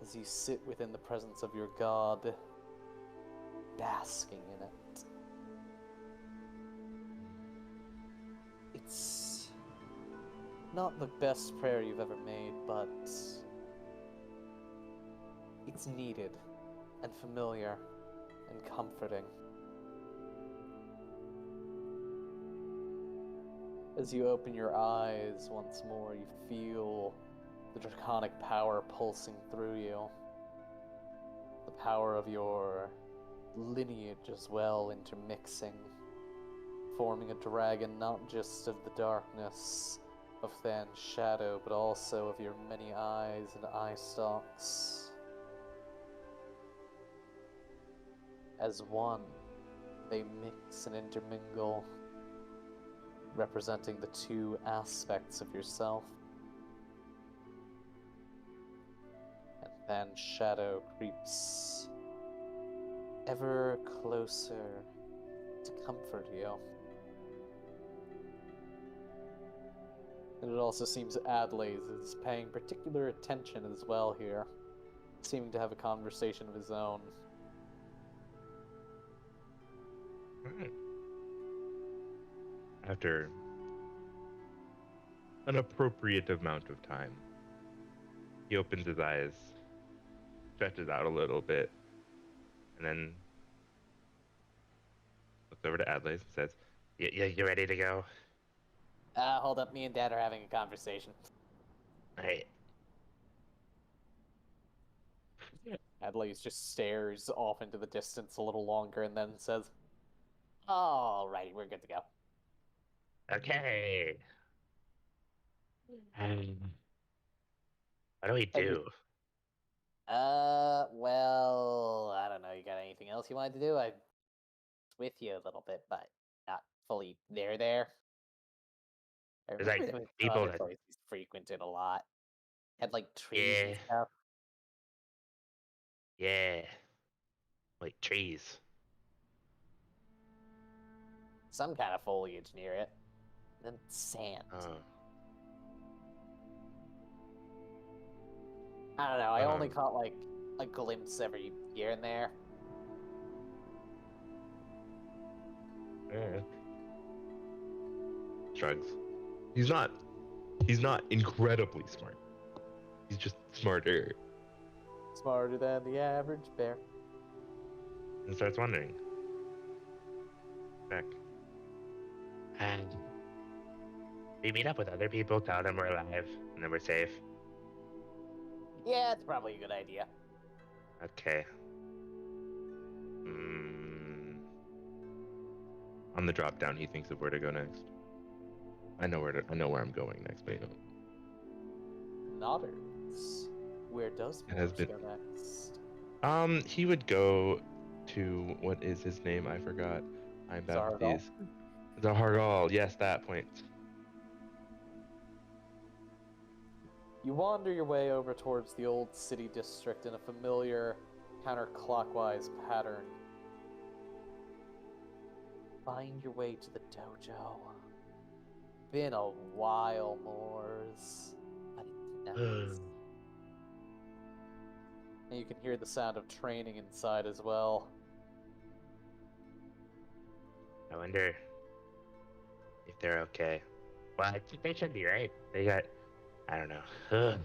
as you sit within the presence of your God, basking in it. It's not the best prayer you've ever made, but it's needed and familiar and comforting. As you open your eyes once more, you feel the draconic power pulsing through you. The power of your lineage as well intermixing, forming a dragon not just of the darkness of Than's shadow, but also of your many eyes and eye stalks. As one, they mix and intermingle, representing the two aspects of yourself. And Than's shadow creeps ever closer to comfort you. And it also seems Adlaze is paying particular attention as well here, seeming to have a conversation of his own. After an appropriate amount of time, he opens his eyes, stretches out a little bit, and then looks over to Adlaze and says, You ready to go? Hold up, me and Dad are having a conversation. Hey, Adlaze just stares off into the distance a little longer and then says, Alrighty, we're good to go. okay. What do we do? Well, I don't know. You got anything else you wanted to do? I was with you a little bit, but not fully there. I There's, like, remember there was people other that- places frequented a lot. Had like trees and Yeah. stuff. Yeah. Like trees. Some kind of foliage near it. Then sand. Oh. I don't know. I only Um. caught like a glimpse every here and there. Yeah. shrugs. He's not incredibly smart. He's just smarter. smarter than the average bear. And starts wondering. Back. And we meet up with other people, tell them we're alive, and then we're safe. Yeah, it's probably a good idea. Okay. On the drop down, he thinks of where to go next. I know where I'm going next, but you know. Nodders. Where does It has Morse been- go next? He would go to what is his name? I forgot. I'm bad with Zargal? these. Zahargal. Yes, that point. You wander your way over towards the old city district in a familiar counterclockwise pattern. Find your way to the dojo. Been a while, Moors, but it's nice. And you can hear the sound of training inside as well. I wonder if they're okay. Well, I think they should be, right? They got, I don't know. Ugh.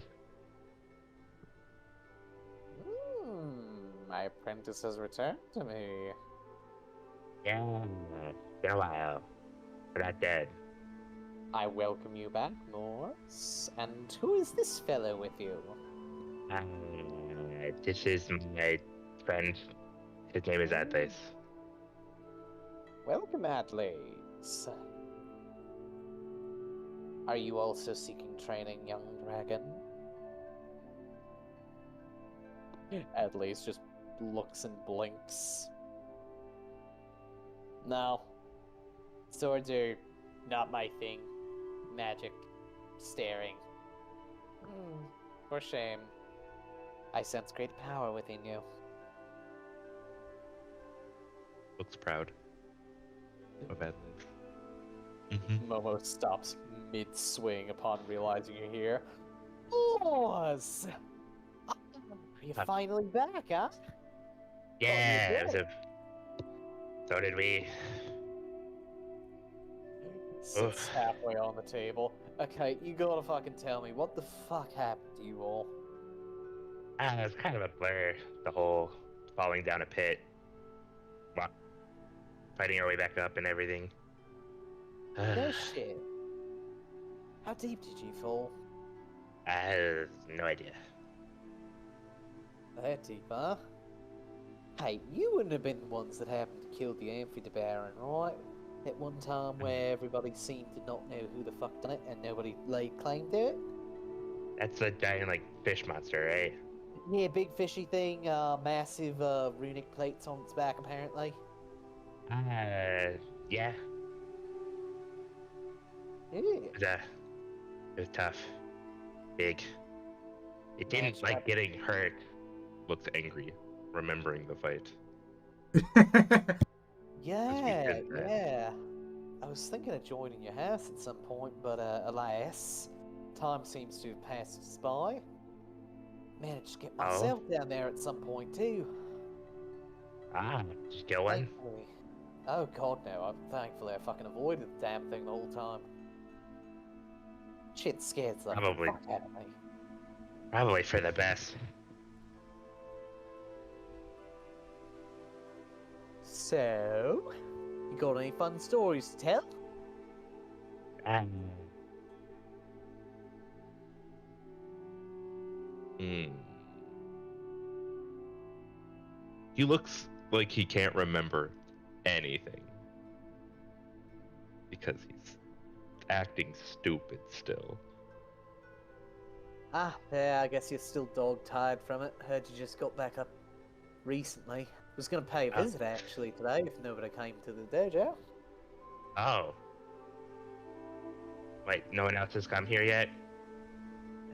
My apprentice has returned to me. Yeah, been a while. We're not dead. I welcome you back, Morse. And who is this fellow with you? This is my friend. His name is Atlas. Welcome, Atlas. Are you also seeking training, young dragon? Atlas just looks and blinks. No. Swords are not my thing. Magic. Staring. For shame. I sense great power within you. Looks proud of Adlin. Momo stops mid-swing upon realizing you're here. Morse! Are you finally back, huh? Yeah, so did we. Sits halfway on the table. Okay, you gotta fucking tell me, what the fuck happened to you all? It was kind of a blur, the whole falling down a pit, fighting our way back up and everything. No shit. How deep did you fall? I have no idea. That deep, huh? Hey, you wouldn't have been the ones that happened to kill the amphibaron, right? At one time where everybody seemed to not know who the fuck done it and nobody laid claim to it? That's a giant, like, fish monster, right? Yeah, big fishy thing, massive runic plates on its back apparently. Yeah. Yeah. It was tough. Big. It didn't Man, like getting hurt. Looks angry, remembering the fight. Yeah, good, man. yeah. I was thinking of joining your house at some point, but alas, time seems to have passed us by. Managed to get myself down there at some point too. Did you kill one? Thankfully. Oh god no, thankfully I fucking avoided the damn thing the whole time. Shit scared the Probably. fuck out of me. Probably for the best. So, you got any fun stories to tell? He looks like he can't remember anything. Because he's acting stupid still. Yeah, I guess you're still dog-tired from it. Heard you just got back up recently. Was gonna pay a visit actually today if nobody came to the dojo. Oh. Wait, no one else has come here yet?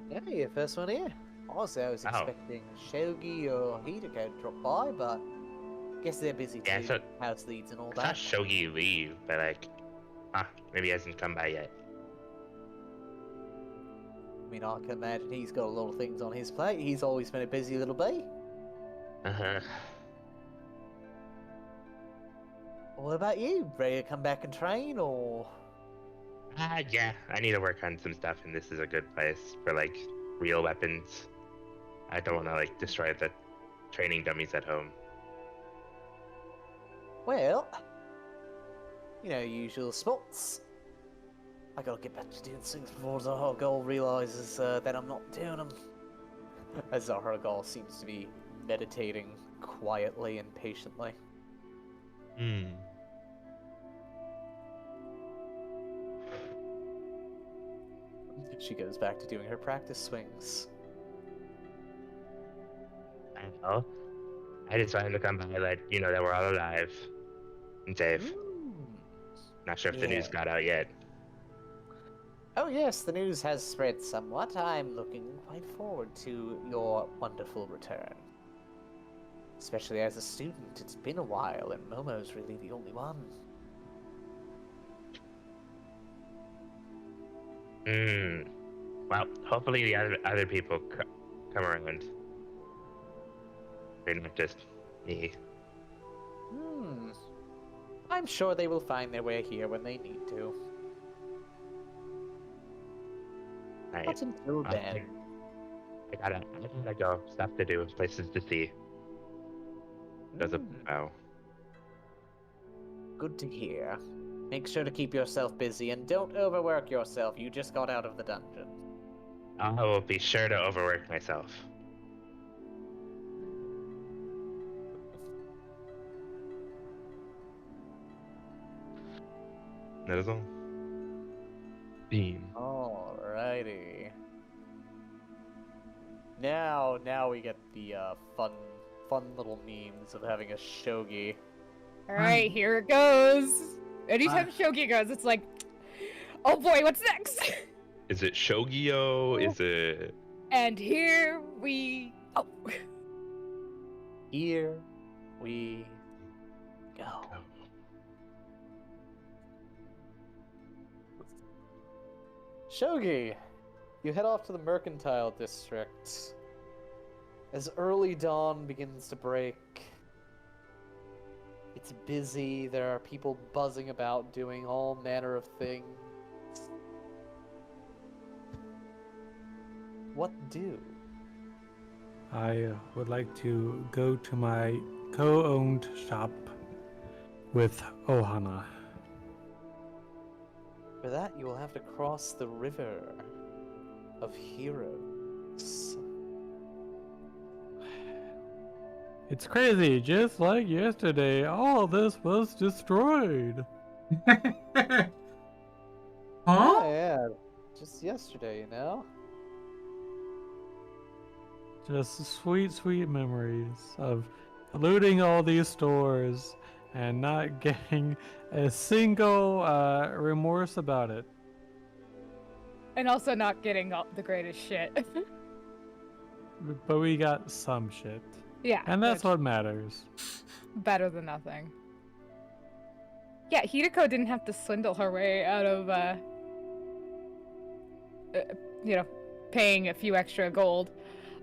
Yeah, you're the first one here. Honestly, I was expecting Shogi or Hideko to drop by, but guess they're busy too. So House leads and all I saw that. Shogi leave, but like, maybe he hasn't come by yet. I mean, I can imagine he's got a lot of things on his plate. He's always been a busy little bee. Uh-huh. What about you? Ready to come back and train, or...? Yeah, I need to work on some stuff, and this is a good place for, like, real weapons. I don't want to, like, destroy the training dummies at home. Well, you know, usual spots. I gotta get back to doing things before Zahragal realizes that I'm not doing them. As Zahragal seems to be meditating quietly and patiently. She goes back to doing her practice swings. I don't know. I just wanted to come by and let you know that we're all alive and safe. Not sure if the news got out yet. Oh yes, the news has spread somewhat. I'm looking quite forward to your wonderful return. Especially as a student, it's been a while, and Momo's really the only one. Well, hopefully the other people come around. They're not just me. I'm sure they will find their way here when they need to. Right. But until then... I gotta go. Stuff to do, places to see. Does a bow. Good to hear. Make sure to keep yourself busy and don't overwork yourself. You just got out of the dungeon. I will be sure to overwork myself. That is all. Beam. Alrighty. Now we get the fun little memes of having a shogi. Alright, here it goes. Anytime Shogi goes, it's like, oh boy, what's next? Is it Shogio? Is it... And here we... Oh. Here we go. Shogi, you head off to the Mercantile District. As early dawn begins to break, It's busy, there are people buzzing about doing all manner of things. What do? I would like to go to my co-owned shop with Ohana. For that, you will have to cross the river of heroes. It's crazy, just like yesterday, all this was destroyed. Huh? Oh, yeah, just yesterday, you know? Just sweet, sweet memories of looting all these stores and not getting a single remorse about it. And also not getting all the greatest shit. But we got some shit. Yeah. And that's which- what matters. Better than nothing. Yeah, Hideko didn't have to swindle her way out of, paying a few extra gold.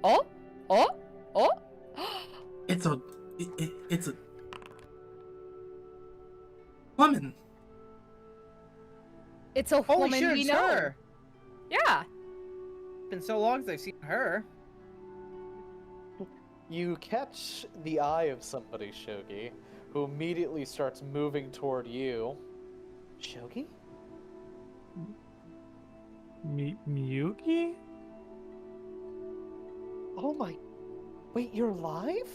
Oh? It's a woman. It's a Holy woman shit, we it's know. her! Yeah. Been so long since I've seen her. You catch the eye of somebody, Shogi, who immediately starts moving toward you. Shogi? Miyuki? Oh my... Wait, you're alive?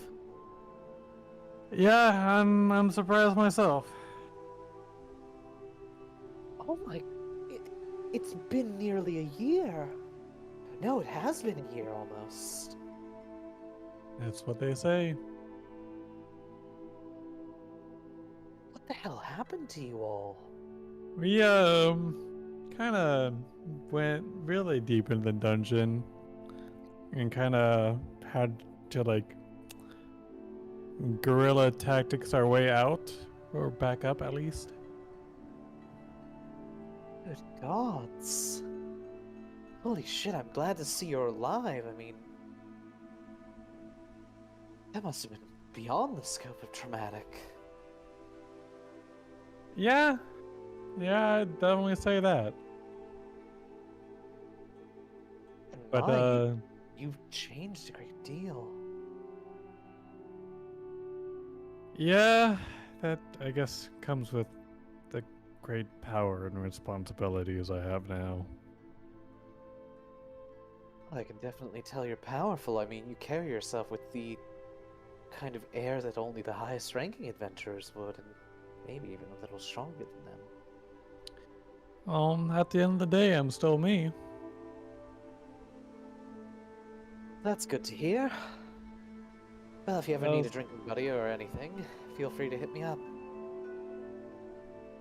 Yeah, I'm surprised myself. Oh my... It's been nearly a year. No, it has been a year almost. That's what they say. What the hell happened to you all? We kind of went really deep in the dungeon and kind of had to like guerrilla tactics our way out, or back up at least. Good gods. Holy shit, I'm glad to see you're alive. I mean, that must have been beyond the scope of traumatic. Yeah, I'd definitely say that. And But my, you've changed a great deal. yeah, that I guess comes with the great power and responsibilities I have now. I can definitely tell you're powerful. I mean, you carry yourself with the kind of air that only the highest ranking adventurers would, and maybe even a little stronger than them. At the end of the day, I'm still me. That's good to hear. Well, if you ever need a drinking buddy or anything, feel free to hit me up.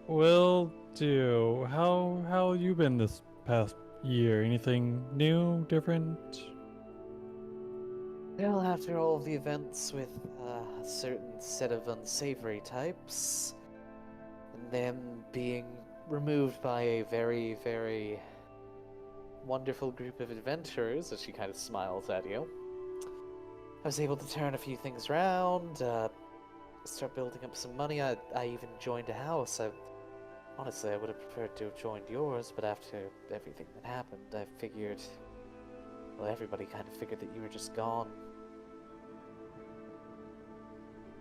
Will do. How you been this past year? Anything new, different? Well, after all of the events with a certain set of unsavory types, and them being removed by a very, very wonderful group of adventurers, as she kind of smiles at you, I was able to turn a few things around, start building up some money. I even joined a house. Honestly, I would have preferred to have joined yours, but after everything that happened, I figured... Well, everybody kind of figured that you were just gone.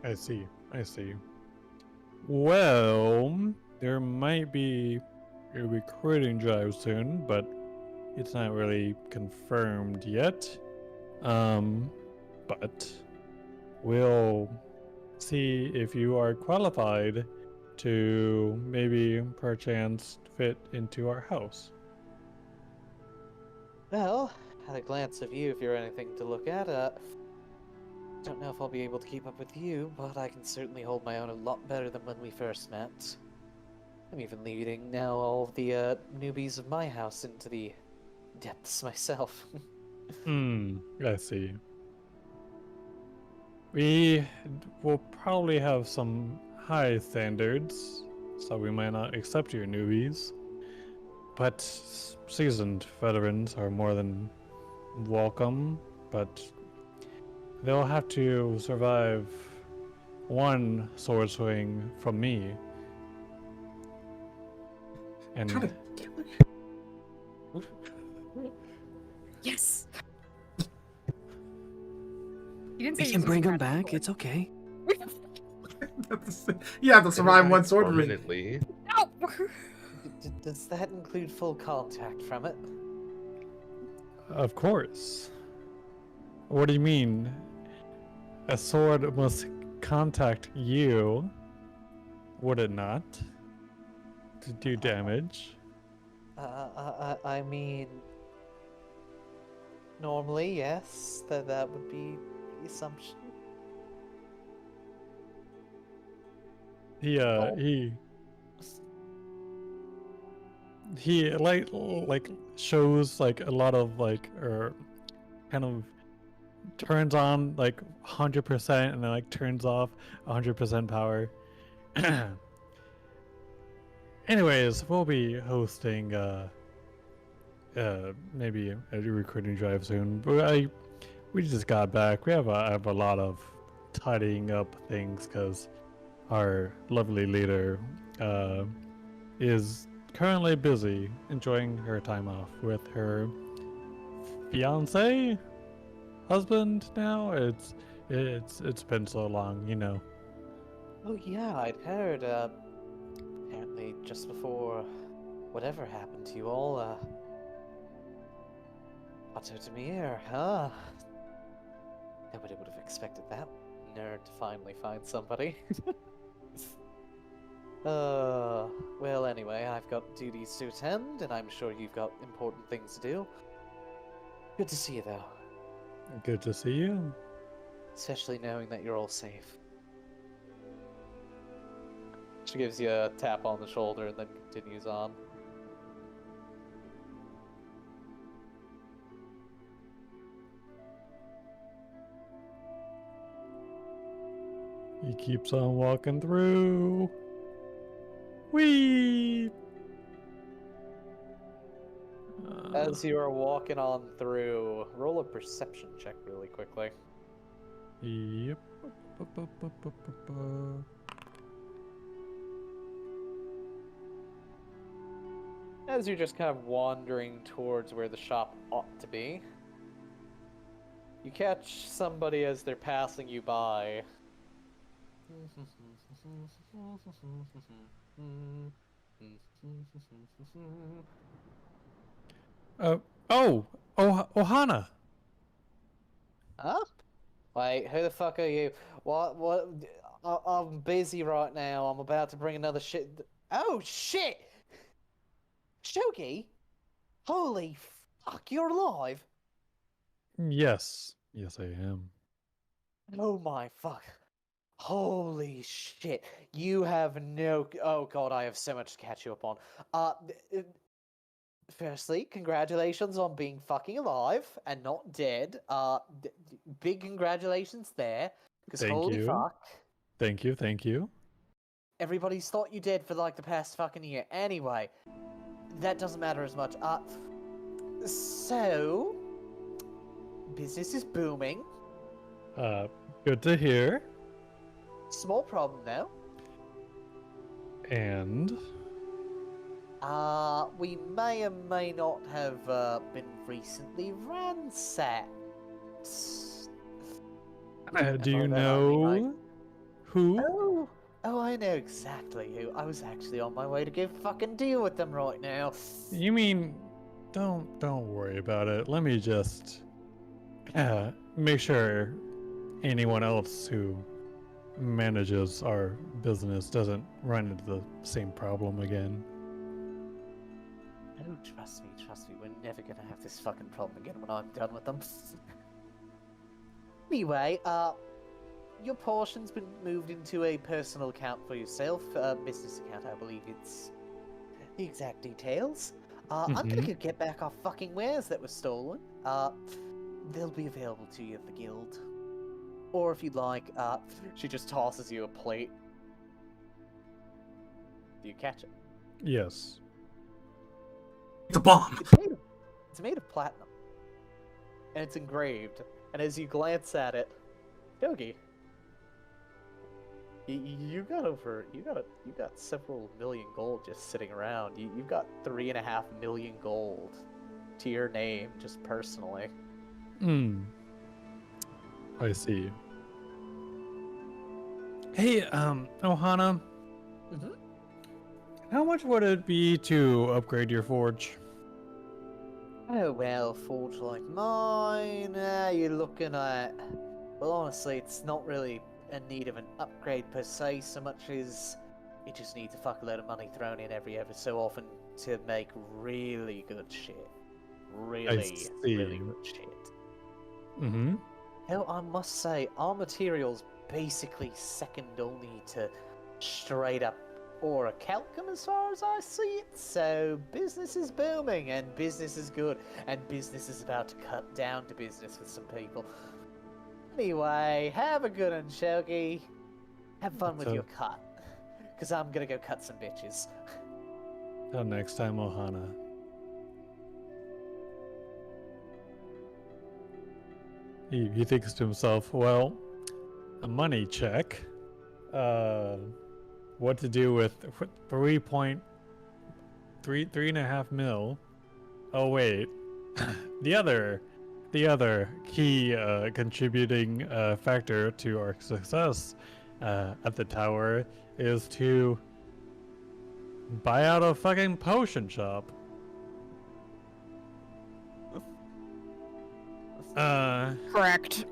I see. Well, there might be a recruiting drive soon, but it's not really confirmed yet. But we'll see if you are qualified to maybe perchance fit into our house. Well, at a glance of you, if you're anything to look at, don't know if I'll be able to keep up with you, but I can certainly hold my own a lot better than when we first met. I'm even leading now all of the newbies of my house into the depths myself. I see. We will probably have some high standards, so we might not accept your newbies. But seasoned veterans are more than welcome, but they'll have to survive one sword swing from me. And Trying to Yes. You didn't say We he can was bring using him magic back. sword. It's okay. you have to survive It'll one die sword ring. permanently. No. Does that include full contact from it? of course. What do you mean? A sword must contact you, would it not? To do damage. I mean, normally, yes, that would be the assumption. He like shows like a lot of like kind of turns on like 100% and then like turns off 100% power. Anyways, we'll be hosting maybe a recruiting drive soon. But we just got back. We have a lot of tidying up things because our lovely leader is currently busy enjoying her time off with her fiance, husband now. It's been so long, you know. Oh yeah, I'd heard, apparently just before whatever happened to you all, Otto Demir, huh? Nobody would have expected that nerd to finally find somebody. Well anyway, I've got duties to attend, and I'm sure you've got important things to do. Good to see you though. Good to see you. Especially knowing that you're all safe. She gives you a tap on the shoulder and then continues on. He keeps on walking through. Whee! As you are walking on through, roll a perception check really quickly. Yep. As you're just kind of wandering towards where the shop ought to be, you catch somebody as they're passing you by. Ohana. Huh? Wait, who the fuck are you? What? I'm busy right now. I'm about to bring another shit. Oh, shit! Shogi? Holy fuck, you're alive? Yes, I am. Oh my fuck. Holy shit. You have no... Oh god, I have so much to catch you up on. Firstly, congratulations on being fucking alive and not dead. Big congratulations there. Because Thank holy you. fuck. Thank you. Everybody's thought you dead for like the past fucking year. Anyway, that doesn't matter as much. So... Business is booming. Good to hear. Small problem though. And We may or may not have been recently ransacked. do you know who? Oh, I know exactly who. I was actually on my way to go fucking deal with them right now. You mean, don't worry about it. Let me just make sure anyone else who manages our business doesn't run into the same problem again. Oh, trust me, we're never gonna have this fucking problem again when I'm done with them. Anyway, your portion's been moved into a personal account for yourself, business account, I believe it's the exact details. I'm gonna go get back our fucking wares that were stolen. They'll be available to you at the guild. Or if you'd like, She just tosses you a plate. Do you catch it? Yes. It's a bomb. It's made of platinum. And it's engraved. And as you glance at it, Yogi, You got several million gold just sitting around. You've got 3.5 million gold to your name, just personally. I see. Hey, Ohana. Mhm. How much would it be to upgrade your forge? Oh well, forge like mine, you're looking at... Well, honestly, it's not really in need of an upgrade per se, so much as it just needs a fuckload of money thrown in every ever so often to make really good shit. Really good shit. Mm-hmm. Hell, I must say, our material's basically second only to straight up orichalcum as far as I see it. So business is booming, and business is good, and business is about to cut down to business with some people. Anyway, have a good one, Shogi. Have fun with your cut, because I'm gonna go cut some bitches. Till next time, Ohana. He thinks to himself, well, a money check. What to do with 3.5 mil? Oh wait, the other key contributing factor to our success at the tower is to buy out a fucking potion shop. Correct.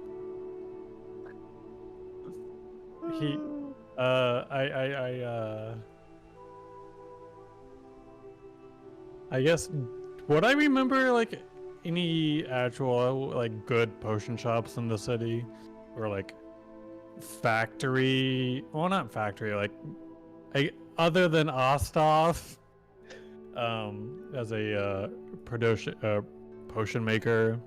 I guess, would I remember like any actual like good potion shops in the city, or like factory? Well, not factory, like other than Ostov, as a potion maker,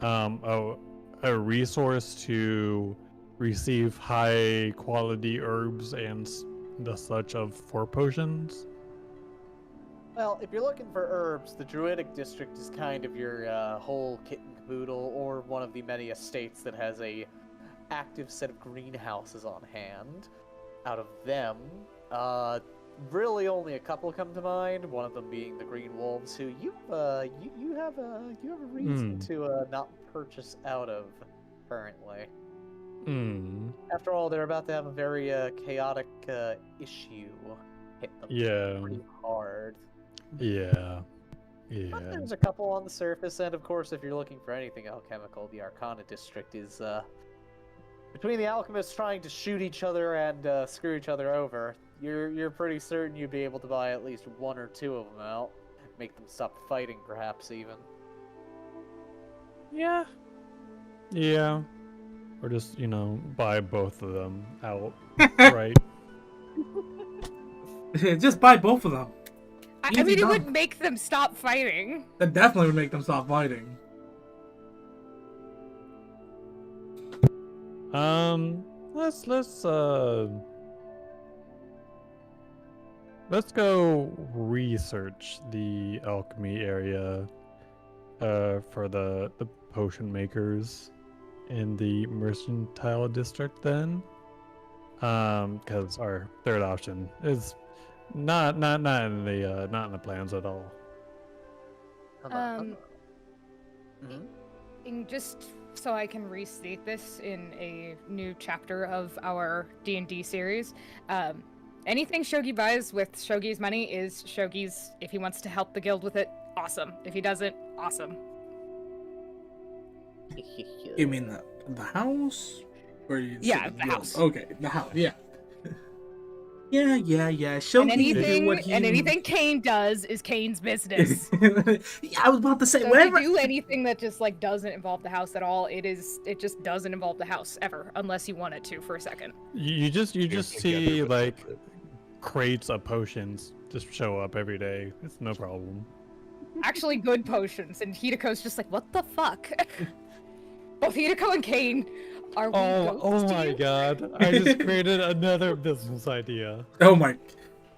a resource to receive high quality herbs and the such for potions. Well, if you're looking for herbs, the Druidic District is kind of your whole kit and caboodle, or one of the many estates that has a active set of greenhouses on hand. Out of them, really only a couple come to mind. One of them being the Green Wolves, who you have a reason to not purchase out of currently. After all, they're about to have a very chaotic issue hit them pretty hard. Yeah. But there's a couple on the surface, and of course, if you're looking for anything alchemical, the Arcana District is between the alchemists trying to shoot each other and screw each other over. You're pretty certain you'd be able to buy at least one or two of them out, make them stop fighting, perhaps even. Yeah. Or just, buy both of them out, right? Just buy both of them. I mean, it would make them stop fighting. That definitely would make them stop fighting. Let's go research the alchemy area for the potion makers in the mercantile district then, because our third option is not in the plans at all. Just so I can restate this in a new chapter of our D&D series, anything Shogi buys with Shogi's money is Shogi's. If he wants to help the guild with it, awesome. If he doesn't, awesome. You mean the house? Or the house. Okay, the house, yeah. Yeah. Shogi and anything Kane does is Kane's business. Yeah, I was about to say, so whatever. If you do anything that just doesn't involve the house at all, it just doesn't involve the house ever, unless you want it to for a second. You just see like crates of potions just show up every day. It's no problem. Actually, good potions, and Hidiko's just like, what the fuck? Both Hideko and Kane are we oh my god! I just created another business idea. Oh my.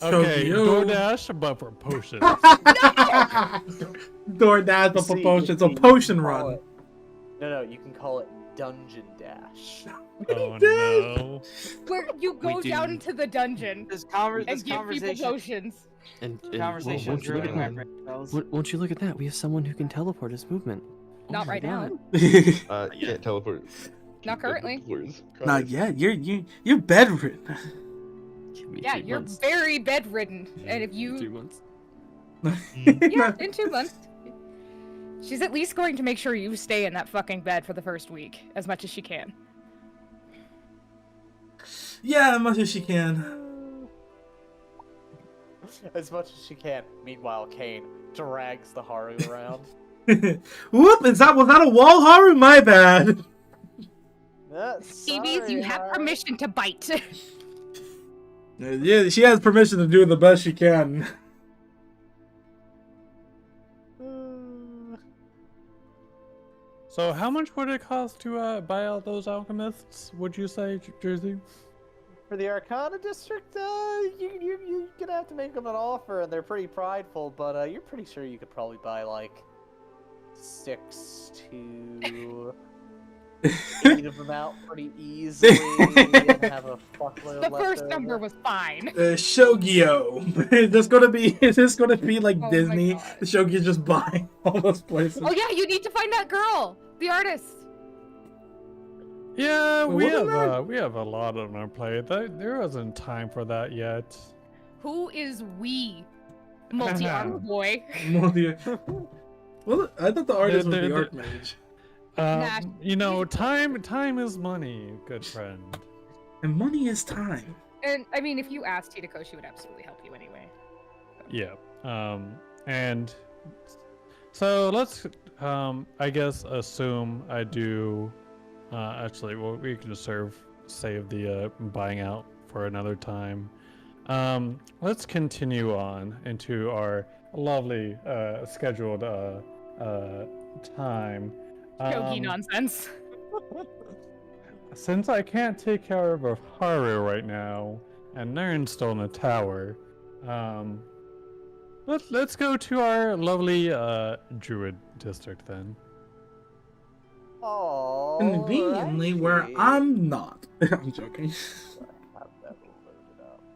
Okay, DoorDash, but for potions. DoorDash, but for potions. A potion run. No, you can call it Dungeon Dash. Oh no. Where you go do- down into the dungeon This and give people conversation. potions. And Conversation won't you look ruining my at brain that? cells. Won't you look at that? We have someone who can teleport his movement. Oh Not my right God. now. Can't teleport. Not currently. Not yet. You're bedridden. Give me Yeah, 2 you're months. very bedridden. And if 2 you months. yeah, in 2 months. She's at least going to make sure you stay in that fucking bed for the first week as much as she can. Yeah, as much as she can. As much as she can. Meanwhile, Kane drags the Haru around. Whoop! Was that a wall, Haru? My bad. Phoebe, you have permission to bite. Yeah, she has permission to do the best she can. So how much would it cost to buy out those alchemists, would you say, Jersey? For the Arcana District, you're gonna have to make them an offer, and they're pretty prideful, but you're pretty sure you could probably buy, like, 6 to 8 of them out pretty easily, and have a fuckload The left first over. number was fine. Shogyo. Is this gonna be like Oh my Disney? God. Shogyo's just buying all those places. Oh yeah, you need to find that girl, the artist. Yeah, Well, we wasn't have we have a lot on our plate. There wasn't time for that yet. Who is we? Multi-armed boy. Well, I thought the artist was the The- Archmage. Nah, You know, time is money, good friend. And money is time. And I mean, if you asked Titoko, she would absolutely help you anyway. Yeah. And so let's I guess assume I do actually well we can just save the buying out for another time. Let's continue on into our lovely scheduled time. Shogi nonsense. Since I can't take care of Haru right now, and Naren's still in the tower, let's go to our lovely Druid district then. Oh, Conveniently, where I'm not. I'm joking.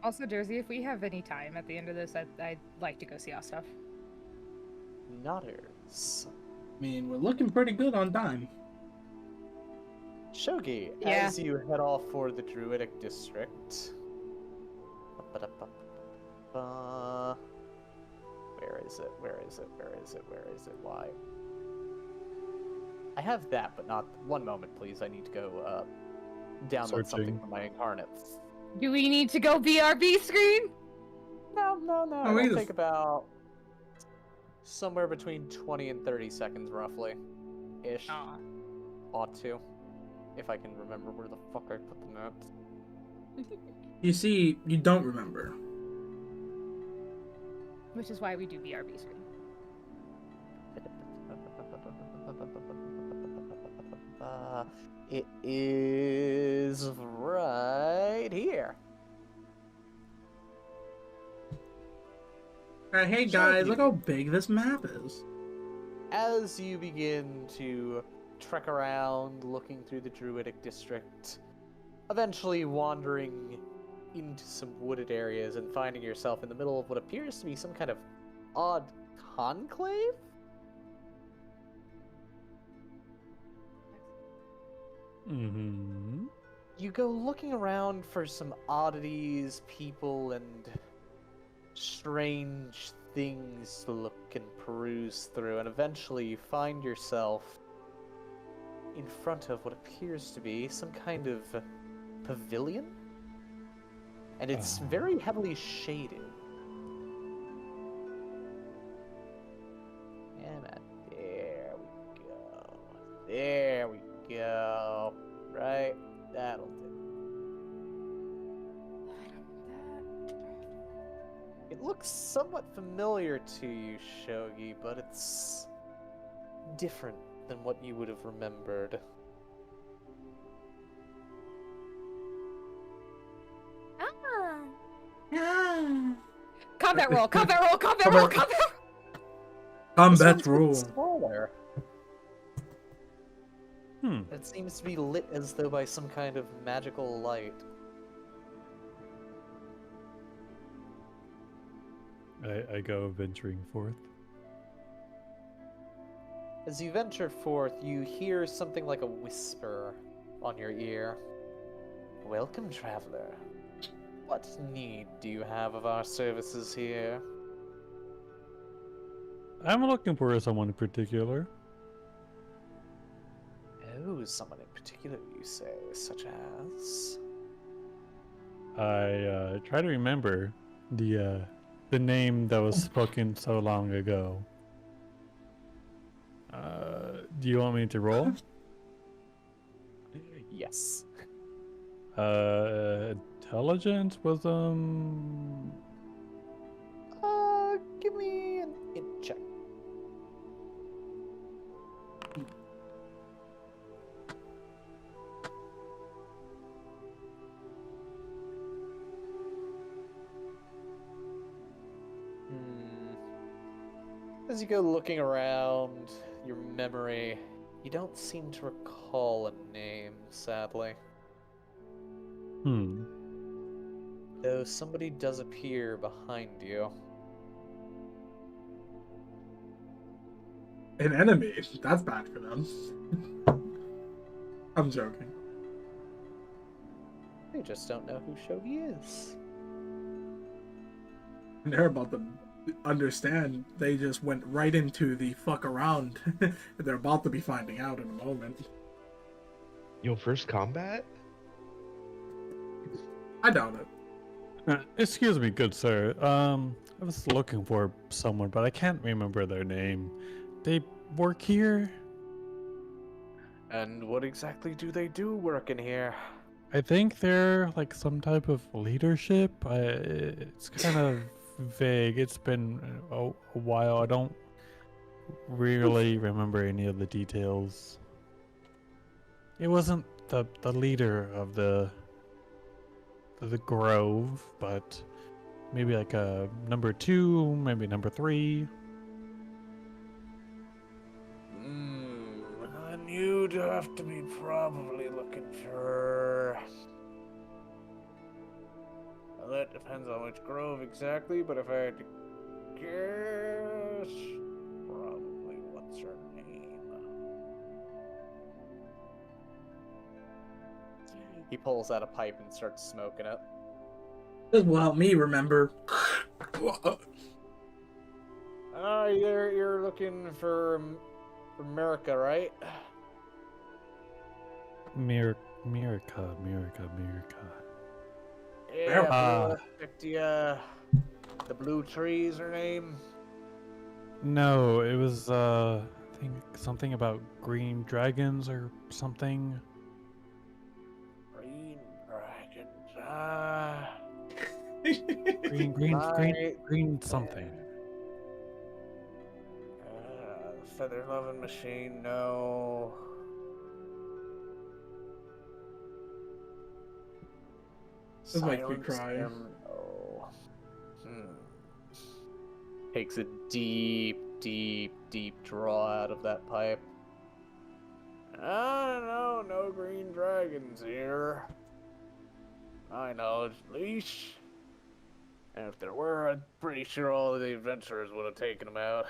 Also, Jersey, if we have any time at the end of this, I'd like to go see Ostaf. Nutters. I mean, we're looking pretty good on time. Shogi, Yeah. as you head off for the Druidic District. Where is it? Where is it? Where is it? Where is it? Why? I have that, but not. One moment, please. I need to go download something Searching. from my incarnates. Do we need to go BRB screen? No. Oh, wait It'll a take about somewhere between 20 and 30 seconds, roughly. Ish. Aw. Ought to. If I can remember where the fuck I put the notes. You see, you don't remember. Which is why we do BRB screen. It is right here. Alright, hey guys, look how big this map is. As you begin to trek around, looking through the Druidic District, eventually wandering into some wooded areas and finding yourself in the middle of what appears to be some kind of odd conclave? Mm-hmm. You go looking around for some oddities, people, and strange things to look and peruse through, and eventually you find yourself in front of what appears to be some kind of pavilion, and it's very heavily shaded. And there we go. There we go. Right? That'll do. It looks somewhat familiar to you, Shogi, but it's different than what you would have remembered. Combat roll, combat roll, combat roll, combat roll! Combat This one's rule. smaller. It seems to be lit as though by some kind of magical light. I go venturing forth. As you venture forth, you hear something like a whisper on your ear. Welcome, traveler. What need do you have of our services here? I'm looking for someone in particular. Oh, someone in particular, you say, such as? I try to remember the name that was spoken so long ago. Do you want me to roll? Yes. Intelligence, wisdom. Give me an int check. As you go looking around your memory, you don't seem to recall a name, sadly. Though somebody does appear behind you. An enemy. That's bad for them. I'm joking. They just don't know who Shogi is. And they're about to understand. They just went right into the fuck around. They're about to be finding out in a moment. Your first combat? I doubt it. Excuse me, good sir. I was looking for someone, but I can't remember their name. They work here? And what exactly do they do working here? I think they're like some type of leadership. It's kind of vague. It's been a while. I don't really remember any of the details. It wasn't the leader of the grove, but maybe like a number 2, maybe number 3. Then you'd have to be probably looking for... Well, that depends on which grove exactly, but if I had to guess... Probably, what's her name? He pulls out a pipe and starts smoking it. This will help me remember. You're looking for America, right? Mirica. Yeah, the blue tree's her name. No, it was I think something about green dragons or something. Green dragons. Green something. Feather loving machine, no. This makes me cry. No. Takes a deep draw out of that pipe. No green dragons here. My knowledge, at least. And if there were, I'm pretty sure all of the adventurers would have taken them out.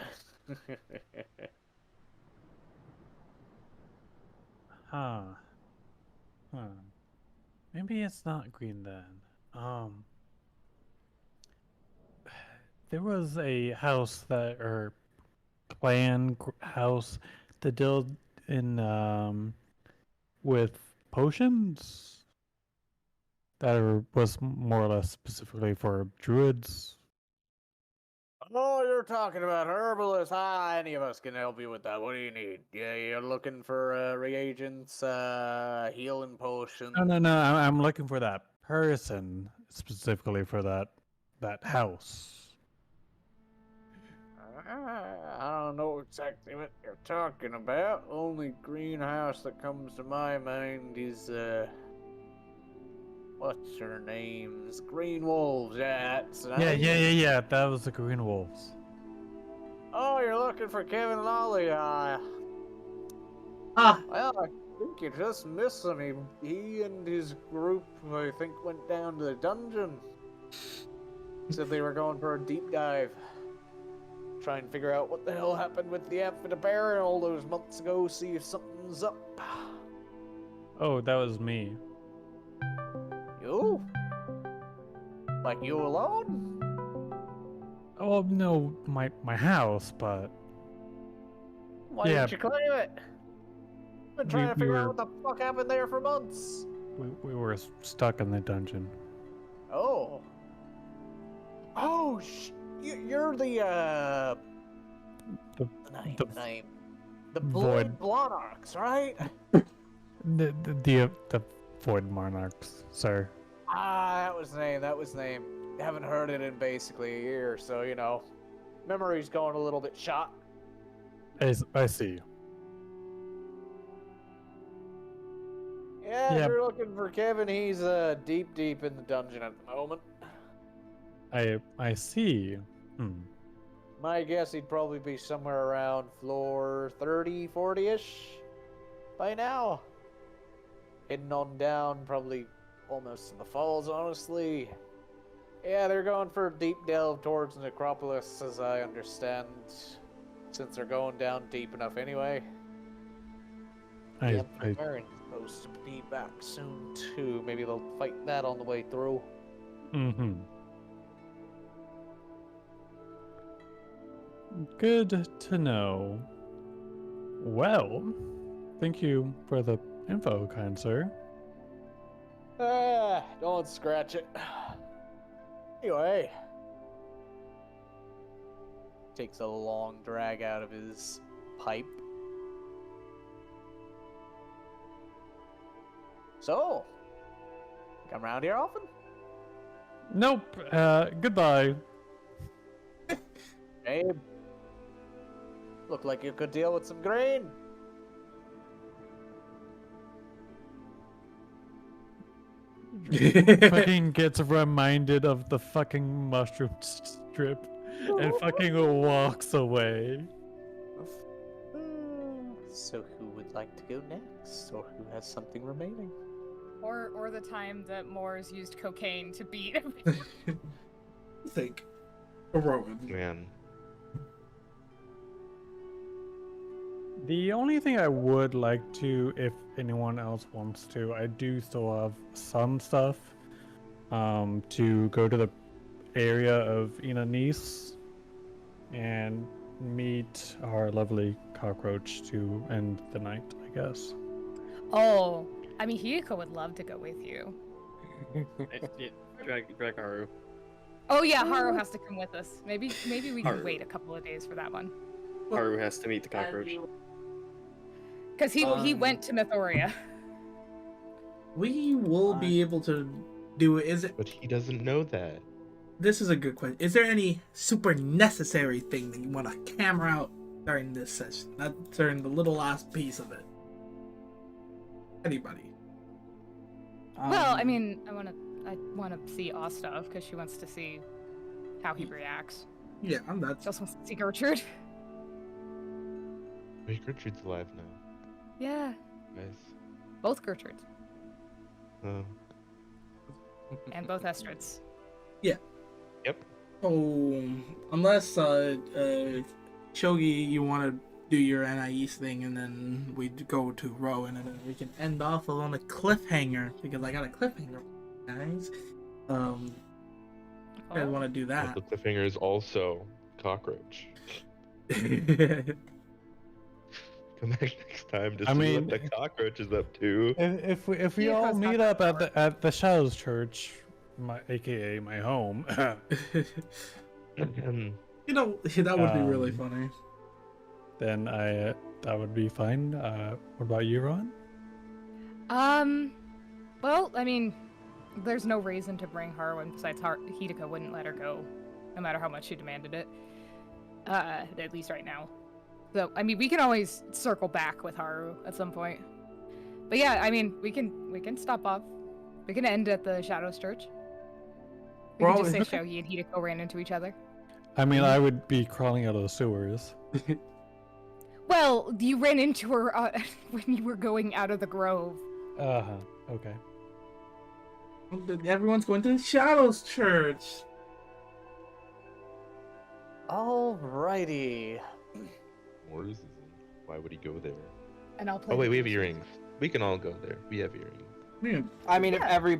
Maybe it's not green then. There was a house or clan house that dealt in with potions that was more or less specifically for druids. Oh, you're talking about herbalists. Any of us can help you with that. What do you need? Yeah, you're looking for reagents, healing potions. No. I'm looking for that person specifically for that house. I don't know exactly what you're talking about. Only greenhouse that comes to my mind is what's her name? Green Wolves. Yeah, Yeah. That was the Green Wolves. Oh, you're looking for Kevin Lolly. Well, think you just missed him. He and his group, I think, went down to the dungeon. Said they were going for a deep dive. Try and figure out what the hell happened with the amphitheater all those months ago, see if something's up. Oh, that was me. You? Like you alone? Oh no, my house, but Why Yeah. didn't you claim it? Been trying to we figure were- out what the fuck happened there for months. we were stuck in the dungeon. Oh. Oh, you're the The- name, the name. The void- Void Monarchs, right? The Void Monarchs, sir. Ah, that was the name. Haven't heard it in basically a year, so you know, memory's going a little bit shot. I see. Yeah, Yep. if you're looking for Kevin, he's deep in the dungeon at the moment. I see. My guess he'd probably be somewhere around floor 30, 40-ish by now. Heading on down, probably almost to the falls, honestly. Yeah, they're going for a deep delve towards the necropolis, as I understand, since they're going down deep enough anyway. The Baron's supposed to be back soon, too. Maybe they'll fight that on the way through. Good to know. Well, thank you for the info, kind sir. Ah, don't scratch it. Anyway. Takes a long drag out of his pipe. So, come around here often? Nope. Goodbye. Abe, look like you could deal with some grain. Fucking gets reminded of the fucking mushroom strip and fucking walks away. So who would like to go next, or who has something remaining? Or the time that Moores used cocaine to beat him. Think. Rowan. Man. The only thing I would like to, if anyone else wants to, I do still have some stuff to go to the area of Inanis and meet our lovely cockroach to end the night, I guess. Oh, I mean, Hiyuko would love to go with you. Drag Haru. Oh yeah, Haru has to come with us. Maybe we can Haru. wait a couple of days for that one. Haru has to meet the cockroach. Because he went to Mythoria. We will be able to do it. Is it? But he doesn't know that. This is a good question. Is there any super necessary thing that you want to camera out during this session? Not during the little last piece of it. Anybody? Well, I mean, I want to see Ostov because she wants to see how he reacts. Yeah, I'm not. She also wants to see Gertrude. Wait, Gertrude's alive now. Yeah, Nice. both Gertrudes Oh. and both Estrids. Yeah. Yep. Oh, unless Shogi, you want to do your NIE's thing, and then we go to Rowan, and then we can end off on a cliffhanger because I got a cliffhanger, guys. I want to do that. The cliffhanger is also cockroach. Come back next time to I see mean- what the cockroach is up to. If we Yeah, all 'cause meet that's up at the Shadows Church, aka my home, You know, that would be really Um, funny. then that would be fine. What about you, Ron? Well, I mean, there's no reason to bring Harwin besides Hidaka wouldn't let her go, no matter how much she demanded it. At least right now. So, I mean, we can always circle back with Haru at some point. But yeah, I mean, we can stop off. We can end at the Shadows Church. We can just say Shogi and Hidako ran into each other. I mean, I would be crawling out of the sewers. Well, Well, you ran into her when you were going out of the grove. Okay. Everyone's going to the Shadows Church. Alrighty. Wars? Why would he go there? And I'll play. Oh wait, we have earrings. We can all go there. We have earrings. Yeah. I mean, Yeah.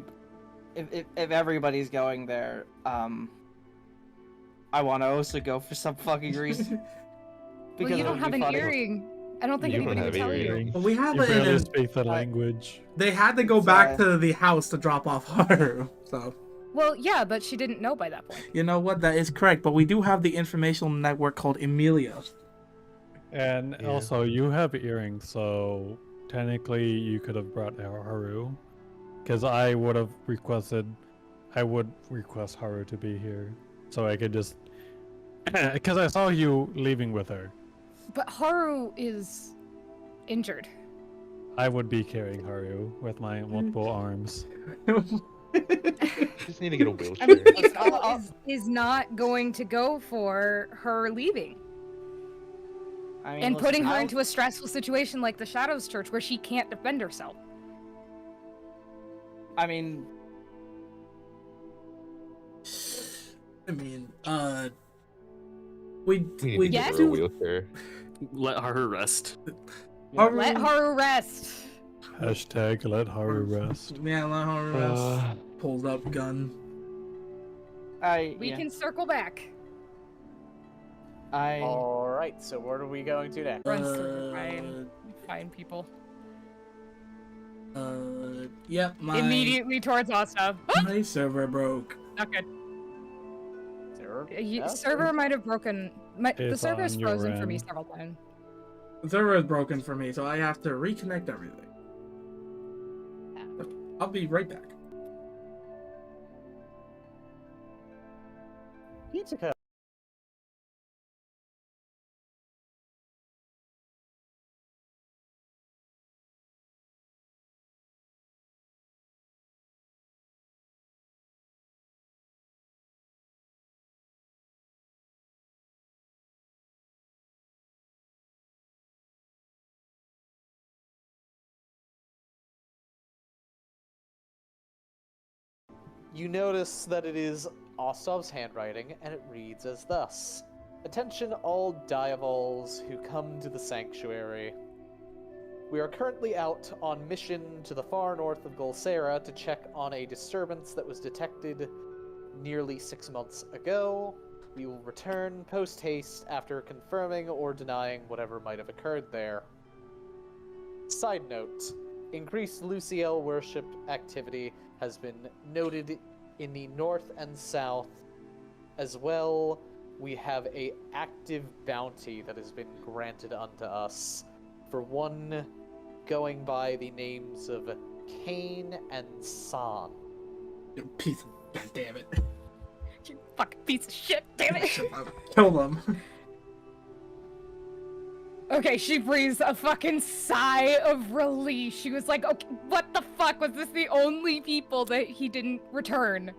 if everybody's going there, I want to also go for some fucking reason. Well, you it don't would have be an funny. earring. I don't think You don't anybody would have tell you. earrings. But we have You it. barely speak the language. They had to go back to the house to drop off Haru. So Well, yeah, but she didn't know by that point. you know what? That is correct. But we do have the informational network called Emilia. And Yeah. also, you have earrings, so technically you could have brought Haru. Because I would request Haru to be here. So I could just... Because I saw you leaving with her. But Haru is injured. I would be carrying Haru with my multiple arms. Just need to get a wheelchair. I mean, Nico is not going to go for her leaving. I mean, And listen, putting her I'll- into a stressful situation like the Shadows Church where she can't defend herself. I mean, We need we to get Yes? her a wheelchair. Let her rest. Let Haru rest. Hashtag let Haru rest. Yeah, let Haru rest. Pulls up gun. We can circle back. Alright, so where are we going to next? Runs through find people. Yep, my Immediately towards Asta. my server broke. Not good. Yeah, Server might have broken. The It's server is on your frozen for me end. several times. The server is broken for me, so I have to reconnect everything. I'll be right back. Pizza. You notice that it is Ostrov's handwriting, and it reads as thus. Attention all Diavols who come to the sanctuary. We are currently out on mission to the far north of Golsera to check on a disturbance that was detected nearly 6 months ago. We will return post-haste after confirming or denying whatever might have occurred there. Side note, increased Luciel worship activity has been noted in the north and south. As well, we have a active bounty that has been granted unto us for one going by the names of Kane and San. You piece of god damn it. You fucking piece of shit, damn it! Kill them. Okay, she breathes a fucking sigh of relief. She was like, okay, what the fuck? Was this the only people that he didn't return?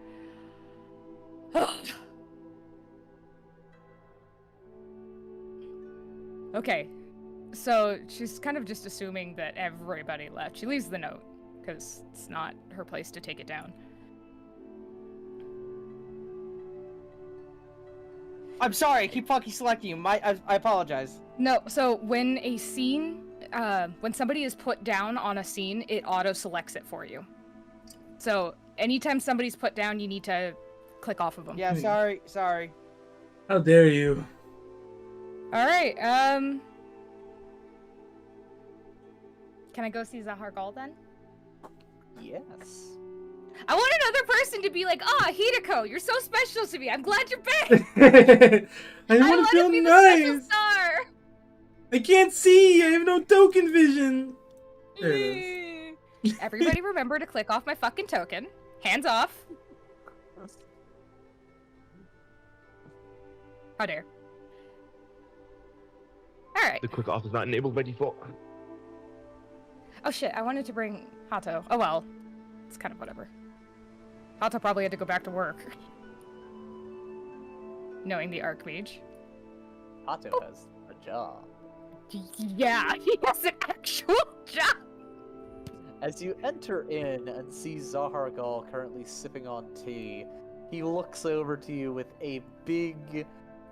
Okay, so she's kind of just assuming that everybody left. She leaves the note, because it's not her place to take it down. I'm sorry, I keep fucking selecting you. I apologize. No, so when a scene, when somebody is put down on a scene, it auto-selects it for you. So anytime somebody's put down, you need to click off of them. Yeah, sorry. How dare you? Alright, can I go see Zahar Gal then? Yes. I want another person to be like, Hideko, you're so special to me. I'm glad you're back. I want to feel be the special nice. star. I can't see. I have no token vision. There it is. Everybody remember to click off my fucking token. Hands off. How dare. Alright. The quick off is not enabled by default. Oh shit, I wanted to bring Hato. Oh well. It's kind of whatever. Hato probably had to go back to work. Knowing the Archmage. Hato has a job. Yeah, he has an actual job. As you enter in and see Zahargal currently sipping on tea, he looks over to you with a big,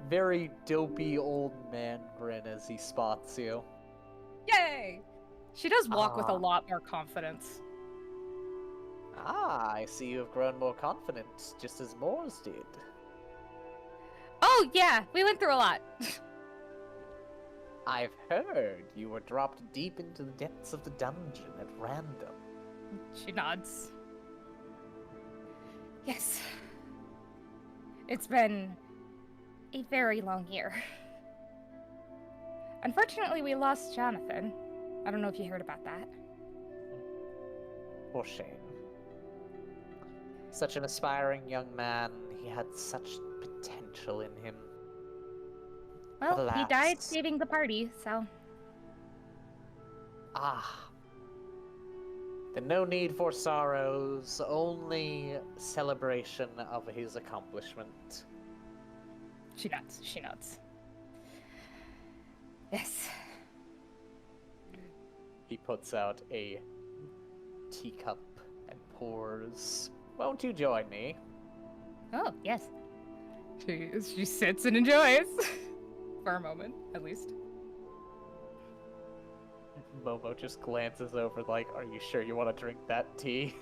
very dopey old man grin as he spots you. Yay! She does walk with a Ah. lot more confidence. Ah, I see you have grown more confident, just as Moors did. Oh, yeah, we went through a lot. I've heard you were dropped deep into the depths of the dungeon at random. She nods. Yes. It's been a very long year. Unfortunately, we lost Jonathan. I don't know if you heard about that. Poor shame. Such an aspiring young man, he had such potential in him. Well, he died Alas. saving the party, so. Ah. Then no need for sorrows, only celebration of his accomplishment. She nods. She nods. Yes. He puts out a teacup and pours. Won't you join me? Oh, yes. She sits and enjoys. For a moment, at least. Momo just glances over like, are you sure you want to drink that tea?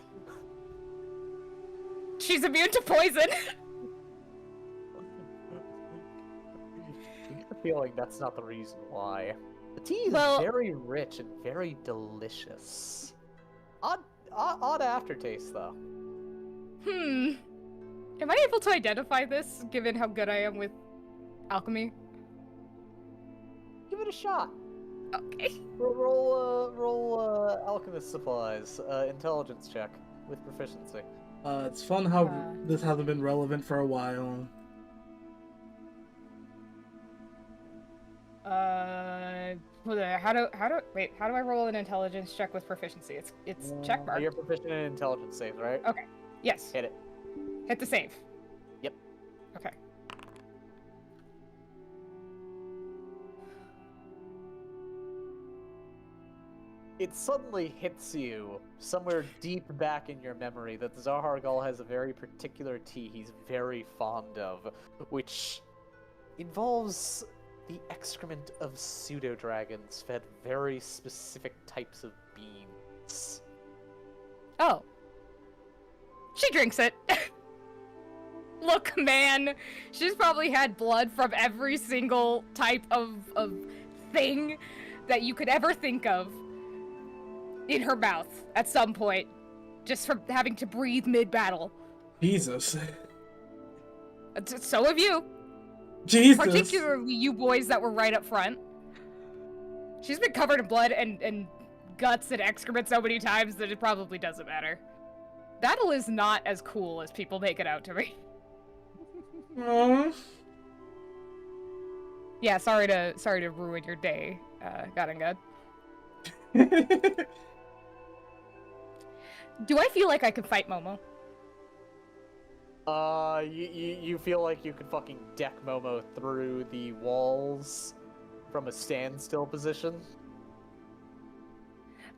She's immune to poison! You get the feeling that's not the reason why. The tea is Well- very rich and very delicious. Odd aftertaste, though. Am I able to identify this, given how good I am with alchemy? Give it a shot. Okay. Roll alchemist supplies. Intelligence check with proficiency. It's fun how this hasn't been relevant for a while. How do I roll an intelligence check with proficiency? It's check mark. You're proficient in intelligence saves, right? Okay. Yes. Hit it. Hit the save. Yep. Okay. It suddenly hits you somewhere deep back in your memory that Zahargal has a very particular tea he's very fond of, which involves the excrement of pseudo-dragons fed very specific types of beans. Oh. She drinks it. Look, man, she's probably had blood from every single type of thing that you could ever think of in her mouth at some point, just from having to breathe mid-battle. Jesus. So have you. Jesus. Particularly you boys that were right up front. She's been covered in blood and guts and excrement so many times that it probably doesn't matter. Battle is not as cool as people make it out to be. Aww. Yeah, sorry to ruin your day, Garangad. Do I feel like I can fight Momo? You feel like you could fucking deck Momo through the walls from a standstill position?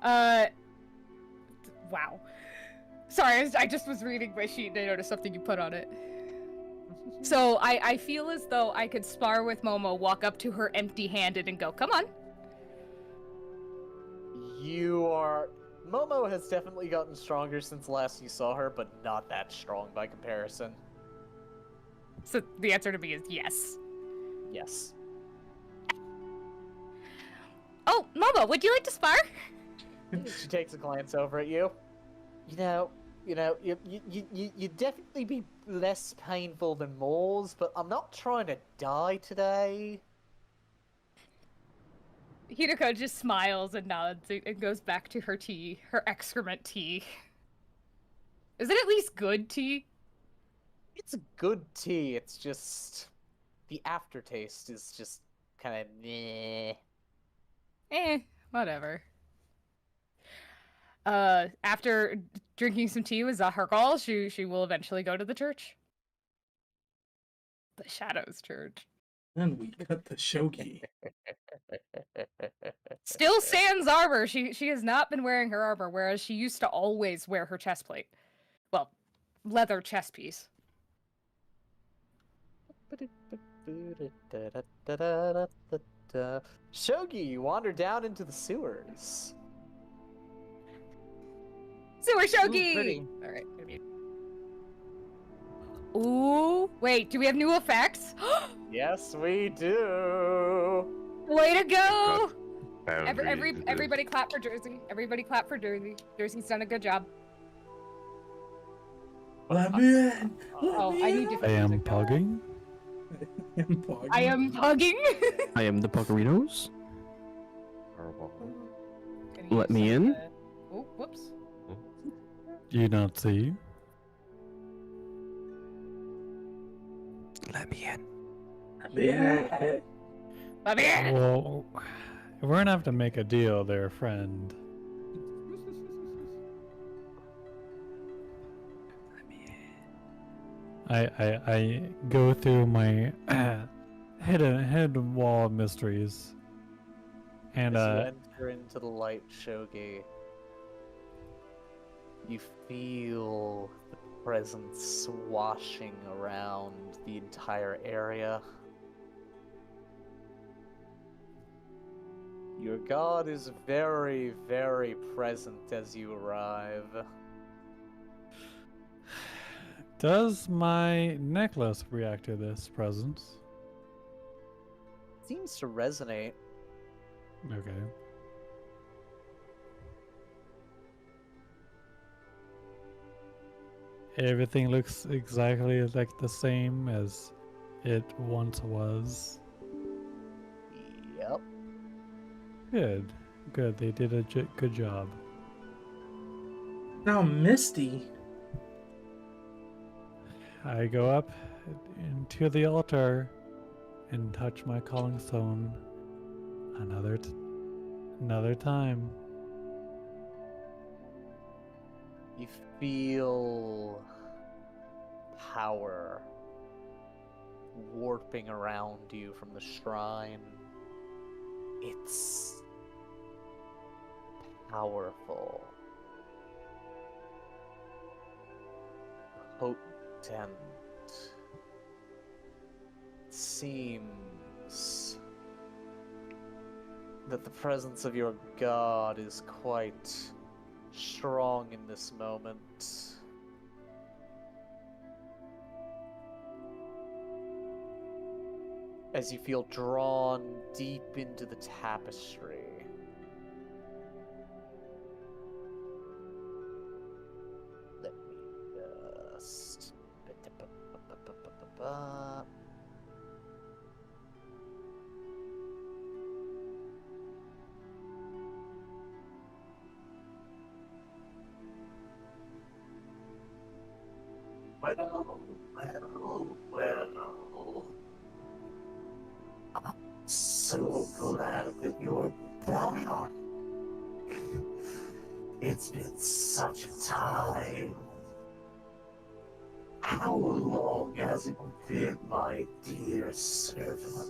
Wow. Sorry, I just was reading my sheet and I noticed something you put on it. So I feel as though I could spar with Momo, walk up to her empty-handed and go, come on. Momo has definitely gotten stronger since last you saw her, but not that strong by comparison. So the answer to me is yes. Yes. Oh, Momo, would you like to spar? She takes a glance over at you. You definitely be less painful than Moors, but I'm not trying to die today. Hideko just smiles and nods and goes back to her tea, her excrement tea. Is it at least good tea? It's a good tea, it's just... the aftertaste is just kind of meh. Whatever. After drinking some tea with Zahargal, she will eventually go to the church. The Shadows Church. Then we cut the shogi. Still sans armor. She has not been wearing her armor, whereas she used to always wear her chest plate. Well, leather chest piece. Shogi, you wander down into the sewers. Sewer shogi. pretty. All right. Ooh, wait. Do we have new effects? Yes, we do. Way to go! Boundaries. Everybody clap for Jersey. Everybody clap for Jersey. Jersey's done a good job. Let me in. Oh, I need I different am music now. pugging. I am hugging. I am the Puggerinos. Let me in. Oh, whoops. You not see? Let me in. Let me in. Well, we're gonna have to make a deal there, friend. I go through my hidden wall of mysteries, and As you enter into the light, Shogi, you feel the presence washing around the entire area. Your god is very, very present as you arrive. does my necklace react to this presence? Seems to resonate. Okay. Everything looks exactly like the same as it once was. Yep. Good. Good. They did a good job. Now misty. I go up into the altar and touch my calling stone another time. You feel power warping around you from the shrine. It's powerful, potent. It seems that the presence of your god is quite strong in this moment. As you feel drawn deep into the tapestry. Let me just... Well. I'm so glad that you're back. It's been such a time. How long has it been, my dear servant?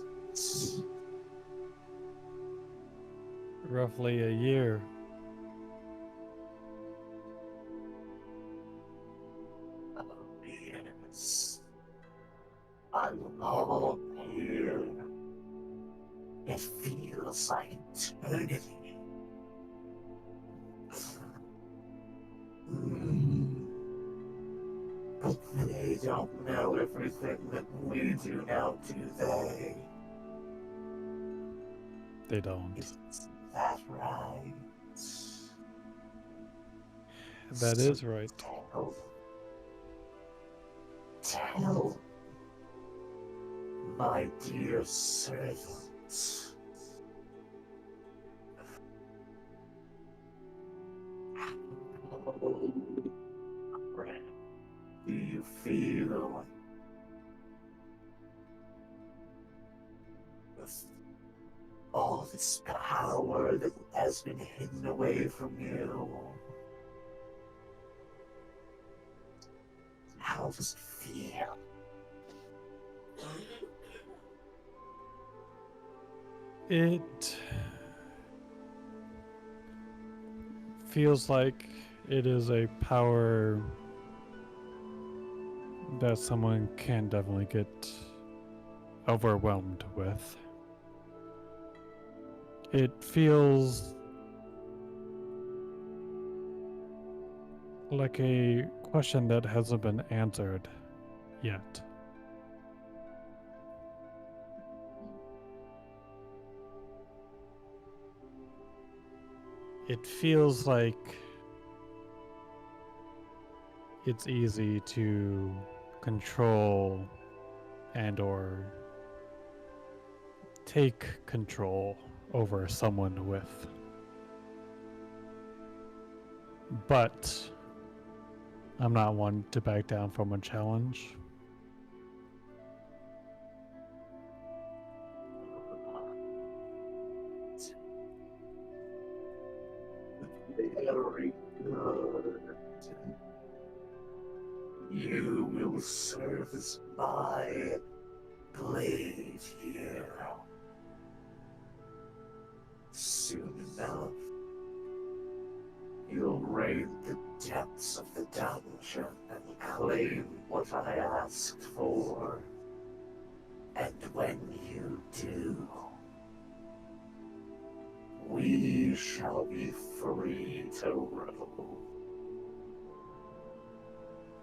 Roughly a year. Oh, yes. A long year. It feels like eternity. But they don't know everything that we do now, do they? They don't. Isn't that right? That is right. Tell, my dear servant. Do you feel with all this power that has been hidden away from you? How does it feel? It feels like it is a power that someone can definitely get overwhelmed with. It feels like a question that hasn't been answered yet. It feels like it's easy to control and or take control over someone with. But I'm not one to back down from a challenge. Very good. You will serve as my blade here. Soon enough, you'll raid the depths of the dungeon and claim what I asked for. And when you do, we shall be free to roam.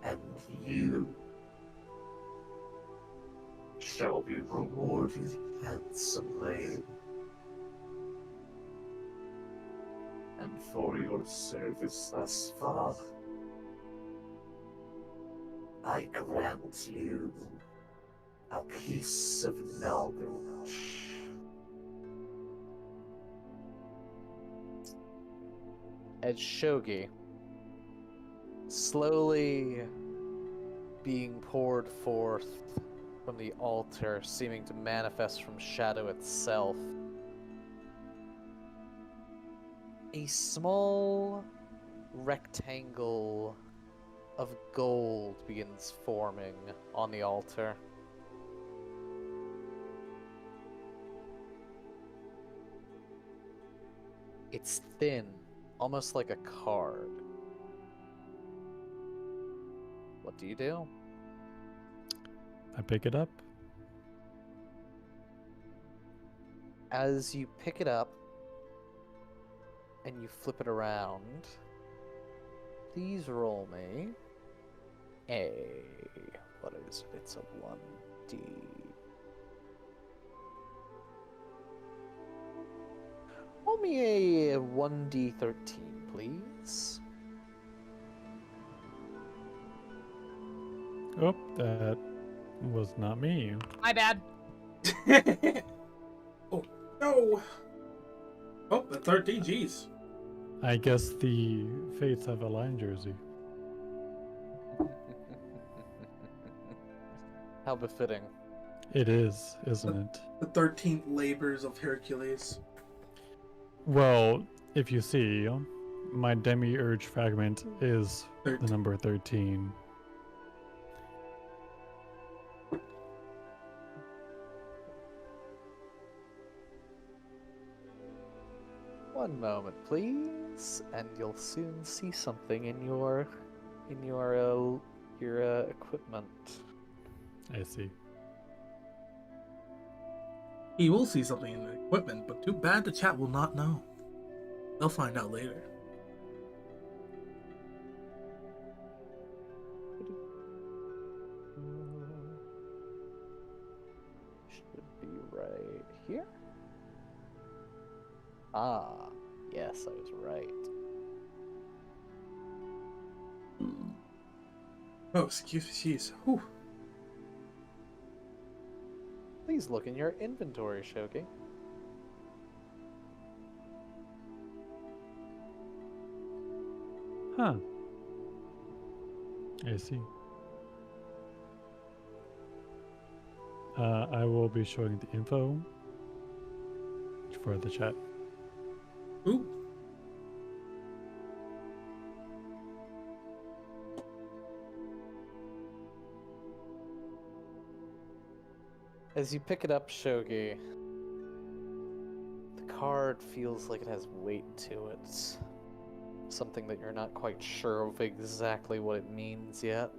And you shall be rewarded handsomely. And for your service thus far, I grant you a piece of knowledge. As Shogi, slowly being poured forth from the altar, seeming to manifest from shadow itself, a small rectangle of gold begins forming on the altar. It's thin, almost like a card. What do you do? I pick it up. As you pick it up and you flip it around, please roll me what is it? It's a 1D. Roll me a 1D13, please. Oh, that was not me. My bad. Oh, no! Oh, the 13, jeez. I guess the fates have aligned, Jersey. How befitting. It is, isn't it? The 13th labors of Hercules. Well, if you see, my demiurge fragment is 13. the number 13. One moment, please, and you'll soon see something in your equipment. I see. He will see something in the equipment, but too bad the chat will not know. They'll find out later. Should be right here. Ah, yes, I was right. Oh, excuse me, jeez. Whew. Please look in your inventory, Shogi. Huh. I see. I will be showing the info for the chat. Ooh. As you pick it up, Shogi, card feels like it has weight to it. Something that you're not quite sure of exactly what it means yet.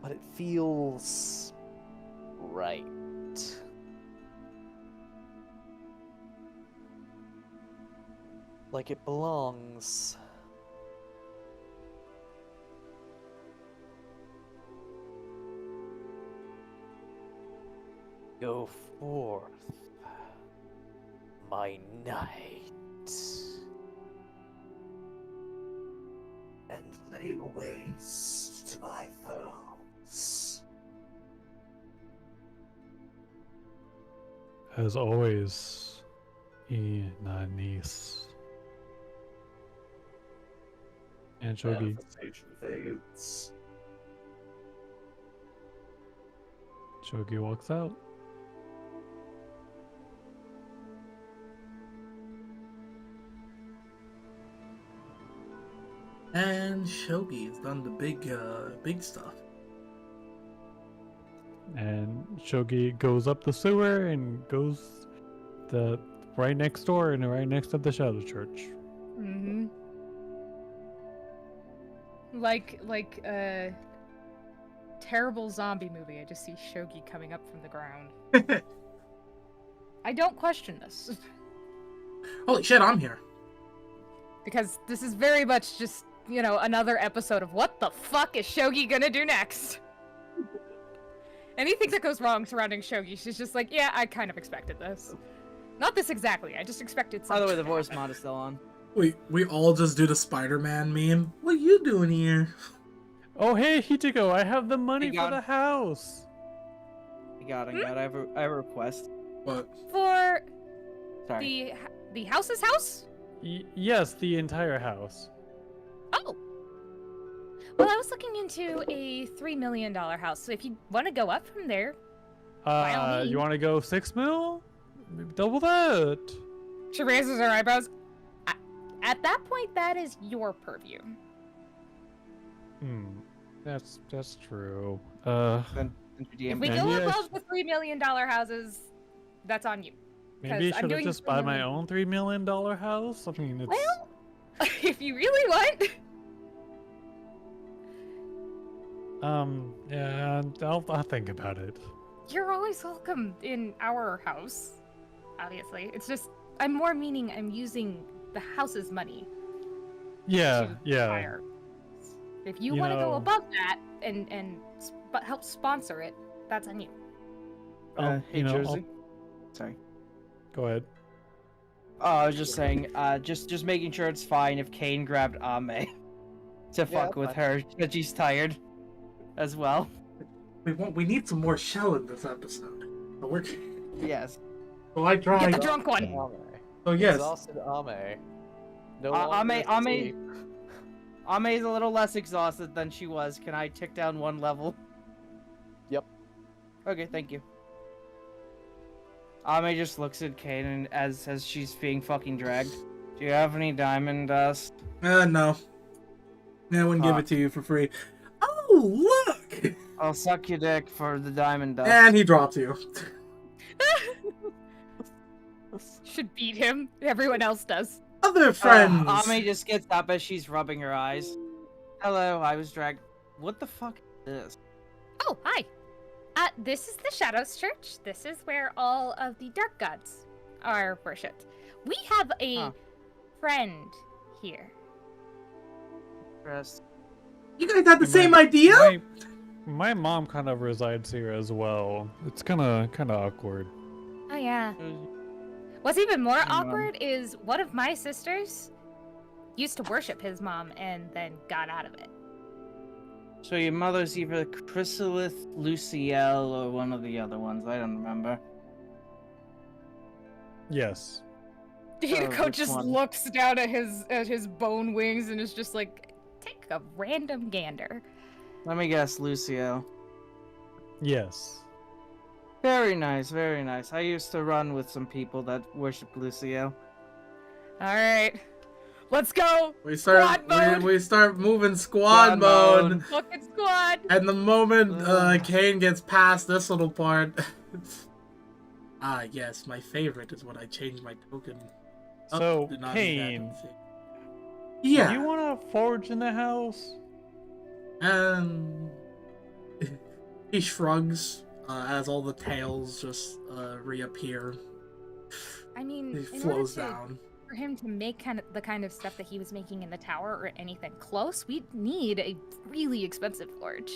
But it feels right. Like it belongs. Go forth, my knight, and lay waste to my foes. As always, niece. And Shogi. Manifestation fades. Shogi walks out. And Shogi's done the big stuff. And Shogi goes up the sewer and goes the right next door and right next to the Shadow Church. Mm-hmm. Like a terrible zombie movie. I just see Shogi coming up from the ground. I don't question this. Holy shit, I'm here. Because this is very much just, you know, another episode of what the fuck is Shogi gonna do next? Anything that goes wrong surrounding Shogi, she's just like, yeah, I kind of expected this. Not this exactly, I just expected something. By the way, the voice mod is still on. We all just do the Spider-Man meme. What are you doing here? Oh, hey, Hichiko, I have the money Hey, for God. the house. I got it. I have a request. What? For Sorry. the house's house? Yes, the entire house. Oh. Well, I was looking into a $3 million house, so if you want to go up from there, by all means. You want to go 6 mil? Maybe double that. She raises her eyebrows. At that point, that is your purview. That's true. Then If we Maybe go I above the $3 million houses, that's on you. Maybe 'Cause I'm should I doing just $3 buy my million. own $3 million house? I mean, it's... Well, if you really want. Yeah, I'll think about it. You're always welcome in our house. Obviously, it's just I'm more meaning I'm using the house's money. Yeah, to yeah. hire. If you You want to go know- above that and help sponsor it, that's on you. I'll- hey, you know, Jersey. Sorry. Go ahead. Oh, I was just saying, just making sure it's fine if Kane grabbed Ame to fuck with her, that she's tired as well. We need some more shell in this episode. But we're... Yes. So I tried. Get the drunk one. Ame. Oh yes. Exhausted Ame. No Ame longer is a little less exhausted than she was. Can I tick down one level? Yep. Okay, thank you. Ame just looks at Kane and as she's being fucking dragged. Do you have any diamond dust? No. I wouldn't give it to you for free. Oh, look! I'll suck your dick for the diamond dust. And he drops you. Should beat him. Everyone else does. Other friends! Ame just gets up as she's rubbing her eyes. Hello, I was dragged. What the fuck is this? Oh, hi. This is the Shadows Church. This is where all of the dark gods are worshipped. We have a friend here. Rest. You guys had the same idea? My mom kind of resides here as well. It's kind of awkward. Oh, yeah. What's even more awkward is one of my sisters used to worship his mom and then got out of it. So your mother's either Chrysalith, Luciel, or one of the other ones. I don't remember. Yes. Hideko which just one? looks down at his bone wings and is just like, Take a random gander. Let me guess, Luciel. Yes. Very nice, very nice. I used to run with some people that worship Luciel. all right. Let's go. We start Squad mode. we start moving squad mode. Fucking squad. And the moment Kane gets past this little part. Yes, my favorite is when I change my token. So, did not need that Kane, token. Yeah. do you want to forge in the house? Um, he shrugs as all the tails just reappear. I mean, He in order flows to, down. for him to make the kind of stuff that he was making in the tower or anything close, we'd need a really expensive forge.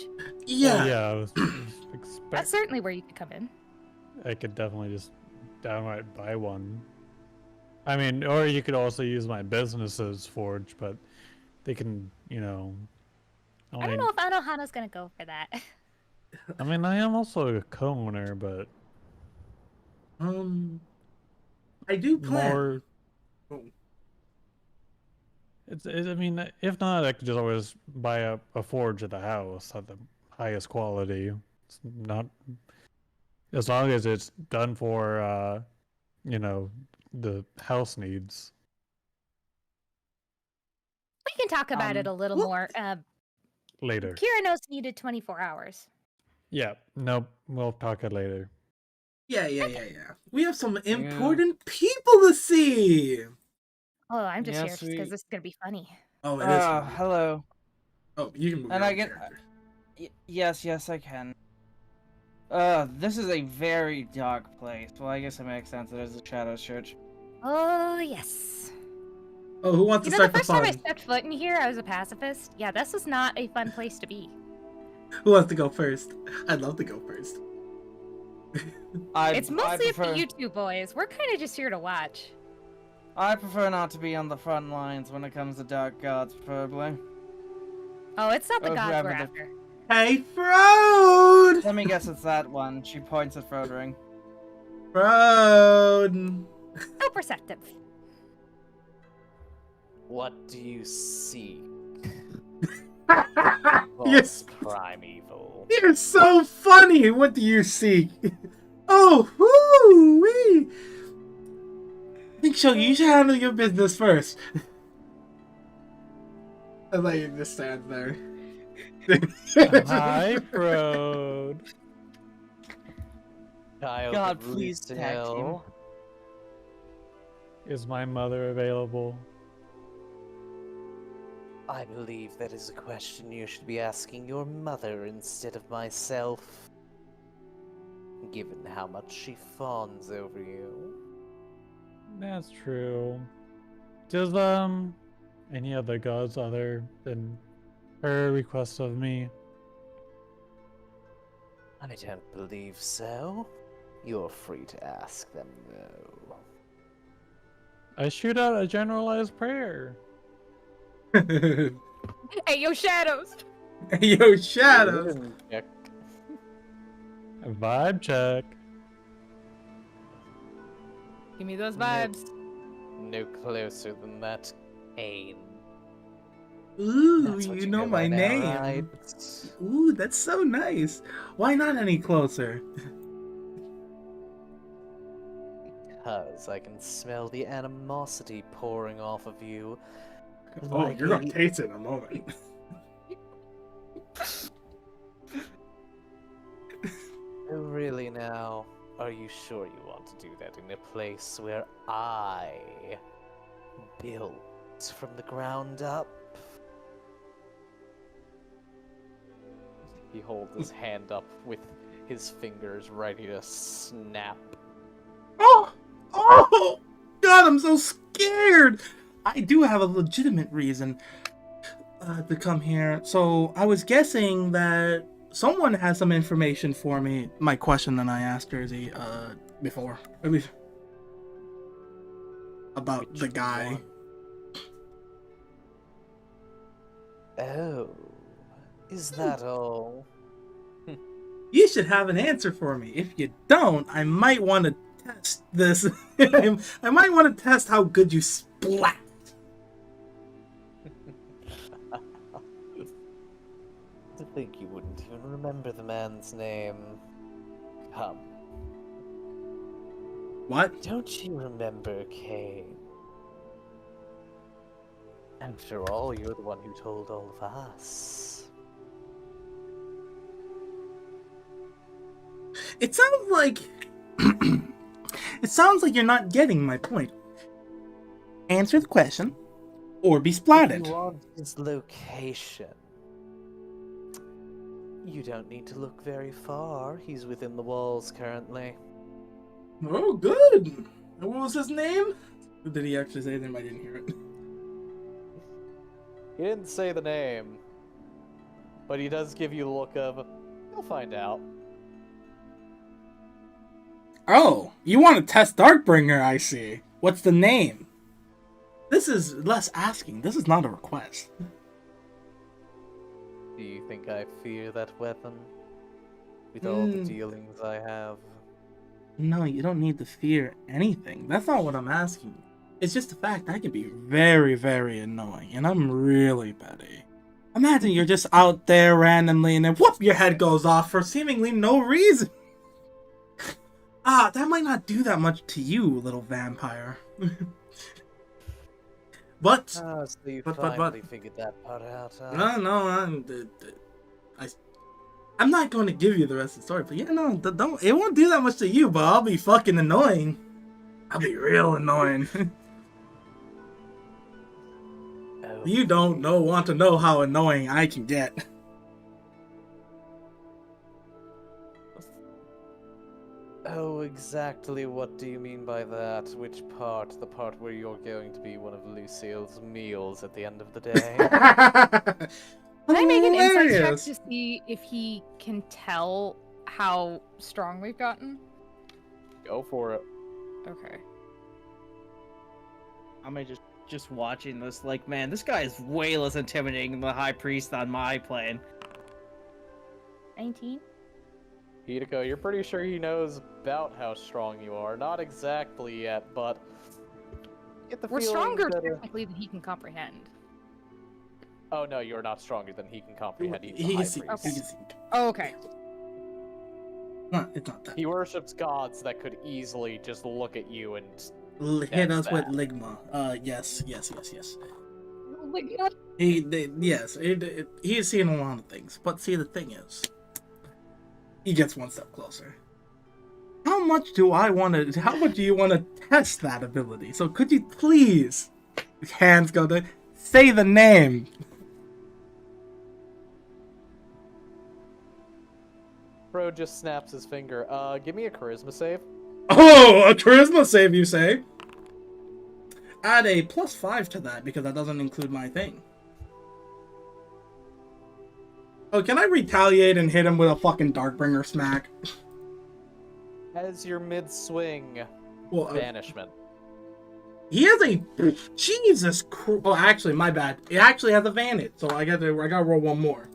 Yeah. Well, yeah, I was That's expecting. certainly where you could come in. I could definitely just downright buy one. I mean, or you could also use my business's forge, but they can, I don't only- know if Anohana's gonna go for that. I mean, I am also a co-owner, but I do plan. more. I mean, if not, I could just always buy a forge at the house at the highest quality. It's not as long as it's done for, the house needs. We can talk about it a little more. Later. Kiranos needed 24 hours. Yeah, nope. We'll talk it later. Yeah. We have some important people to see. Oh, I'm just Yes, here because this is gonna be funny. Oh, it is. Hello. Oh, you can move And your I own can. character. Yes, I can. This is a very dark place. Well, I guess it makes sense. It is a Shadows Church. Oh, yes. Oh, who wants You to know, the start the first time I fun? stepped foot in here, I was a pacifist. Yeah, this was not a fun place to be. Who wants to go first? I'd love to go first. It's mostly up prefer, to you two boys. We're kind of just here to watch. I prefer not to be on the front lines when it comes to dark gods, preferably. Oh, it's not the Oh, gods whoever we're the- after. Hey, Frode! Let me guess it's that one. She points at Frodering. Frode! So perceptive. What do you seek? Yes. Primeval. You're so funny! What do you seek? Oh, whoo-wee! Big Show, you should handle your business first. I let you just stand there. Hi, Frode. Child God, of please tag team. Luciel. Is my mother available? I believe that is a question you should be asking your mother instead of myself, given how much she fawns over you. That's true. Does any other gods other than her request of me? I don't believe so. You're free to ask them, though. I shoot out a generalized prayer. Hey, yo, Shadows. Yo, Shadows! Check. A vibe check. Give me those vibes. No closer than that, Kane. Ooh, That's what you know go my by now, name. right? Ooh, that's so nice. Why not any closer? Because I can smell the animosity pouring off of you. Oh, Like you're gonna a- taste it in a moment. Oh, really now? Are you sure you want to do that in a place where I built from the ground up? He holds his hand up with his fingers ready to snap. Oh, God, I'm so scared. I do have a legitimate reason to come here. So I was guessing that someone has some information for me. My question that I asked Jersey before, at least about the guy. Oh, is that all? You should have an answer for me. If you don't, I might want to test this. I might want to test how good you splat. To think you wouldn't even remember the man's name. Come. What? Don't you remember Kane? After all, you're the one who told all of us. It sounds like it sounds like you're not getting my point. Answer the question, or be If splatted. you want his location, you don't need to look very far. He's within the walls currently. Oh, good. And what was his name? Did he actually say his name? I didn't hear it. He didn't say the name, but he does give you the look of, you'll find out. Oh, you want to test Darkbringer, I see. What's the name? This is less asking. This is not a request. Do you think I fear that weapon? With all the dealings I have? No, you don't need to fear anything. That's not what I'm asking. It's just the fact I can be very, very annoying, and I'm really petty. Imagine you're just out there randomly, and then whoop, your head goes off for seemingly no reason. That might not do that much to you, little vampire. But, So you but- finally figured that part out, huh? I'm not going to give you the rest of the story, but yeah, no, don't. It won't do that much to you, but I'll be fucking annoying. I'll be real annoying. Oh, You don't want to know how annoying I can get. Oh, exactly what do you mean by that? Which part? The part where you're going to be one of Lucille's meals at the end of the day? Can I make an insight check Hilarious. to see if he can tell how strong we've gotten? Go for it. Okay. I'm just watching this, like, man, this guy is way less intimidating than the High Priest on my plane. 19. Hideko, you're pretty sure he knows about how strong you are. Not exactly yet, but get the We're feeling stronger that, technically than he can comprehend. Oh no, you're not stronger than he can comprehend. He's He the can high see. priest. He can see. Oh, okay. It's not that. He worships gods that could easily just look at you and Hit us That's with that. Ligma. Yes. Oh my god. He's seen a lot of things. But see, the thing is, he gets one step closer. How much do you want to test that ability? So could you please, hands go to, say the name? Bro just snaps his finger. Give me a charisma save. Oh, a charisma save, you say? Add a +5 to that because that doesn't include my thing. Oh, can I retaliate and hit him with a fucking Darkbringer smack? As your mid-swing Well, banishment. he has a Jesus Christ. Oh, actually, my bad. It actually has advantage, so I gotta roll one more.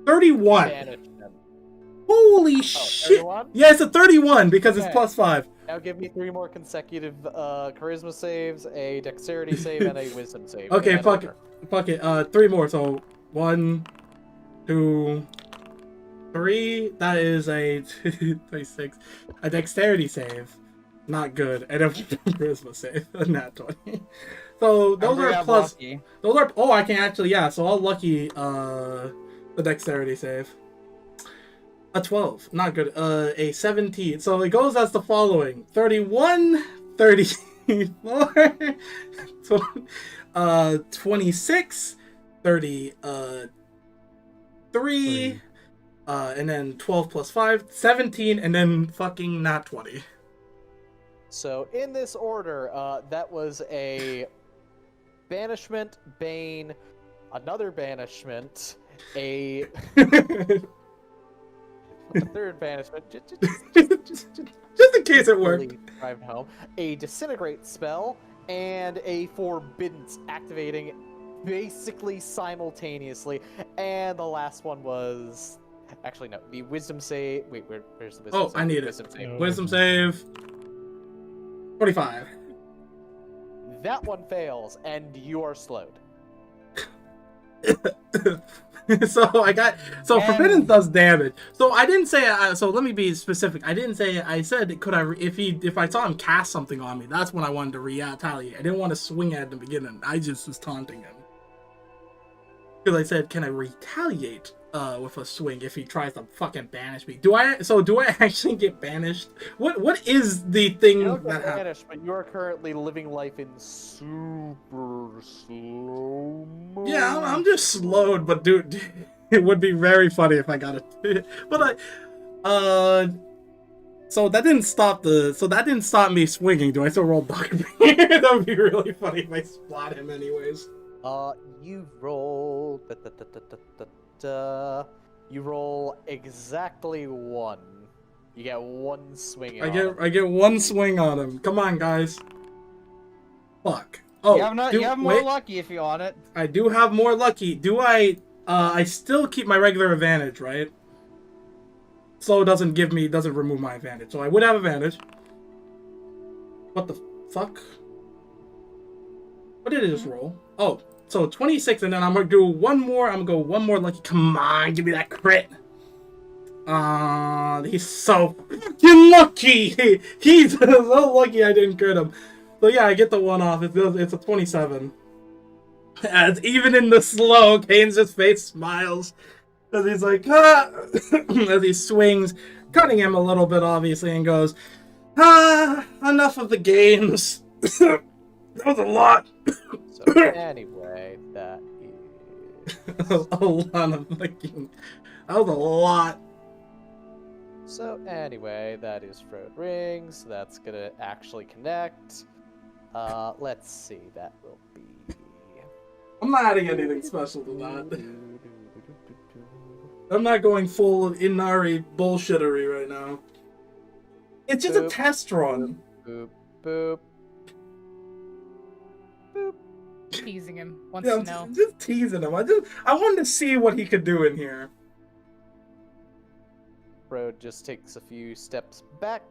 31. Banishment. Holy shit! 31? Yeah, it's a 31 because it's Okay. +5. Now give me 3 more consecutive charisma saves, a dexterity save, and a wisdom save. Okay, in that fuck order. it. Fuck it. 3 more. So 1, 2, 3. That is a 26. A dexterity save. Not good. And a charisma save. Not 20. So those are plus. Lucky. Those are. Oh, I can actually. Yeah. So I'll lucky the dexterity save. A 12. Not good. A 17. So it goes as the following: 31, 34, 26, 33, and then 12 plus 5, 17, and then fucking not 20. So in this order, that was a banishment, bane, another banishment, a third banishment, Just in case it worked. really drive home, a disintegrate spell, and a forbiddance activating basically simultaneously, and the last one was actually no, the wisdom save. Wait, where's the wisdom Oh, save? I need it. Wisdom save. No. Wisdom save. 25. That one fails, and you are slowed. So I got forbidden does damage. So I didn't say so let me be specific. I didn't say I said could I if I saw him cast something on me, that's when I wanted to retaliate. I didn't want to swing at him in the beginning. I just was taunting him. Because I said can I retaliate with a swing if he tries to fucking banish me. Do I actually get banished? What is the thing You don't that get happens? banished, but you are currently living life in super slow mo. Yeah, I'm just slowed, but dude, it would be very funny if I got it. But so that didn't stop me swinging. Do I still roll dog? That would be really funny if I spot him anyways. You roll. You roll exactly 1. You get 1 swing. I get 1 swing on him. Come on, guys. Fuck. Oh, you have more lucky if you want it. I do have more lucky. Do I? I still keep my regular advantage, right? Slow doesn't remove my advantage, so I would have advantage. What the fuck? What did it just roll? Oh, so 26, and then I'm gonna do 1 more. I'm gonna go 1 more lucky. Come on, give me that crit. He's so fucking lucky. He's so lucky I didn't crit him. So yeah, I get the 1 off. It's a 27. As even in the slow, Kane's face smiles as he's like, as he swings, cutting him a little bit, obviously, and goes, enough of the games. That was a lot. So anyway, that is a lot of fucking. That was a lot. So anyway, that is Frode Rings. That's gonna actually connect. Let's see. That will be. I'm not adding anything special to that. I'm not going full Inari bullshittery right now. It's just a test run. Boop, boop. Teasing him. Wants Yeah, to I'm know. just teasing him. I wanted to see what he could do in here. Frode just takes a few steps back.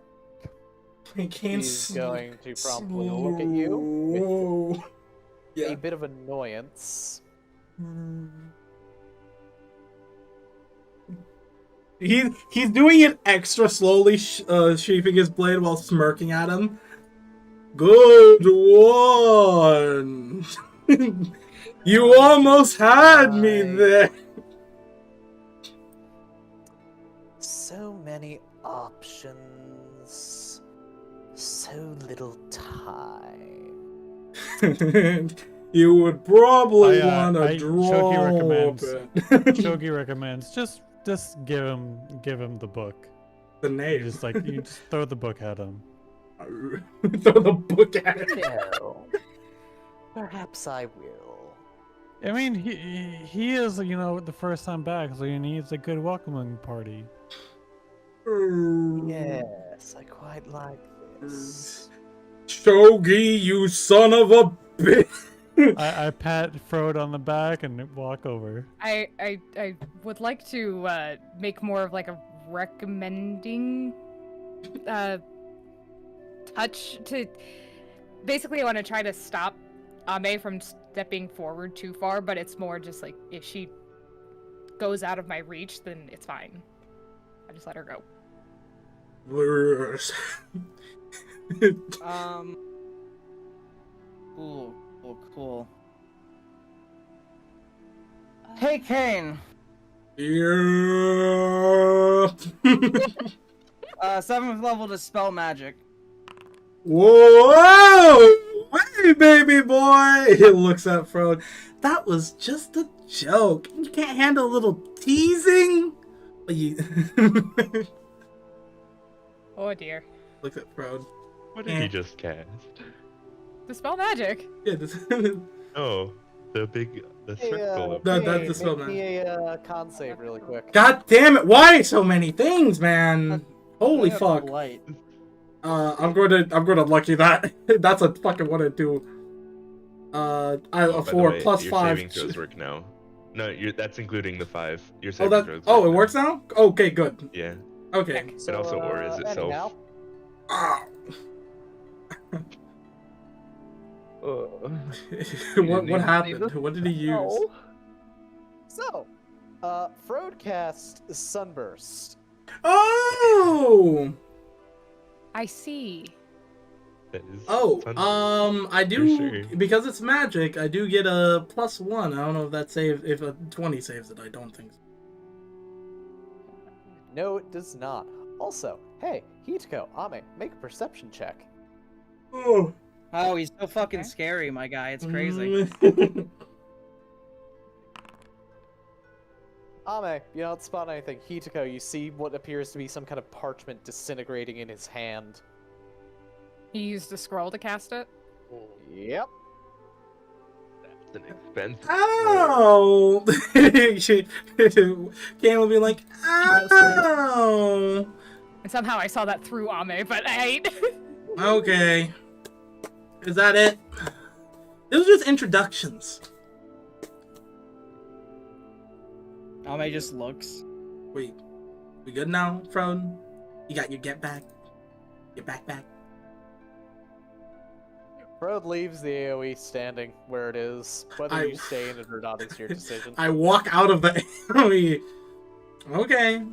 He's going to promptly look at you with a bit of annoyance. He's doing it extra slowly, sheathing his blade while smirking at him. Good one. You almost had me there. So many options. So little time. You would probably want to draw. Shogi recommends just give him the book. The name. You just throw the book at him. Throw the book at him. No. Perhaps I will. I mean, he is, the first time back, so he needs a good welcoming party. Yes, I quite like this. Shogi, you son of a bitch! I pat Frode on the back and walk over. I would like to make more of like a recommending touch to. Basically, I want to try to stop Ame from stepping forward too far, but it's more just like if she goes out of my reach, then it's fine. I just let her go. Cool. Hey, Kane. Yeah. 7th level to spell magic. Whoa! Hey, baby boy! He looks at Frode. That was just a joke. You can't handle a little teasing? Oh dear. Looks at Frode. What did he just cast? Dispel magic. Yeah, Oh, the circle. That's the spell Make me a con save really quick. God damn it! Why so many things, man? Holy Yeah, fuck! light. I'm gonna lucky that. That's a fucking 1 and 2. By the 4 way, plus your 5. saving throws work now. No, that's including the 5. Your Oh, saving throws. it works now? Okay, good. Yeah. Okay. So, And also auras itself. anyhow, What happened? What did he use? So, Frode cast Sunburst. Oh! I see. That is Oh, fun. I do, sure. because it's magic, I do get a +1. I don't know if that saves, if a 20 saves it, I don't think so. No, it does not. Also, hey, Hitoko, Ame, make a perception check. Oh. Oh, he's so fucking Okay. scary, my guy. It's crazy. Ame, you don't spot anything. Hitoko, you see what appears to be some kind of parchment disintegrating in his hand. He used a scroll to cast it. Yep. That's an expensive. Ow! Kane will be like, ow! And somehow I saw that through Ame, but I Okay. Is that it? These are just introductions. Ame just looks. Wait, we good now, Frode? You got your get back? Your back? Frode leaves the AoE standing where it is. Whether you stay in it or not is your decision. I walk out of the AoE. Okay.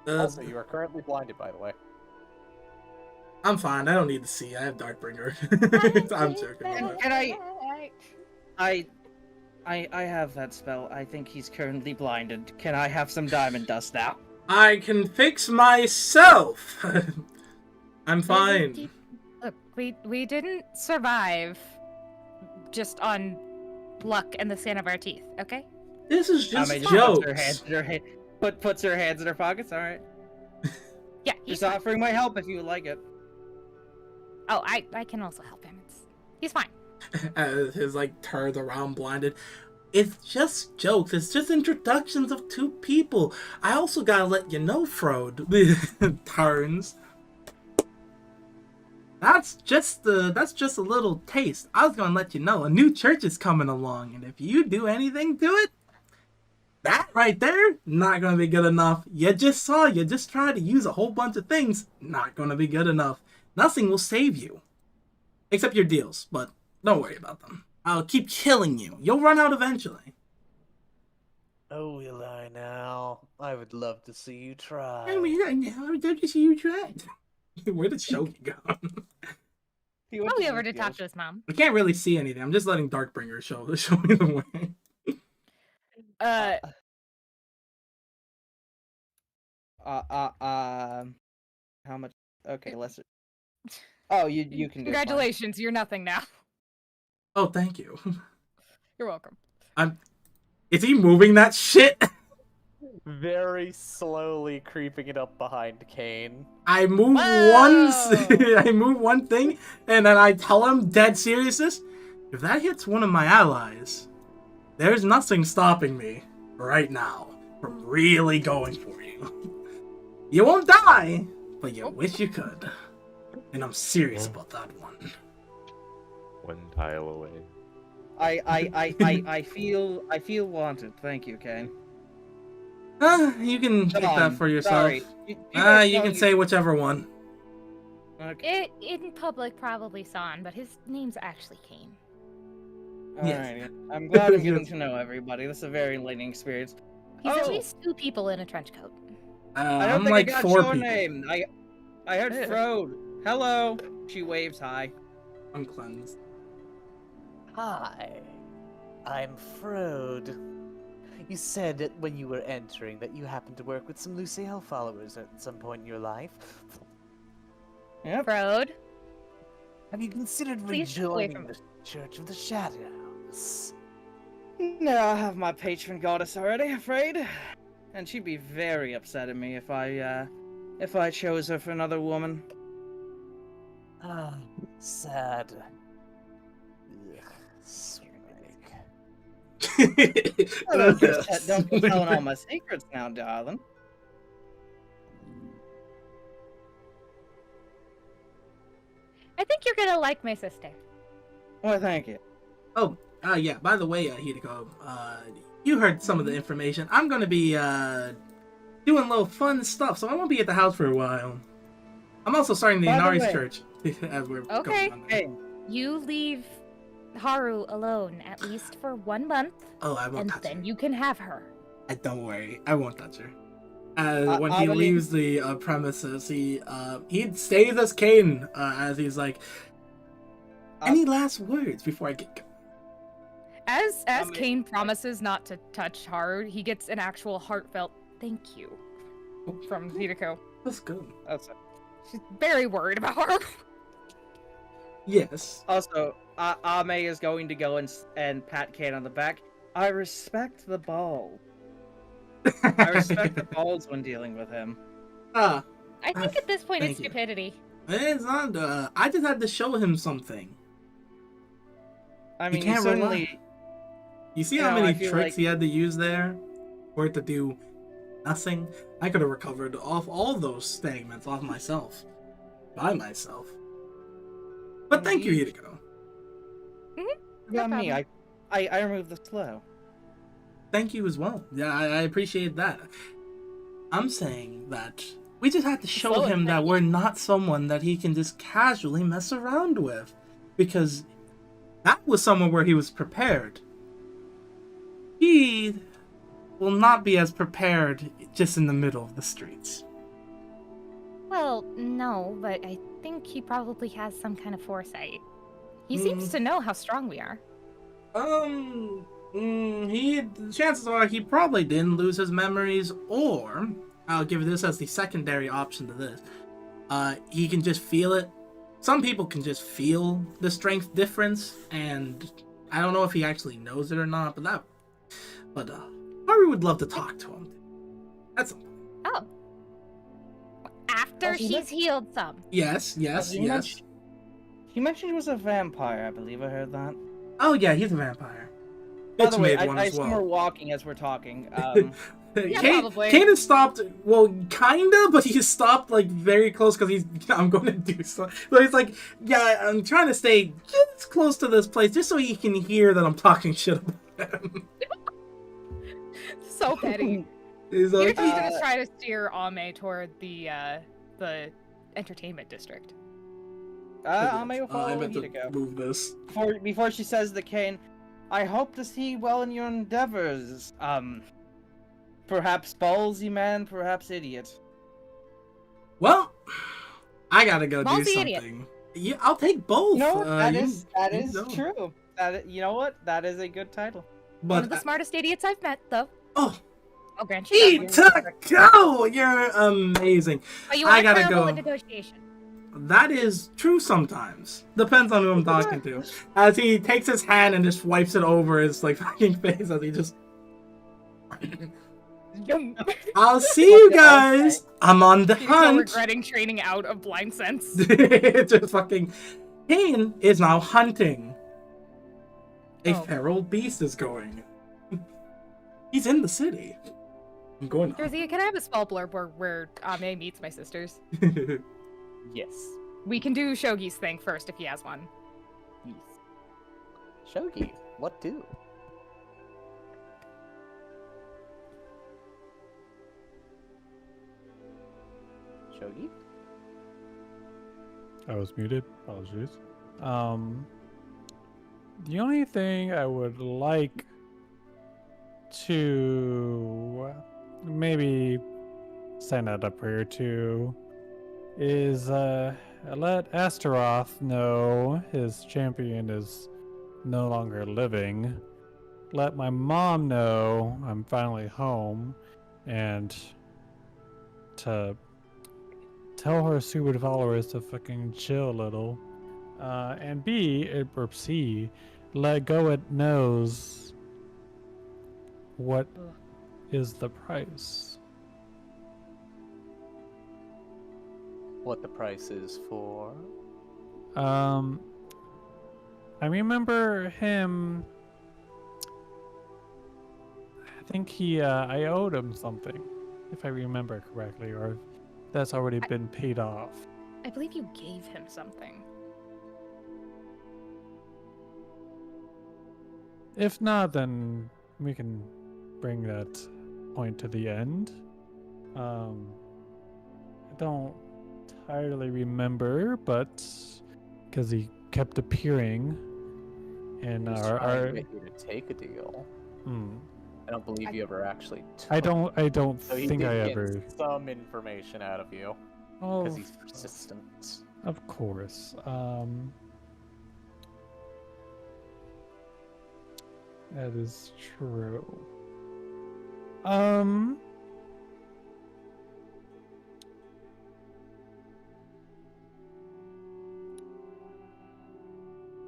Also, you are currently blinded, by the way. I'm fine. I don't need to see. I have Darkbringer. I'm joking. Can I have that spell. I think he's currently blinded. Can I have some diamond dust now? I can fix myself. I'm fine. Look, we didn't survive just on luck and the skin of our teeth, okay? This is just Ame jokes. puts her hands in her pockets. All right. Yeah, he's Just offering my help if you would like it. Oh, I can also help him. He's fine. As his like turns around blinded. It's just jokes. It's just introductions of two people. I also gotta let you know, Frode. Turns. That's just a little taste. I was gonna let you know a new church is coming along, and if you do anything to it, that right there, not gonna be good enough. You just tried to use a whole bunch of things, not gonna be good enough. Nothing will save you. Except your deals, but don't worry about them. I'll keep killing you. You'll run out eventually. Oh, will I now? I would love to see you try. I would love to see you try. Where did Shogi go? Probably over to talk to his mom. I can't really see anything. I'm just letting Darkbringer show me the way. How much? Okay, lesser. Oh, you can do it, fine. Congratulations, you're nothing now. Oh, thank you. You're welcome. Is he moving that shit? Very slowly creeping it up behind Kane. I move I move one thing, and then I tell him, dead seriousness, if that hits one of my allies, there's nothing stopping me right now from really going for you. You won't die, but you wish you could. And I'm serious about that one. One tile away. I feel wanted. Thank you, Kane. You can take that for yourself. Sorry. You can say whichever one. Okay. In public, probably San, but his name's actually Kane. Alright. I'm glad I'm getting to know everybody. This is a very enlightening experience. He's at least 2 people in a trench coat. I don't I'm think like I got 4 your people. name. I heard Frode. Hello. She waves hi. I'm cleansed. Hi, I'm Frode. You said that when you were entering that you happened to work with some Luciel followers at some point in your life. Yep. Frode? Have you considered Please stay away rejoining from the Church of the Shadows? No, I have my patron goddess already, afraid. And she'd be very upset at me if I chose her for another woman. Ah, sad. Ugh, swag. Don't be telling all my secrets now, darling. I think you're gonna like my sister. Well, thank you. Oh, yeah, by the way, Hideko, you heard some of the information. I'm gonna be, doing a little fun stuff, so I won't be at the house for a while. I'm also starting the By the Inari's way- church. As we're Okay. going on there. Hey, You leave Haru alone at least for 1 month, Oh, I won't and touch then it. you can have her. Don't worry, I won't touch her. When he Amelie- leaves the premises, he stays as Kane as he's like, any last words before I get going? As Amelie- Kane promises not to touch Haru, he gets an actual heartfelt thank you from Hideko. That's good. That's it. She's very worried about Haru. Yes. Also, Ame is going to go and pat Kane on the back. I respect the ball. I respect the balls when dealing with him. I think at this point it's thank you. stupidity. It's not. I just had to show him something. I mean, can't you certainly. You see You how know, I many feel tricks like- he had to use there for it to do nothing? I could have recovered off all those statements off myself. By myself. But thank you, Hideko. Yeah, No me. problem. I removed the slow. Thank you as well. Yeah, I appreciate that. I'm saying that we just had to show Slow him and that we're not someone that he can just casually mess around with. Because that was someone where he was prepared. He will not be as prepared just in the middle of the streets. Well, no, but I think he probably has some kind of foresight. He seems to know how strong we are. Chances are he probably didn't lose his memories, or I'll give this as the secondary option to this. He can just feel it. Some people can just feel the strength difference, and I don't know if he actually knows it or not. But Haru would love to talk to him. That's Oh. After Also, she's healed some. yes. He mentioned he was a vampire. I believe I heard that. Oh yeah, he's a vampire. By Bitch the way, made one I as assume well. we're walking as we're talking. Yeah, probably. Kanan stopped, well, kinda, but he stopped, like, very close because I'm going to do something. So he's like, yeah, I'm trying to stay just close to this place just so he can hear that I'm talking shit about him. So petty. He's You're like, just gonna try to steer Ame toward the entertainment district. Ame will I follow meant to Hideko. move this. Before she says the Kane, I hope to see you well in your endeavors. Perhaps ballsy man, perhaps idiot. Well, I gotta go do Ballsy something. idiot. Yeah, I'll take both. No, that you- is you know. true. You know what? That is a good title. One of But, the smartest idiots I've met, though. oh, I'll grant you that one. Hideko, you're amazing. But you I are gotta terrible go. at negotiation. That is true sometimes. Depends on who I'm talking to. As he takes his hand and just wipes it over his like fucking face as he just I'll see you guys. I'm on the Hideko hunt. regretting training out of blind sense. Just fucking Kane is now hunting. A Oh. feral beast is going. He's in the city. I'm going Jersey, can I have a spell blurb where Ame meets my sisters? on. Yes. We can do Shogi's thing first if he has one. Yes. Shogi, what do? Shogi? I was muted. Apologies. The only thing I would like to maybe send out a prayer to is let Astaroth know his champion is no longer living. Let my mom know I'm finally home, and to tell her stupid followers to fucking chill a little. And B, or C, let go it knows what is the price. What the price is for? I remember him. I think I owed him something, if I remember correctly, or if that's already been paid off. I believe you gave him something. If not, then we can bring that point to the end. I don't entirely remember, but because he kept appearing in He's our trying to get you to take a deal. I don't believe you ever actually took. I don't So he think did I get ever. some information out of you Oh, because he's persistent. of course. That is true.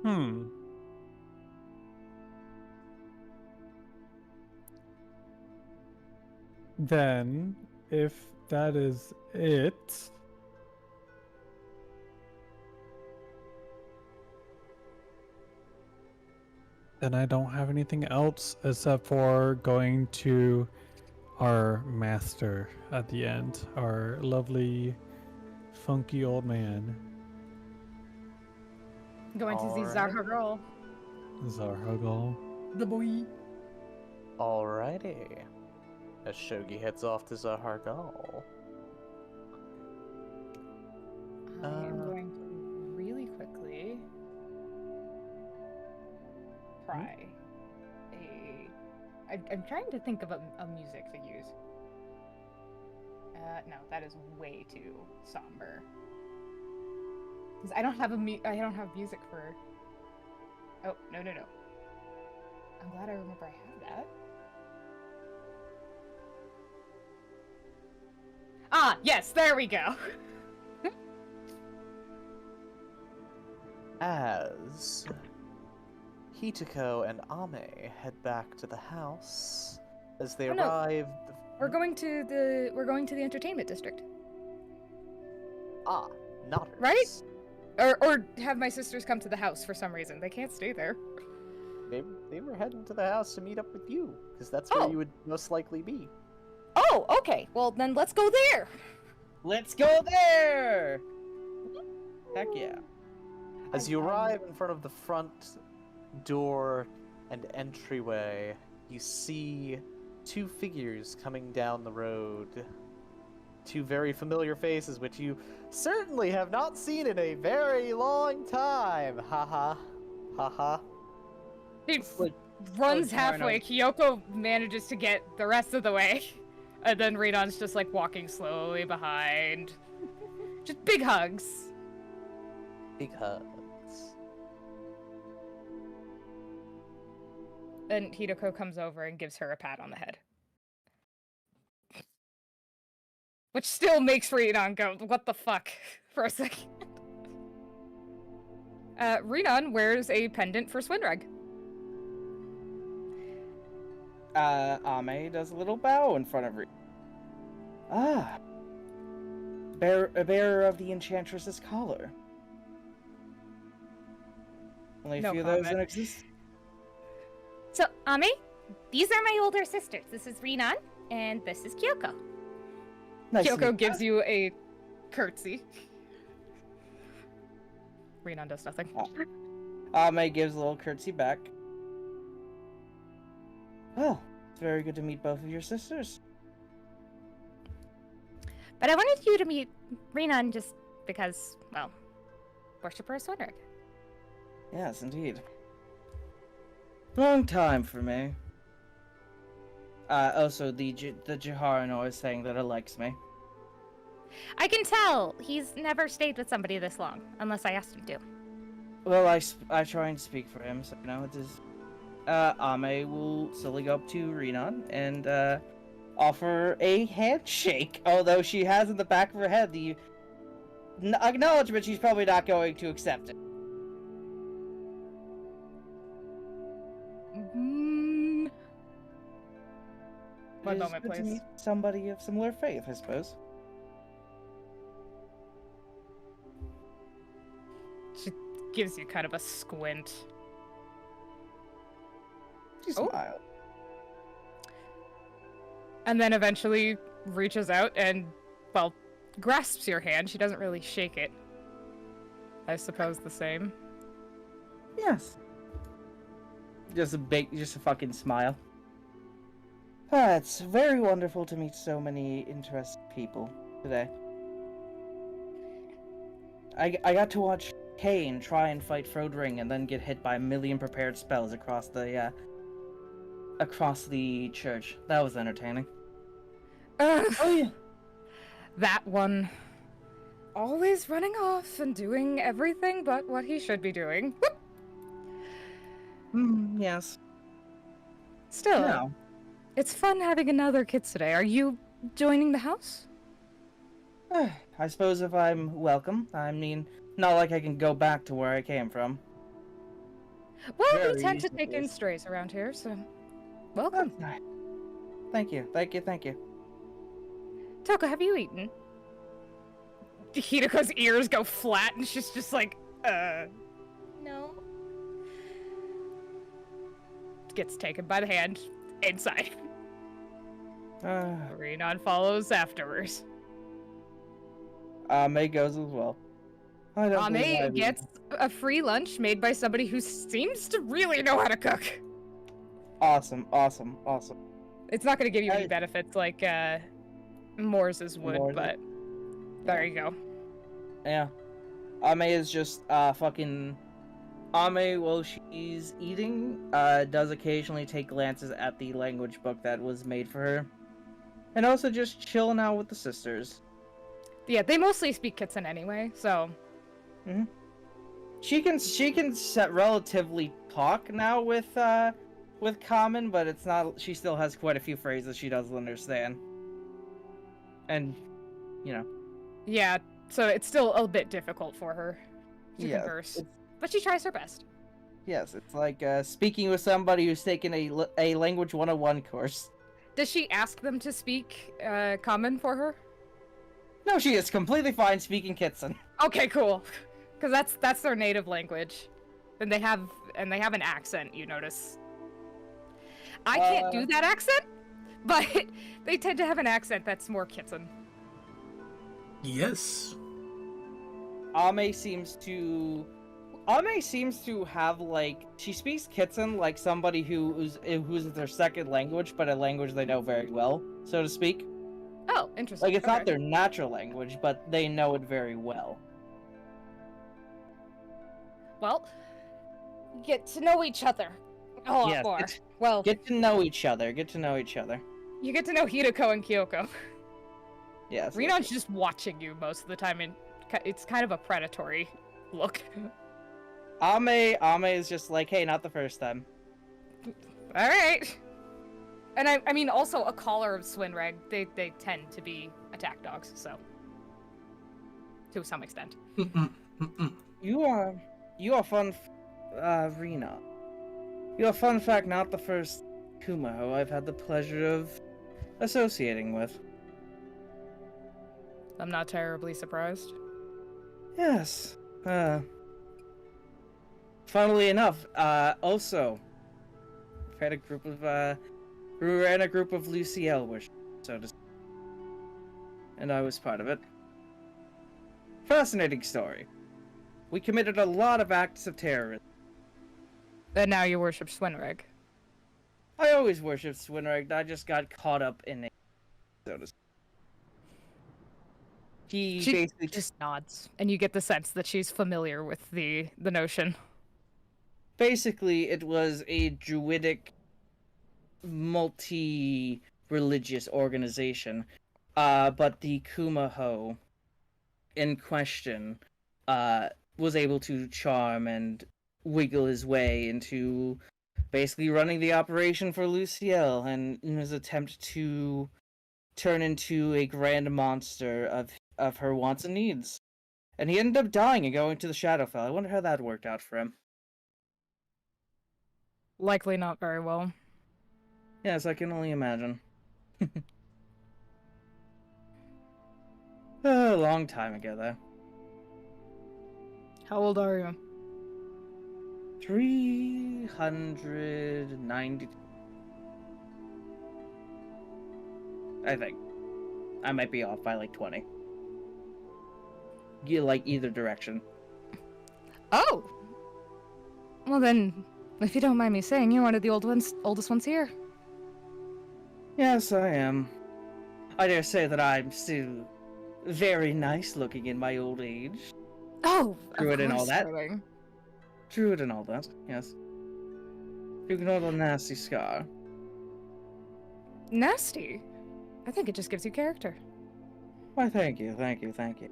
Hmm. Then, if that is it, then I don't have anything else except for going to our master at the end, our lovely, funky old man, Going to see Alright. Zaharol. Zarhagal. The boy. Alrighty. As Shogi heads off to Zahargal. I am going to really quickly try I'm trying to think of a music to use. No, that is way too somber. Because I don't have I don't have music for. Oh no. I'm glad I remember I have that. Ah, yes, there we go. As Hitako and Ame head back to the house, as they Oh, no. arrive, We're going to the entertainment district, not right? Or have my sisters come to the house for some reason. They can't stay there. They were heading to the house to meet up with you, because that's where you would most likely be. Oh, okay. Well, then let's go there. Let's go there! Heck yeah. As you arrive in front of the front door and entryway, you see two figures coming down the road. Two very familiar faces, which you certainly have not seen in a very long time. Haha. Haha. He Like, runs oh, halfway. Darno. Kyoko manages to get the rest of the way. And then Renon's just like walking slowly behind. Just big hugs. Big hugs. And Hideko comes over and gives her a pat on the head. Which still makes Renan go, what the fuck, for a second. Renan wears a pendant for Swinreg. Ame does a little bow in front of her. Ah. A bearer of the Enchantress's collar. Only a No few of those comment. in existence. So, Ame, these are my older sisters. This is Renan, and this is Kyoko. Nice to Kyoko meet gives you a curtsy. Renan does nothing. Ame gives a little curtsy back. Well, it's very good to meet both of your sisters. But I wanted you to meet Renan just because, well, worshiper of Swinreg. Yes, indeed. Long time for me. Also, the Jaharano is saying that it likes me. I can tell he's never stayed with somebody this long, unless I asked him to. Well, I try and speak for him, so, you know, it is... Ame will slowly go up to Renan and, offer a handshake, although she has in the back of her head the acknowledgement she's probably not going to accept it. One It is moment, good to please. meet somebody of similar faith, I suppose. She gives you kind of a squint. She Oh. smiled. And then eventually reaches out and, well, grasps your hand. She doesn't really shake it. I suppose the same. Yes. Just a fucking smile. Ah, it's very wonderful to meet so many interesting people today. I got to watch Kane try and fight Frodring and then get hit by a million prepared spells across the across the church. That was entertaining. Ugh, Oh yeah. that one. Always running off and doing everything but what he should be doing. Whoop. Yes. Still, No. it's fun having another kid today. Are you joining the house? I suppose if I'm welcome. I mean, not like I can go back to where I came from. Well, we Very tend to take in easy. strays around here, so That's welcome. nice. Thank you. Toko, have you eaten? Hideko's ears go flat and she's just like, no. Gets taken by the hand inside. Renan follows afterwards. May goes as well. I don't believe Ame I've gets a free lunch made by somebody who seems to really know how to cook. Awesome. It's not going to give you any benefits like Moore's would, Moore's. but there you go. Yeah. Ame is just fucking. Ame, while she's eating, does occasionally take glances at the language book that was made for her, and also just chilling out with the sisters. Yeah, they mostly speak Kitsen anyway, so. She can relatively talk now with Common, but it's not. She still has quite a few phrases she doesn't understand, and Yeah, so it's still a bit difficult for her to Yeah, converse. But she tries her best. yes, it's like speaking with somebody who's taken a language 101 course. Does she ask them to speak common for her? No, she is completely fine speaking Kitsen. Okay, cool. Because that's their native language. And they have an accent, you notice. I can't do that accent, but they tend to have an accent that's more Kitsen. Yes. Ame seems to have like she speaks Kitsen like somebody who's their second language, but a language they know very well, so to speak. Oh, interesting. Like it's not their natural language, but they know it very well. Well, get to know each other a lot Yes, more. it's- Well, Get to know each other. you get to know Hideko and Kyoko. Yes. Renon's just watching you most of the time, and it's kind of a predatory look. Ame is just like, hey, not the first time. All right. And I mean, also a collar of Swinreg, they tend to be attack dogs, so to some extent. You are fun, Rena. You are fun fact not the first Kumaho I've had the pleasure of associating with. I'm not terribly surprised. Yes. Funnily enough, also, we ran a group of Luciel wish, so to speak. And I was part of it. Fascinating story. We committed a lot of acts of terrorism. And now you worship Swinreg. I always worshipped Swinreg, I just got caught up in it, so to speak. She basically just nods, and you get the sense that she's familiar with the notion. Basically, it was a druidic, multi-religious organization, but the Kumaho in question was able to charm and wiggle his way into basically running the operation for Luciel, and in his attempt to turn into a grand monster of her wants and needs. And he ended up dying and going to the Shadowfell. I wonder how that worked out for him. Likely not very well. Yes, I can only imagine. A long time ago, though. How old are you? 390. I think. I might be off by like 20. You like either direction. Oh! Well then, if you don't mind me saying, you're one of the oldest ones here. Yes, I am. I dare say that I'm still very nice looking in my old age. Oh, Druid and all that. darling. Druid and all that, yes. You can hold a nasty scar. Nasty. I think it just gives you character. Why, thank you, thank you, thank you.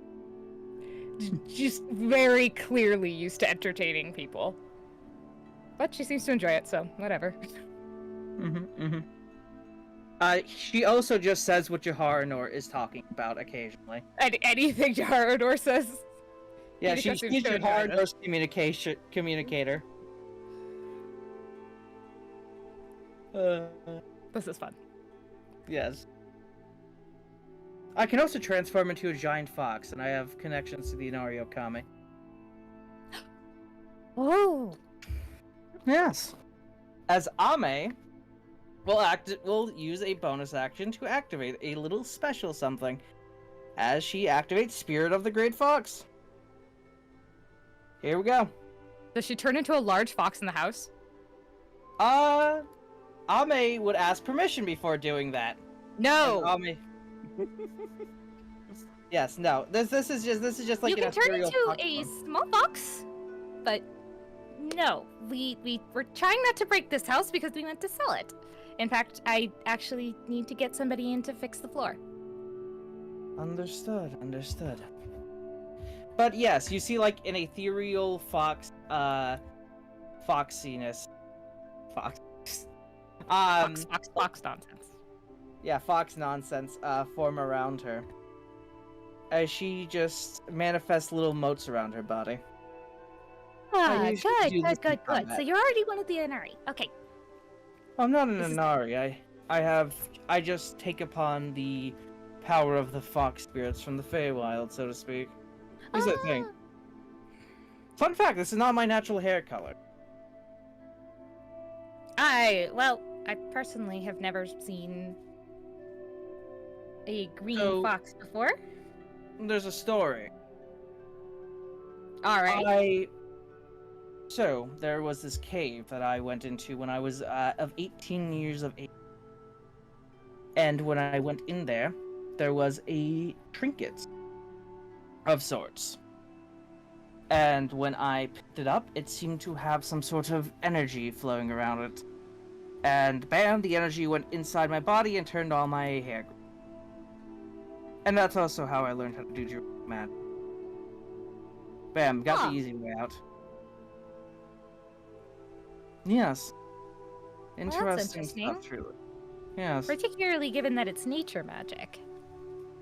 She's very clearly used to entertaining people. But she seems to enjoy it, so whatever. She also just says what Jaharanor is talking about occasionally. Anything Jaharanor says. Yeah, Hideko she's seems to enjoy Jaharanor's communicator. This is fun. Yes. I can also transform into a giant fox, and I have connections to the Inario Kami. Oh. Yes. As Ame will use a bonus action to activate a little special something, as she activates Spirit of the Great Fox. Here we go. Does she turn into a large fox in the house? Ame would ask permission before doing that. No. And Ame. Yes, no. This is just like You an can turn ethereal into fox a form. small fox, but no, we're trying not to break this house because we want to sell it. In fact, I actually need to get somebody in to fix the floor. Understood. But yes, you see like an ethereal foxiness. Fox. Fox nonsense. Yeah, fox nonsense form around her. As she just manifests little motes around her body. Ah, usually do this in good. combat. So you're already one of the Inari. Okay. I'm not an This is- Inari. I just take upon the power of the fox spirits from the Feywild, so to speak. Is that thing? Fun fact, this is not my natural hair color. I personally have never seen a green So- fox before. There's a story. All right. So, there was this cave that I went into when I was of 18 years of age. And when I went in there, there was a trinket of sorts. And when I picked it up, it seemed to have some sort of energy flowing around it. And bam, the energy went inside my body and turned all my hair green. And that's also how I learned how to do Druid magic. Bam, got Huh. the easy way out. Yes. Well, that's Interesting interesting. stuff, truly. Yes. Particularly given that it's nature magic.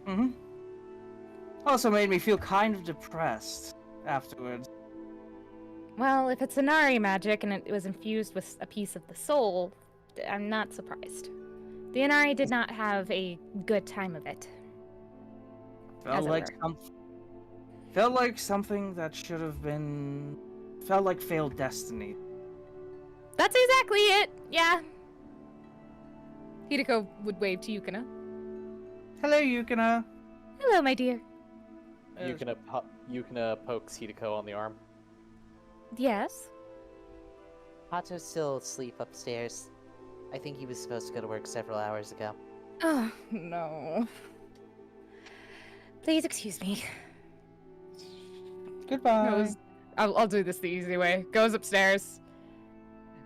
Mm-hmm. Also made me feel kind of depressed afterwards. Well, if it's Inari magic and it was infused with a piece of the soul, I'm not surprised. The Inari did not have a good time of it. Felt As it like were. felt like something that should have been. Felt like failed destiny. That's exactly it. Yeah. Hideko would wave to Yukina. Hello, Yukina. Hello, my dear. Yukina pokes Hideko on the arm. Yes. Hato's still asleep upstairs. I think he was supposed to go to work several hours ago. Oh, no. Please excuse me. Goodbye. I'll do this the easy way. Goes upstairs.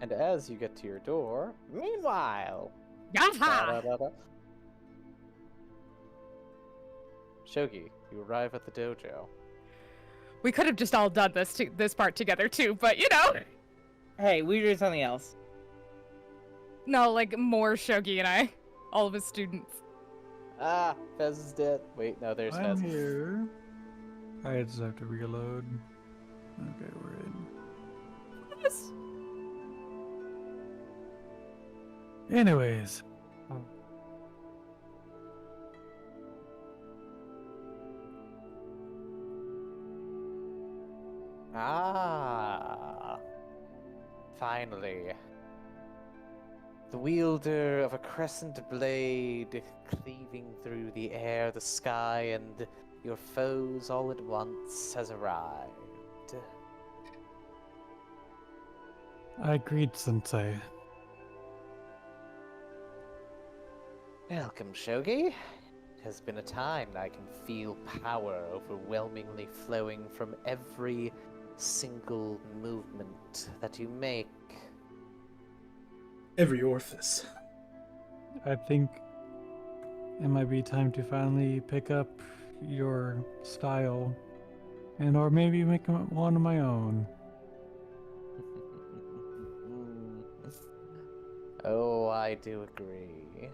And as you get to your door, meanwhile, Yaha! da-da-da-da. Shogi, you arrive at the dojo. We could have just all done this part together too, but you know. Hey, we do something else. No, like more Shogi and I. All of his students. Ah, Fez is dead. Wait, no, there's I'm Fez. here. I just have to reload. Okay, we're in. Yes. Anyways. Ah, finally. The wielder of a crescent blade cleaving through the air, the sky, and your foes all at once has arrived. I greet Sensei. Welcome, Shogi. It has been a time that I can feel power overwhelmingly flowing from every single movement that you make. Every orifice. I think it might be time to finally pick up your style, and or maybe make one of my own. Oh, I do agree.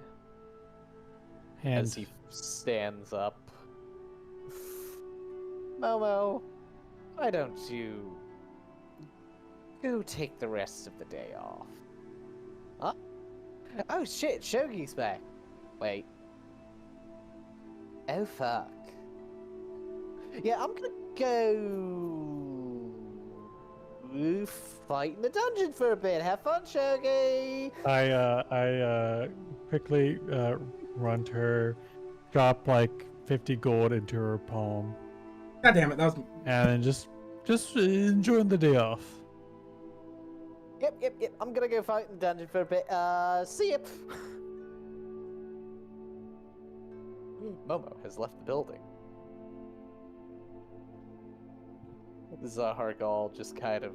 And As he stands up. Momo, why don't you go take the rest of the day off? Huh? Oh shit, Shogi's back. Wait. Oh fuck. Yeah, I'm gonna go fight in the dungeon for a bit. Have fun, Shogi! I quickly run to her, drop like 50 gold into her palm, God damn it, that was. and then just enjoying the day off. Yep. I'm gonna go fight in the dungeon for a bit. See ya! Momo has left the building. Zahargal just kind of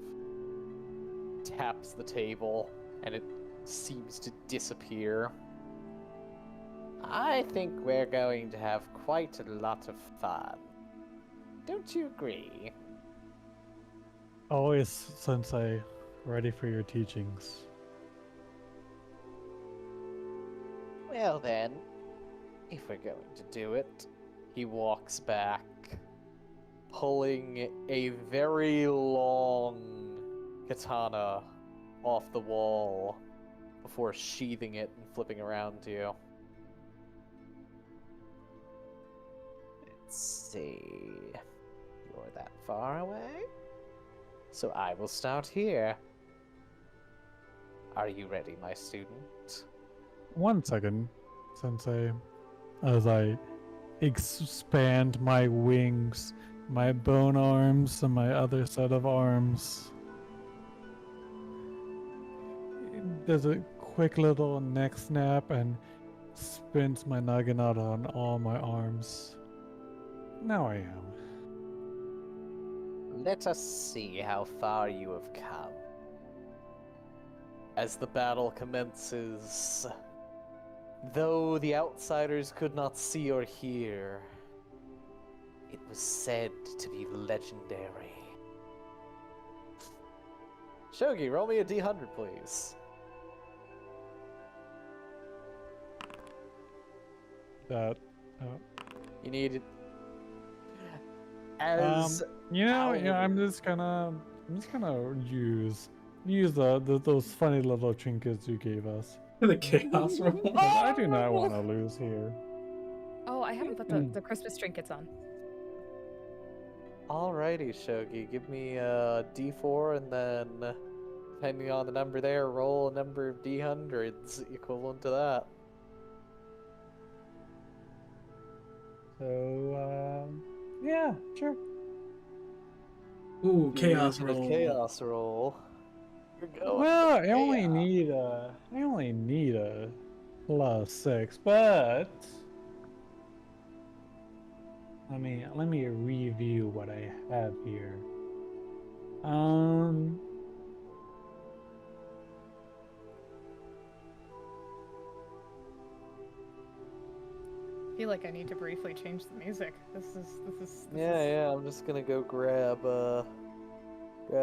taps the table, and it seems to disappear. I think we're going to have quite a lot of fun. Don't you agree? Always, Sensei, ready for your teachings. Well then, if we're going to do it, he walks back, pulling a very long katana off the wall before sheathing it and flipping around to you. Let's see. You're that far away? So I will start here. Are you ready, my student? 1 second, Sensei, as I expand my wings, my bone arms, and my other set of arms. There's a quick little neck snap and spins my naginata on all my arms. Now I am. Let us see how far you have come. As the battle commences, though the outsiders could not see or hear, it was said to be legendary. Shogi, roll me a D100, please. That. You need it. As I'm just gonna use those funny little trinkets you gave us. The chaos roll. But I do not want to lose here. Oh, I haven't put the Christmas trinkets on. Alrighty, Shogi, give me a D4 and then, depending on the number there, roll a number of D100s equivalent to that. So, yeah, sure. Ooh, chaos Using a roll. Chaos roll. You're going Well, for I only chaos. need a +6, but let me review what I have here. I feel like I need to briefly change the music. This is. Yeah, I'm just gonna go grab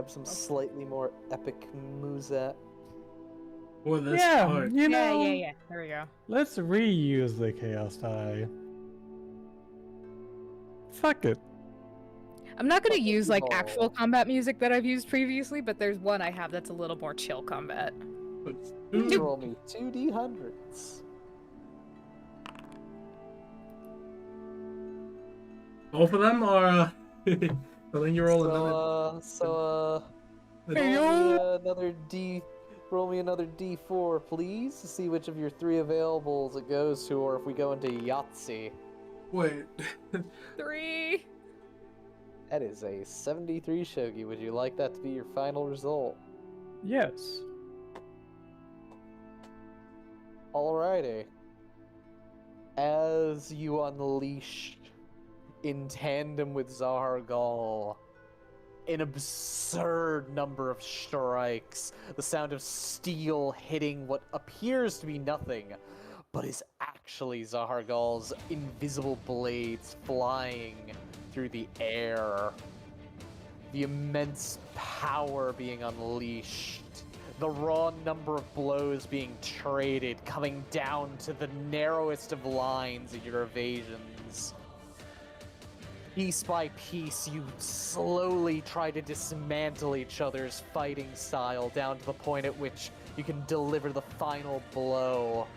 some slightly more epic music. For this Yeah, part. you know, Yeah. There we go. let's reuse the chaos die. Fuck it. I'm not gonna use like Oh. actual combat music that I've used previously, but there's one I have that's a little more chill combat. Please roll me 2 D100s. Both of them are. So then you roll another. Roll me another D4, please, to see which of your 3 availables it goes to, or if we go into Yahtzee. Wait. 3. That is a 73, Shogi. Would you like that to be your final result? Yes. Alrighty. As you unleash, in tandem with Zahargal, an absurd number of strikes, the sound of steel hitting what appears to be nothing, but is actually Zahargal's invisible blades flying through the air. The immense power being unleashed. The raw number of blows being traded, coming down to the narrowest of lines in your evasions. Piece by piece, you slowly try to dismantle each other's fighting style down to the point at which you can deliver the final blow.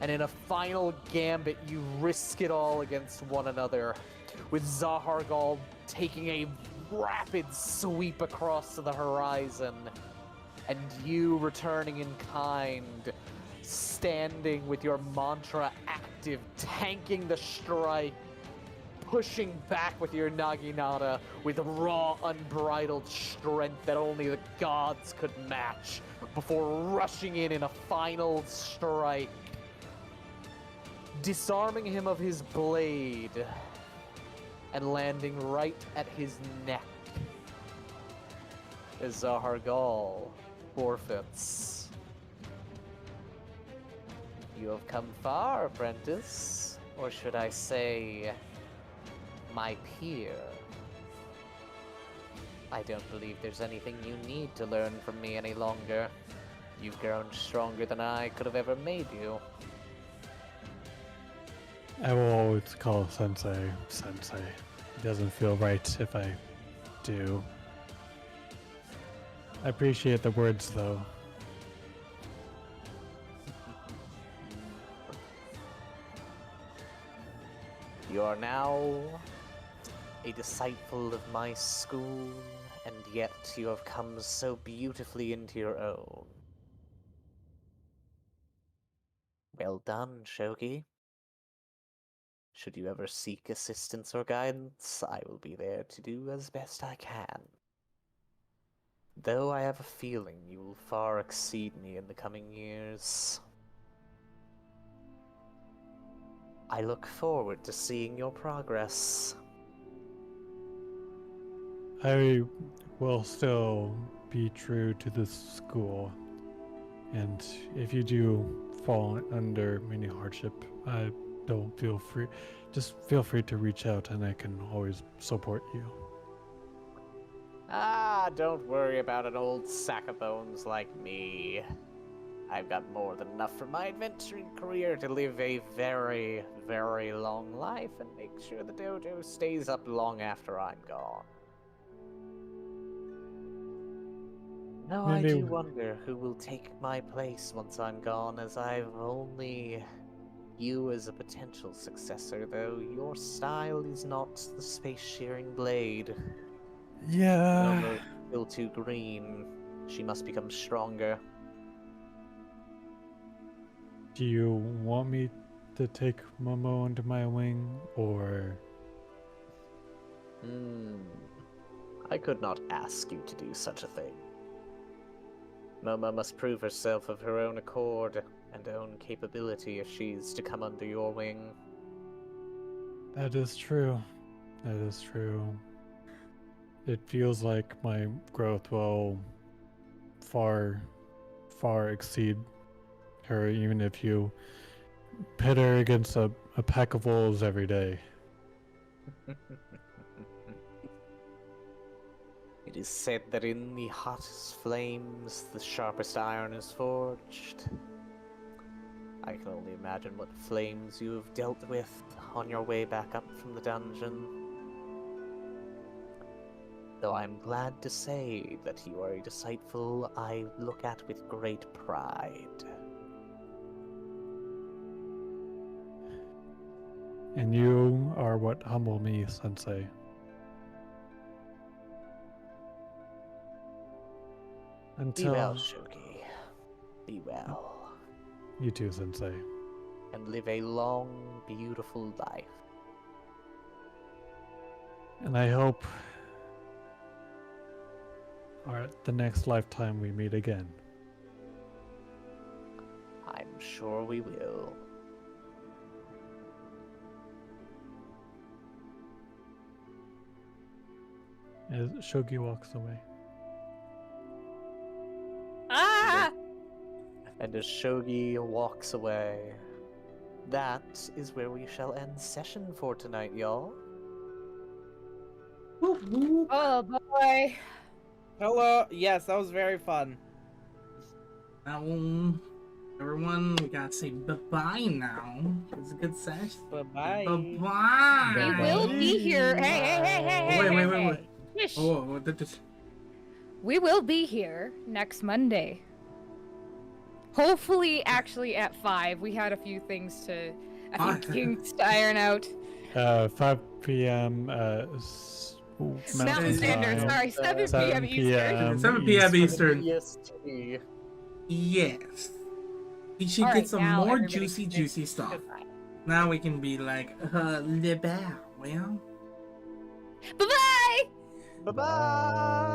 And in a final gambit, you risk it all against one another, with Zahargal taking a rapid sweep across the horizon, and you returning in kind, standing with your mantra active, tanking the strike, pushing back with your Naginata with raw, unbridled strength that only the gods could match, before rushing in a final strike, disarming him of his blade, and landing right at his neck as Zahargal forfeits. You have come far, apprentice, or should I say, my peer. I don't believe there's anything you need to learn from me any longer. You've grown stronger than I could have ever made you. I will always call Sensei, Sensei. It doesn't feel right if I do. I appreciate the words, though. You are now a disciple of my school, and yet you have come so beautifully into your own. Well done, Shogi. Should you ever seek assistance or guidance, I will be there to do as best I can. Though I have a feeling you will far exceed me in the coming years. I look forward to seeing your progress. I will still be true to this school, and if you do fall under any hardship, just feel free to reach out and I can always support you. Ah, don't worry about an old sack of bones like me. I've got more than enough for my adventuring career to live a very, very long life and make sure the dojo stays up long after I'm gone. No, I Maybe- do wonder who will take my place once I'm gone, as I've only you as a potential successor, though your style is not the space-shearing blade. Yeah. Momo's still too green. She must become stronger. Do you want me to take Momo under my wing, or... I could not ask you to do such a thing. Momo must prove herself of her own accord and own capability if she's to come under your wing. That is true. That is true. It feels like my growth will far exceed her, even if you pit her against a pack of wolves every day. It is said that in the hottest flames, the sharpest iron is forged. I can only imagine what flames you have dealt with on your way back up from the dungeon. Though I'm glad to say that you are a disciple I look at with great pride. And you are what humble me, Sensei. Be Until... well, Shogi. Be well. You too, Sensei. And live a long, beautiful life. And I hope the next lifetime we meet again. I'm sure we will. As Shogi walks away. Ah! And as Shogi walks away, that is where we shall end session for tonight, y'all. Whoop, whoop. Oh boy. Hello. Yes, that was very fun. Everyone, we gotta say bye-bye now. It was a good session. Bye-bye. Bye-bye. We will be here. Hey. Wait. Shish. Oh, We will be here next Monday. Hopefully, actually at 5. We had a few things to iron out. 5 p.m. Mountain Standard, sorry, 7 p.m. Eastern. 7 p.m. Eastern. EST. Yes. We should All get right, some now more everybody juicy stuff. Goodbye. Now we can be like, le bear, well. Bye-bye! Bye-bye!